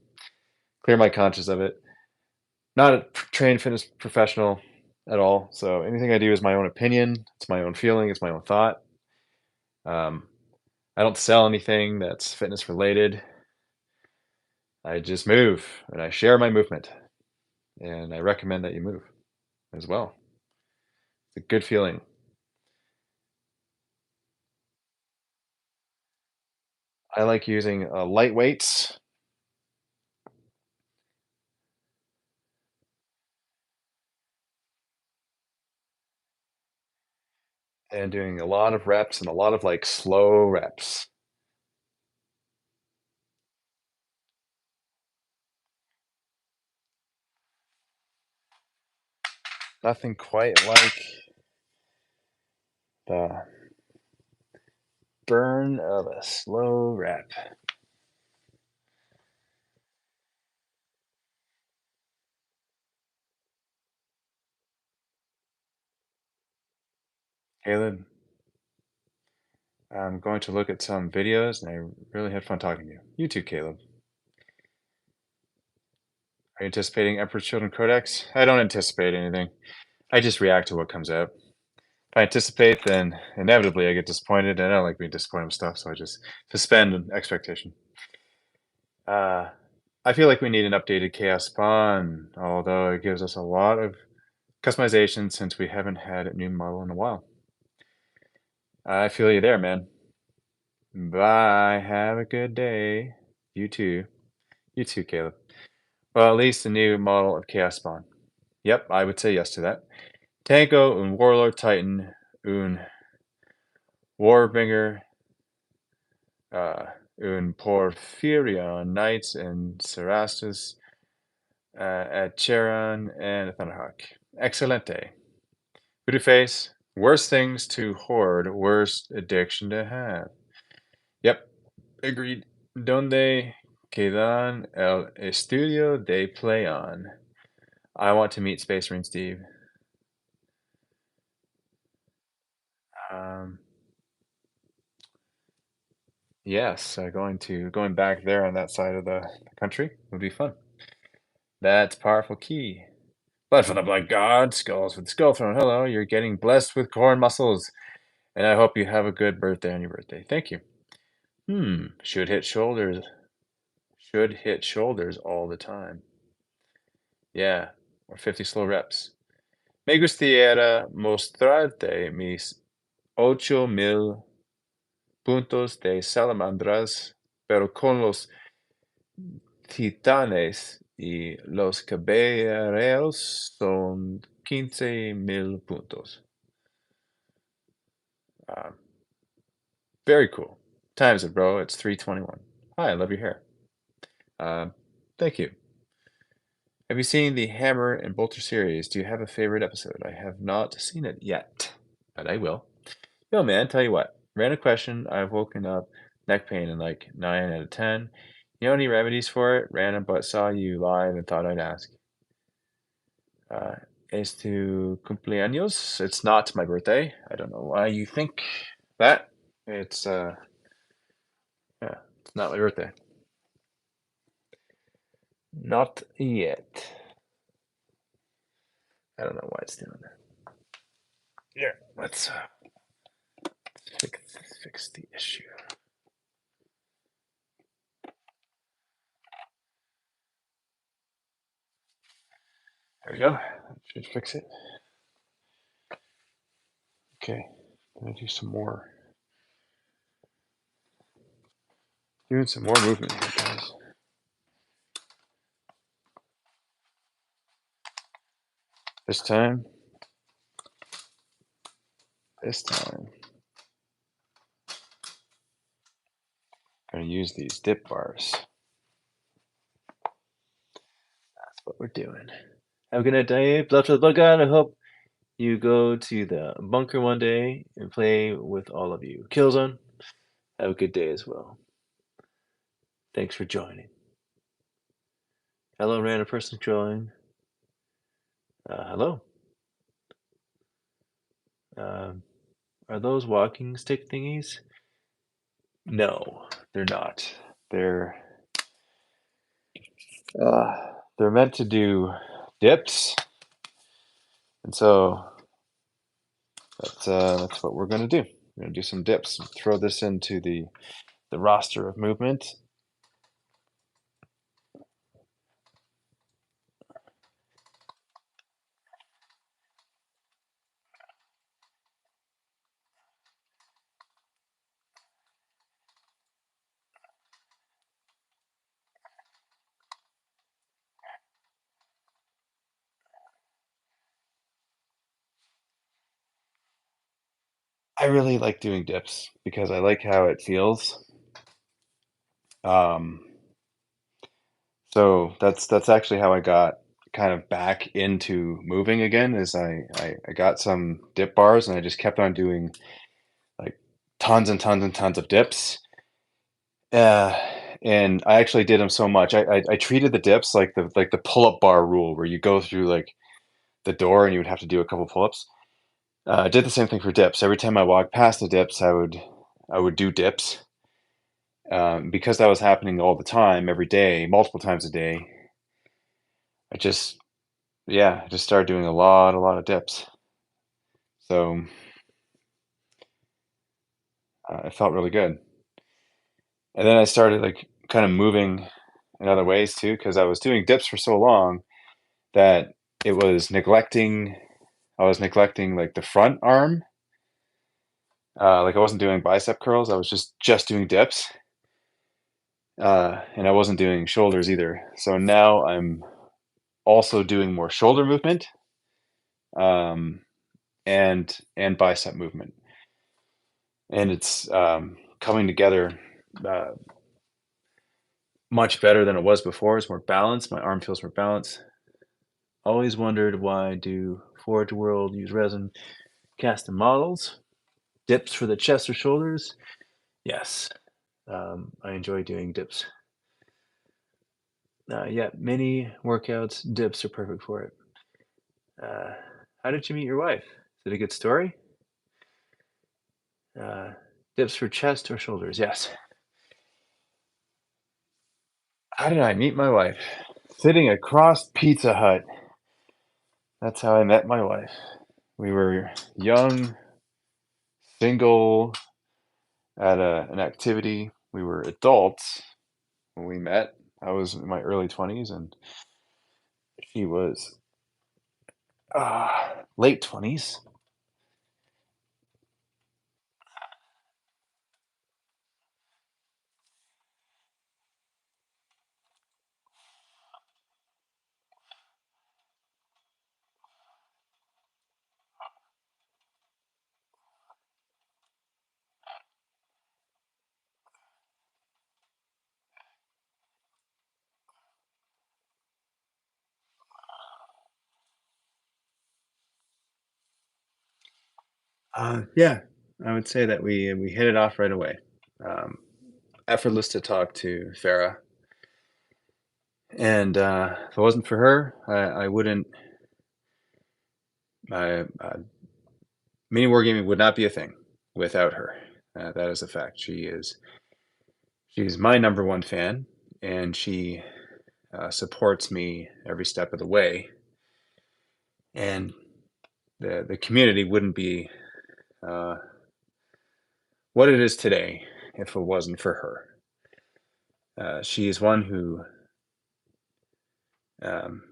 Clear my conscience of it. Not a trained fitness professional at all. So anything I do is my own opinion. It's my own feeling. It's my own thought. Um, I don't sell anything that's fitness related. I just move and I share my movement. And I recommend that you move as well. It's a good feeling. I like using light weights and doing a lot of reps and a lot of like slow reps. Nothing quite like the burn of a slow rep. Caleb, I'm going to look at some videos and I really had fun talking to you. You too, Caleb. Are you anticipating Emperor's Children Codex? I don't anticipate anything. I just react to what comes out. If I anticipate, then inevitably I get disappointed, and I don't like being disappointed with stuff, so I just suspend expectation. I feel like we need an updated Chaos Spawn, although it gives us a lot of customization since we haven't had a new model in a while. I feel you there, man. Bye. Have a good day. You too. You too, Caleb. Well, at least a new model of Chaos Spawn. Yep, I would say yes to that. Tanko and Warlord Titan un Warbringer un Porphyrion Knights and Cerastus at Charon and Thunderhawk. Excelente. Face, worst things to hoard, worst addiction to have. Yep, agreed. Donde quedan el estudio de play on? I want to meet Space Marine Steve. Um, yes, going back there on that side of the country would be fun. That's powerful key. Blood for the Blood God, skulls for the Skull Throne. Hello, you're getting blessed with corn muscles, and I hope you have a good birthday on your birthday. Thank you. Should hit shoulders. Should hit shoulders all the time. Yeah, or 50 slow reps. Me gustaría mostrarte mis 8000 puntos de salamandras, pero con los titanes y los caballeros son 15,000 puntos. Very cool. Times it, bro. It's 321. Hi, I love your hair. Thank you. Have you seen the Hammer and Bolter series? Do you have a favorite episode? I have not seen it yet, but I will. Yo, man, tell you what. Random question. I've woken up neck pain in like 9 out of 10. You know any remedies for it? Random, but saw you live and thought I'd ask. Es tu cumpleaños? It's not my birthday. I don't know why you think that. It's yeah, it's not my birthday. Not yet. I don't know why it's doing that. Here, let's fix the issue. There we go. That should fix it. Okay, I'm gonna do some more. Doing some more movement here, guys. This time, I'm gonna use these dip bars. That's what we're doing. Have a good night, Dave. Love to the bug out. I hope you go to the bunker one day and play with all of you. Killzone, have a good day as well. Thanks for joining. Hello, random person joining. Hello. Are those walking stick thingies? No, they're not. They're meant to do dips, and so that's what we're gonna do. We're gonna do some dips. Throw this into the roster of movement. I really like doing dips because I like how it feels. Um, so that's actually how I got kind of back into moving again. Is I got some dip bars and I just kept on doing like tons and tons and tons of dips. Uh, and I actually did them so much. I treated the dips like the pull up bar rule, where you go through like the door and you would have to do a couple pull ups. I did the same thing for dips. Every time I walked past the dips, I would do dips. Because that was happening all the time, every day, multiple times a day. I just I just started doing a lot of dips. So it felt really good. And then I started like kind of moving in other ways too, because I was doing dips for so long that it was neglecting. I was neglecting like the front arm. Like I wasn't doing bicep curls. I was just doing dips. And I wasn't doing shoulders either. So now I'm also doing more shoulder movement, um, and bicep movement, and it's coming together uh, much better than it was before. It's more balanced. My arm feels more balanced. Always wondered, why do Forge World use resin custom models? Dips for the chest or shoulders? Yes, I enjoy doing dips. Yeah, mini workouts, dips are perfect for it. How did you meet your wife? Is it a good story? Dips for chest or shoulders? Yes. How did I meet my wife? Sitting across Pizza Hut. That's how I met my wife. We were young, single, at an activity. We were adults when we met. I was in my early 20s and she was Late 20s. Yeah, I would say that we hit it off right away. Um, Effortless to talk to Farah, and if it wasn't for her, I wouldn't. My mini wargaming would not be a thing without her. That is a fact. She's my number one fan, and she supports me every step of the way. And the community wouldn't be uh, what it is today if it wasn't for her. She is one who um,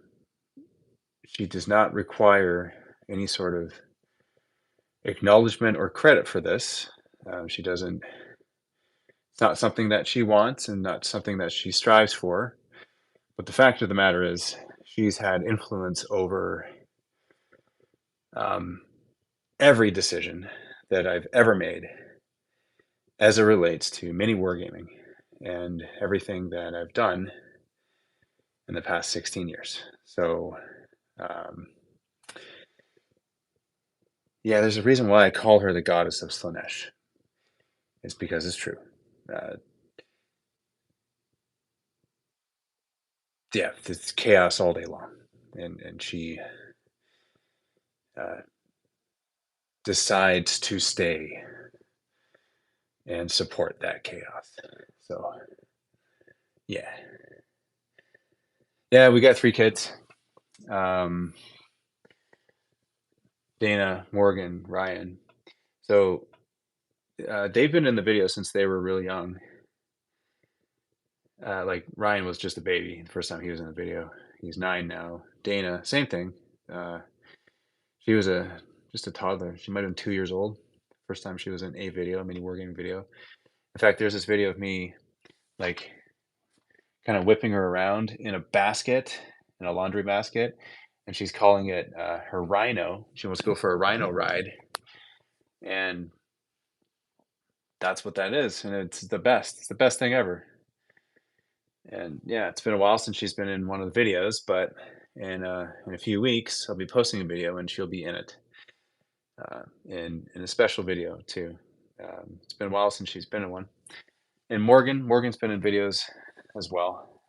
she does not require any sort of acknowledgement or credit for this. She doesn't. It's not something that she wants and not something that she strives for. But the fact of the matter is, she's had influence over um, every decision that I've ever made as it relates to mini wargaming and everything that I've done in the past 16 years. So, um, yeah, there's a reason why I call her the goddess of Slanesh. It's because it's true. Uh, yeah, it's chaos all day long, and she uh, decides to stay and support that chaos. So, yeah, yeah, we got 3 kids. Um, Dana, Morgan, Ryan. So they've been in the video since they were really young. Like Ryan was just a baby the first time he was in the video. He's 9 now. Dana, same thing. Uh, she was just a toddler. She might have been 2 years old. First time she was in a video, a mini wargaming video. In fact, there's this video of me like kind of whipping her around in a basket, in a laundry basket, and she's calling it her rhino. She wants to go for a rhino ride, and that's what that is, and it's the best. It's the best thing ever. And yeah, it's been a while since she's been in one of the videos, but in a few weeks, I'll be posting a video and she'll be in it, in a special video too. It's been a while since she's been in one. And Morgan's been in videos as well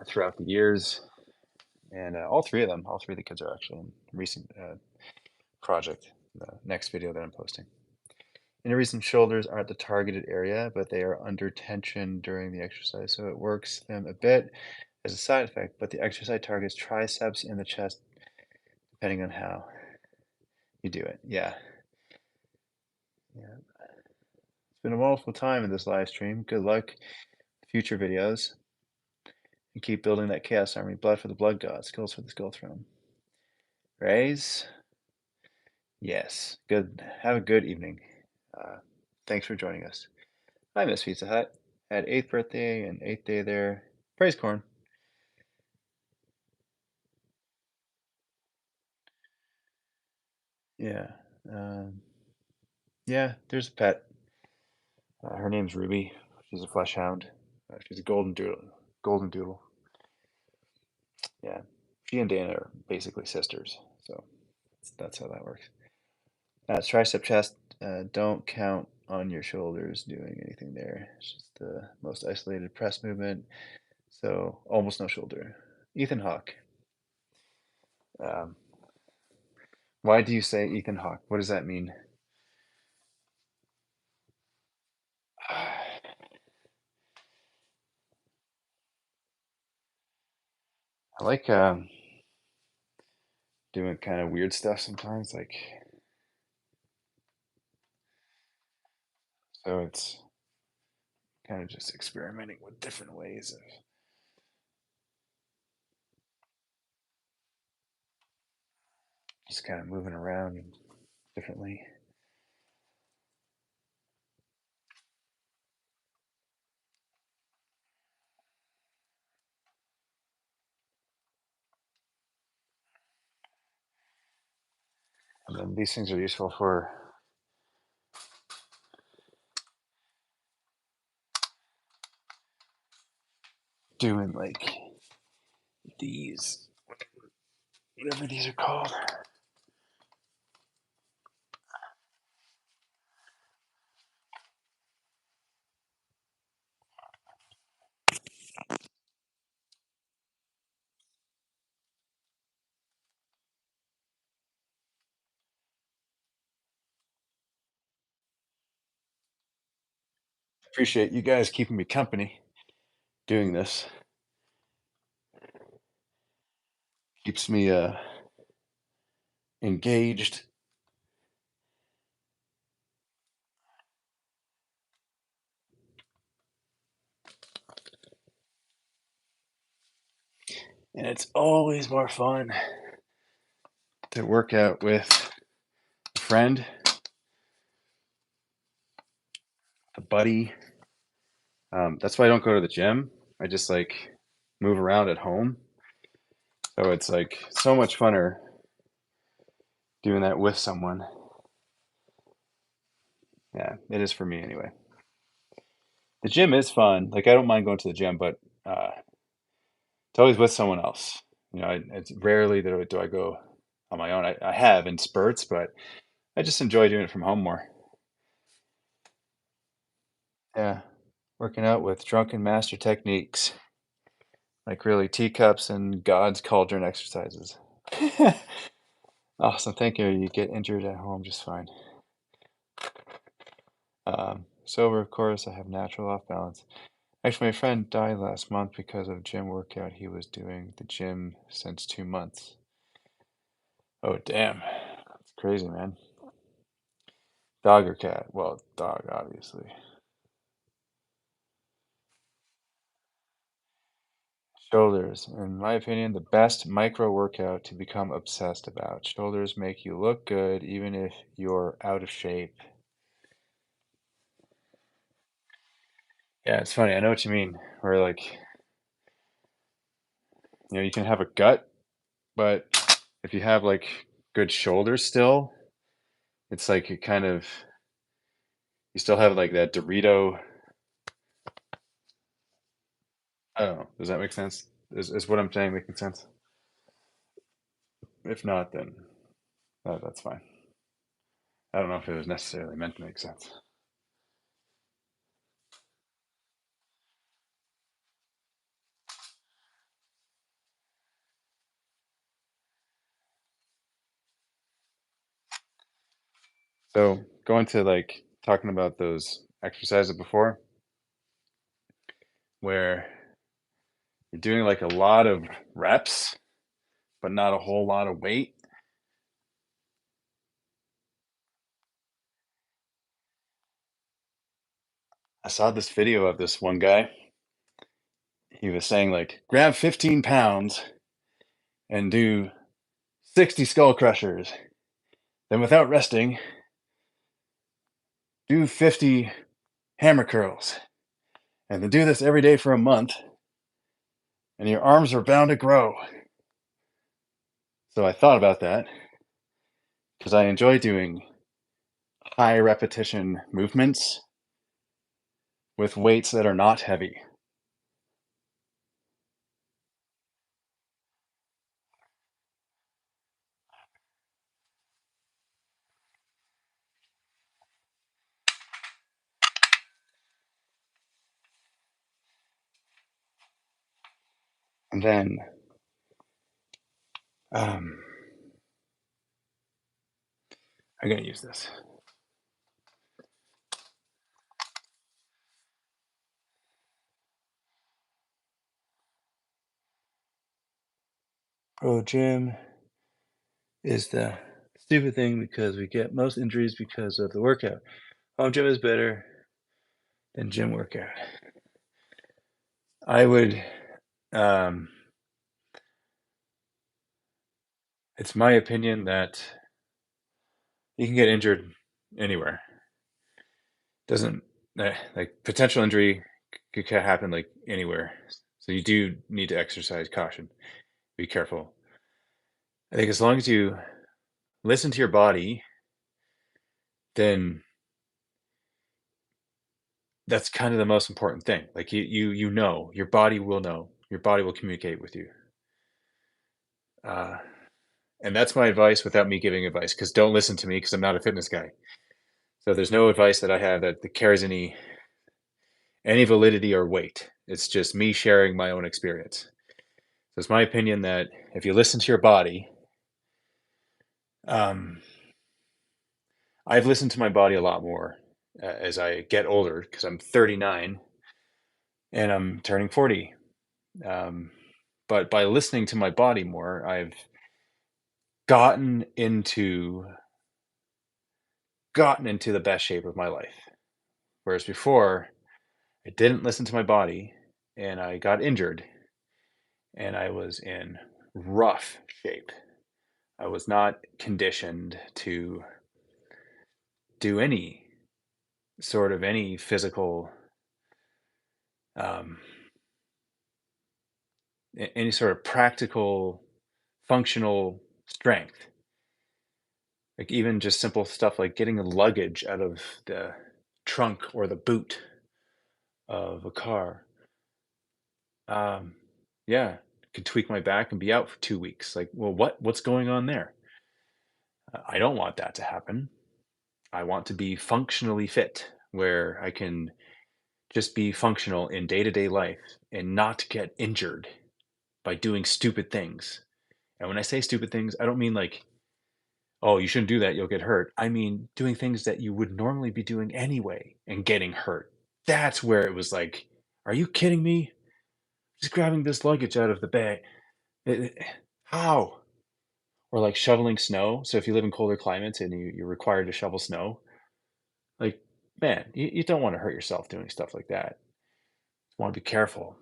throughout the years, and all three of the kids are actually in recent project, the next video that I'm posting. Inner recent shoulders aren't the targeted area, but they are under tension during the exercise, so it works them a bit as a side effect, but the exercise targets triceps and the chest, depending on how you do it. Yeah. Yeah. It's been a wonderful time in this live stream. Good luck, future videos. And keep building that chaos army. Blood for the blood god, skills for the skull throne. Raise? Yes. Good. Have a good evening. Thanks for joining us. I miss Pizza Hut. Had 8th birthday and 8th day there. Praise corn. Yeah. Um, yeah, there's a pet. Her name's Ruby. She's a flesh hound. She's a golden doodle. Golden doodle. Yeah. She and Dana are basically sisters. So that's how that works. Tricep chest. Don't count on your shoulders doing anything there. It's just the most isolated press movement. So almost no shoulder. Ethan Hawke. Um, why do you say Ethan Hawke? What does that mean? I like doing kind of weird stuff sometimes. Like, so it's kind of just experimenting with different ways of just kind of moving around differently. And then these things are useful for doing like these, whatever these are called. Appreciate you guys keeping me company doing this. Keeps me engaged. And it's always more fun to work out with a friend, a buddy. That's why I don't go to the gym. I just like move around at home. So it's like so much funner doing that with someone. Yeah, it is for me anyway. The gym is fun. Like I don't mind going to the gym, but it's always with someone else. It's rarely that do I go on my own. I have in spurts, but I just enjoy doing it from home more. Yeah, working out with drunken master techniques, like really teacups and God's cauldron exercises. Awesome. Thank you. You get injured at home just fine. Sober, of course, I have natural off balance. Actually, my friend died last month because of gym workout. He was doing the gym since 2 months. Oh, damn. That's crazy, man. Dog or cat? Well, dog, obviously. Shoulders. In my opinion, the best micro workout to become obsessed about. Shoulders make you look good even if you're out of shape. Yeah, it's funny. I know what you mean. Where like, you can have a gut, but if you have like good shoulders still, it's like you kind of you still have like that Dorito. I don't know. Does that make sense? Is what I'm saying making sense? If not, then that's fine. I don't know if it was necessarily meant to make sense. So going to like talking about those exercises before, where you're doing like a lot of reps, but not a whole lot of weight. I saw this video of this one guy. He was saying like grab 15 pounds and do 60 skull crushers. Then without resting, do 50 hammer curls. And then do this every day for a month, and your arms are bound to grow. So I thought about that because I enjoy doing high repetition movements with weights that are not heavy. And then um, I'm going to use this. Oh, gym is the stupid thing because we get most injuries because of the workout. Home gym is better than gym workout. I would, um, It's my opinion that you can get injured anywhere. Doesn't like potential injury could happen like anywhere. So you do need to exercise caution. Be careful. I think as long as you listen to your body, then that's kind of the most important thing. Like you know, your body will know. Your body will communicate with you. Uh, and that's my advice without me giving advice. Because don't listen to me because I'm not a fitness guy. So there's no advice that I have that carries any validity or weight. It's just me sharing my own experience. So it's my opinion that if you listen to your body, um, I've listened to my body a lot more as I get older because I'm 39 and I'm turning 40. Um, but by listening to my body more, I've gotten into gotten into the best shape of my life. Whereas before, I didn't listen to my body and I got injured and I was in rough shape. I was not conditioned to do any physical um, any sort of practical functional strength, like even just simple stuff like getting the luggage out of the trunk or the boot of a car. um, yeah, could tweak my back and be out for 2 weeks. Like, well, what's going on there? I don't want that to happen. I want to be functionally fit where I can just be functional in day-to-day life and not get injured by doing stupid things. And when I say stupid things, I don't mean like, oh, you shouldn't do that, you'll get hurt. I mean doing things that you would normally be doing anyway and getting hurt. That's where it was like, are you kidding me? Just grabbing this luggage out of the bag. How? Or like shoveling snow. So if you live in colder climates and you're required to shovel snow, like, man, you don't want to hurt yourself doing stuff like that. You want to be careful.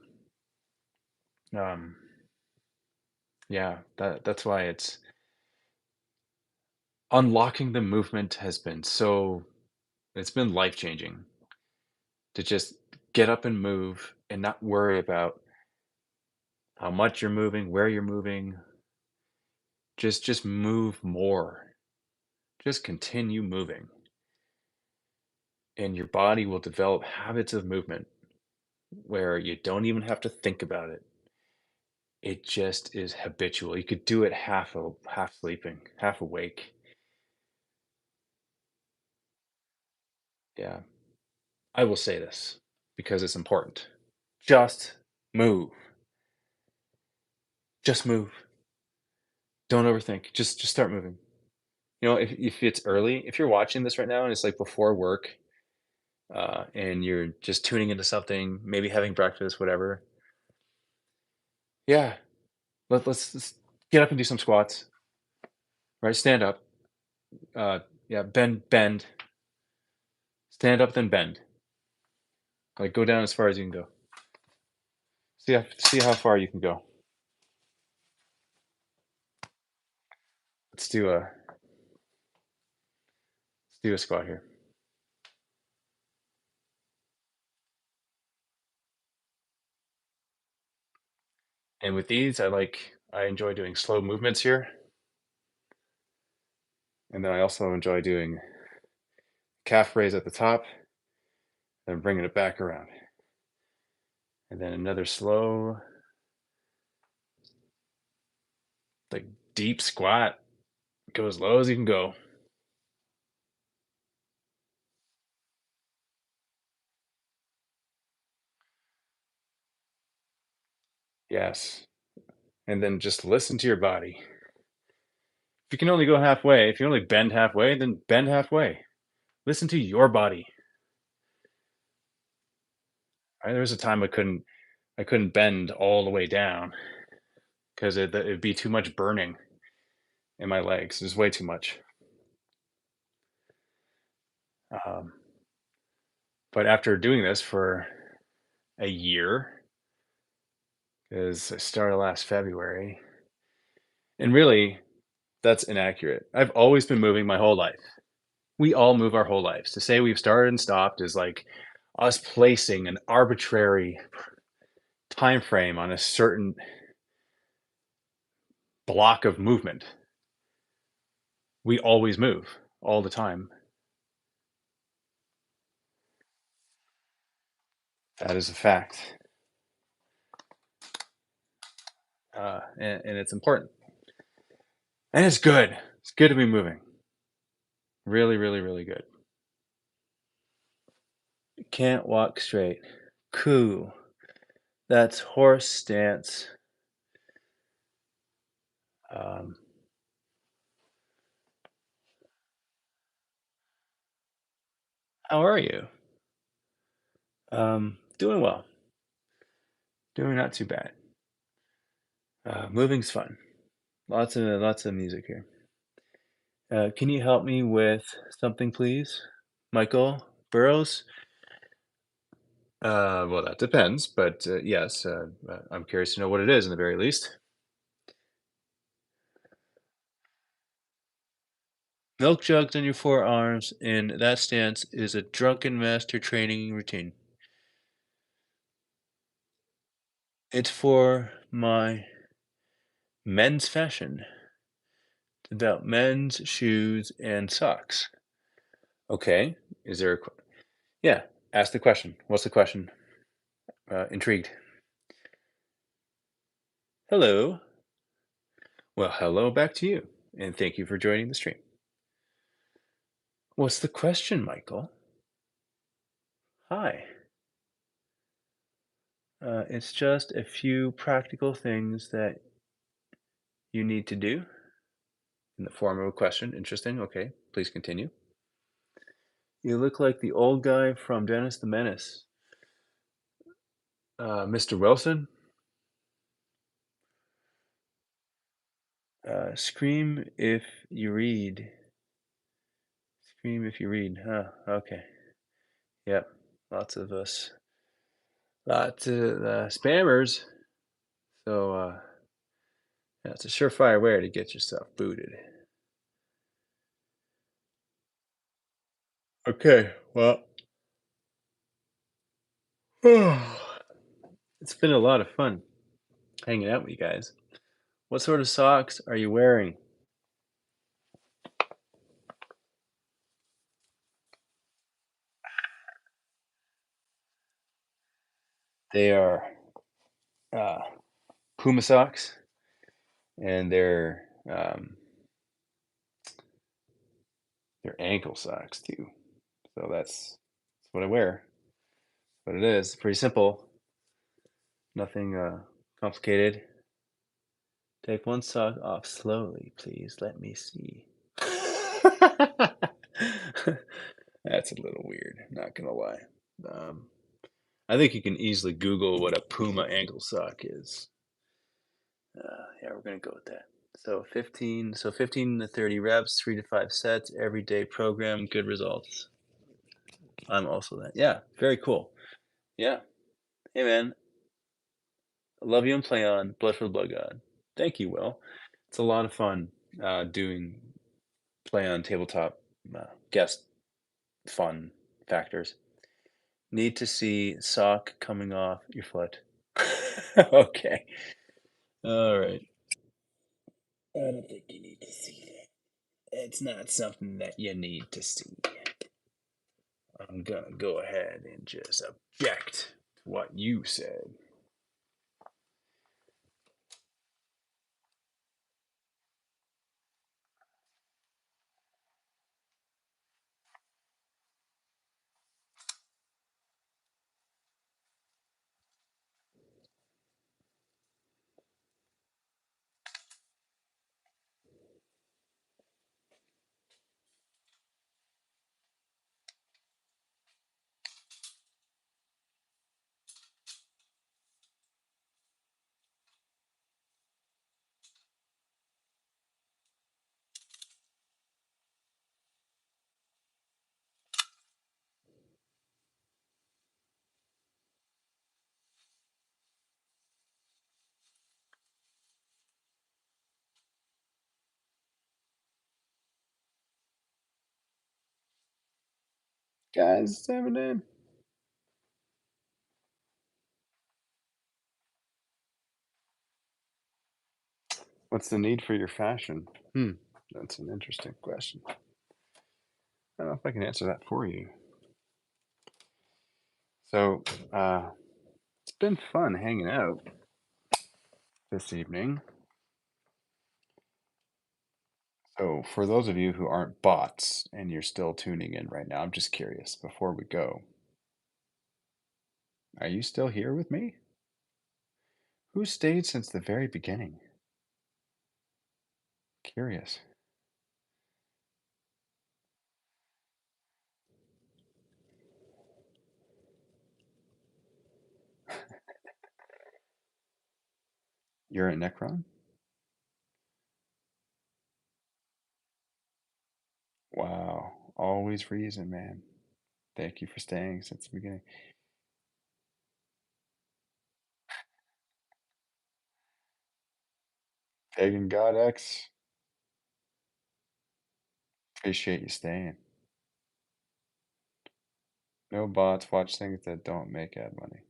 Um, yeah, that's why it's unlocking the movement has been so it's been life changing to just get up and move and not worry about how much you're moving, where you're moving. Just move more. Just continue moving. And your body will develop habits of movement where you don't even have to think about it. It just is habitual. You could do it half sleeping, half awake. Yeah. I will say this because it's important. Just move. Just move. Don't overthink. Just start moving. If it's early, if you're watching this right now and it's like before work, and you're just tuning into something, maybe having breakfast, whatever. Yeah, let's get up and do some squats. Right, stand up. Yeah, bend. Stand up, then bend. Like go down as far as you can go. See how far you can go. Let's do a let's do a squat here. And with these, I enjoy doing slow movements here, and then I also enjoy doing calf raise at the top, then bringing it back around, and then another slow, like deep squat. Go as low as you can go. Yes, and then just listen to your body. If you can only go halfway, if you only bend halfway, then bend halfway. Listen to your body. There was a time I couldn't bend all the way down because it'd be too much burning in my legs. It was way too much. Um, but after doing this for a year, because I started last February, and really That's inaccurate. I've always been moving my whole life. We all move our whole lives. To say we've started and stopped is like us placing an arbitrary time frame on a certain block of movement. We always move all the time. That is a fact. And it's important. And it's good. It's good to be moving. Really, really, really good. Can't walk straight. Cool. That's horse stance. Um, how are you? Doing well. Doing not too bad. Moving's fun. Lots of music here. Can you help me with something, please, Michael Burrows? Well, that depends, but yes, I'm curious to know what it is in the very least. Milk jugs on your forearms, and that stance is a drunken master training routine. It's for my men's fashion. It's about men's shoes and socks. Okay, is there yeah, ask the question. What's the question? Intrigued. Hello. Well, hello back to you, and thank you for joining the stream. What's the question, Michael? Hi. It's just a few practical things that you need to do in the form of a question. Interesting. Okay, please continue. You look like the old guy from Dennis the Menace. Mr. Wilson? Scream if you read. Scream if you read. Huh, okay. Yep, lots of us. Lots of spammers. So, yeah, it's a surefire way to get yourself booted. Okay, well, it's been a lot of fun hanging out with you guys. What sort of socks are you wearing? They are uh, Puma socks, and they're ankle socks too. So that's what I wear. But it is pretty simple. Nothing complicated. Take one sock off slowly, please. Let me see. That's a little weird, not gonna lie. Um, I think you can easily Google what a Puma ankle sock is. Yeah, we're gonna go with that. So 15 to 30 reps, 3 to 5 sets, everyday program, good results. I'm also that. Yeah, very cool. Yeah. Hey man, I love you and play on Blood for the Blood God. Thank you, Will. It's a lot of fun doing play on tabletop guest fun factors. Need to see sock coming off your foot. Okay. All right. I don't think you need to see that. It's not something that you need to see. I'm gonna go ahead and just object to what you said. Guys, say my name. What's the need for your fashion? That's an interesting question. I don't know if I can answer that for you. So, it's been fun hanging out this evening. So, for those of you who aren't bots and you're still tuning in right now, I'm just curious before we go, are you still here with me? Who stayed since the very beginning? Curious. You're a Necron? Wow. Always reason, man. Thank you for staying since the beginning. Pagan God X, appreciate you staying. No bots, watch things that don't make ad money.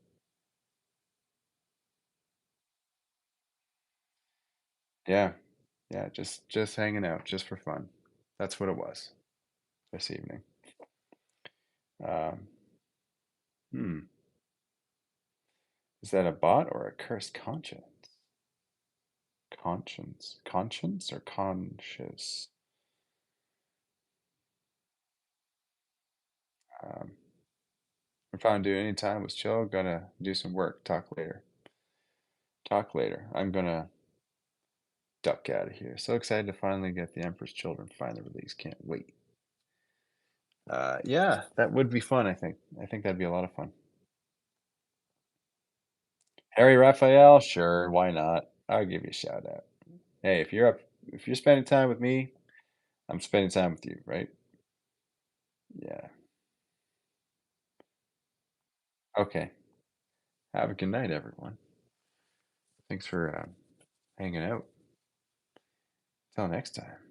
Yeah, yeah, just hanging out, just for fun. That's what it was this evening. Um, hmm, is that a bot or a cursed conscience? Conscience or conscious? Um, if I'm doing any time was chill, gonna do some work. Talk later. Talk later. I'm gonna duck out of here. So excited to finally get the Emperor's Children finally released. Can't wait. Yeah, that would be fun. I think that'd be a lot of fun. Harry Raphael, sure, why not? I'll give you a shout out. Hey, if you're spending time with me, I'm spending time with you, right? Yeah. Okay. Have a good night, everyone. Thanks for hanging out. Till next time.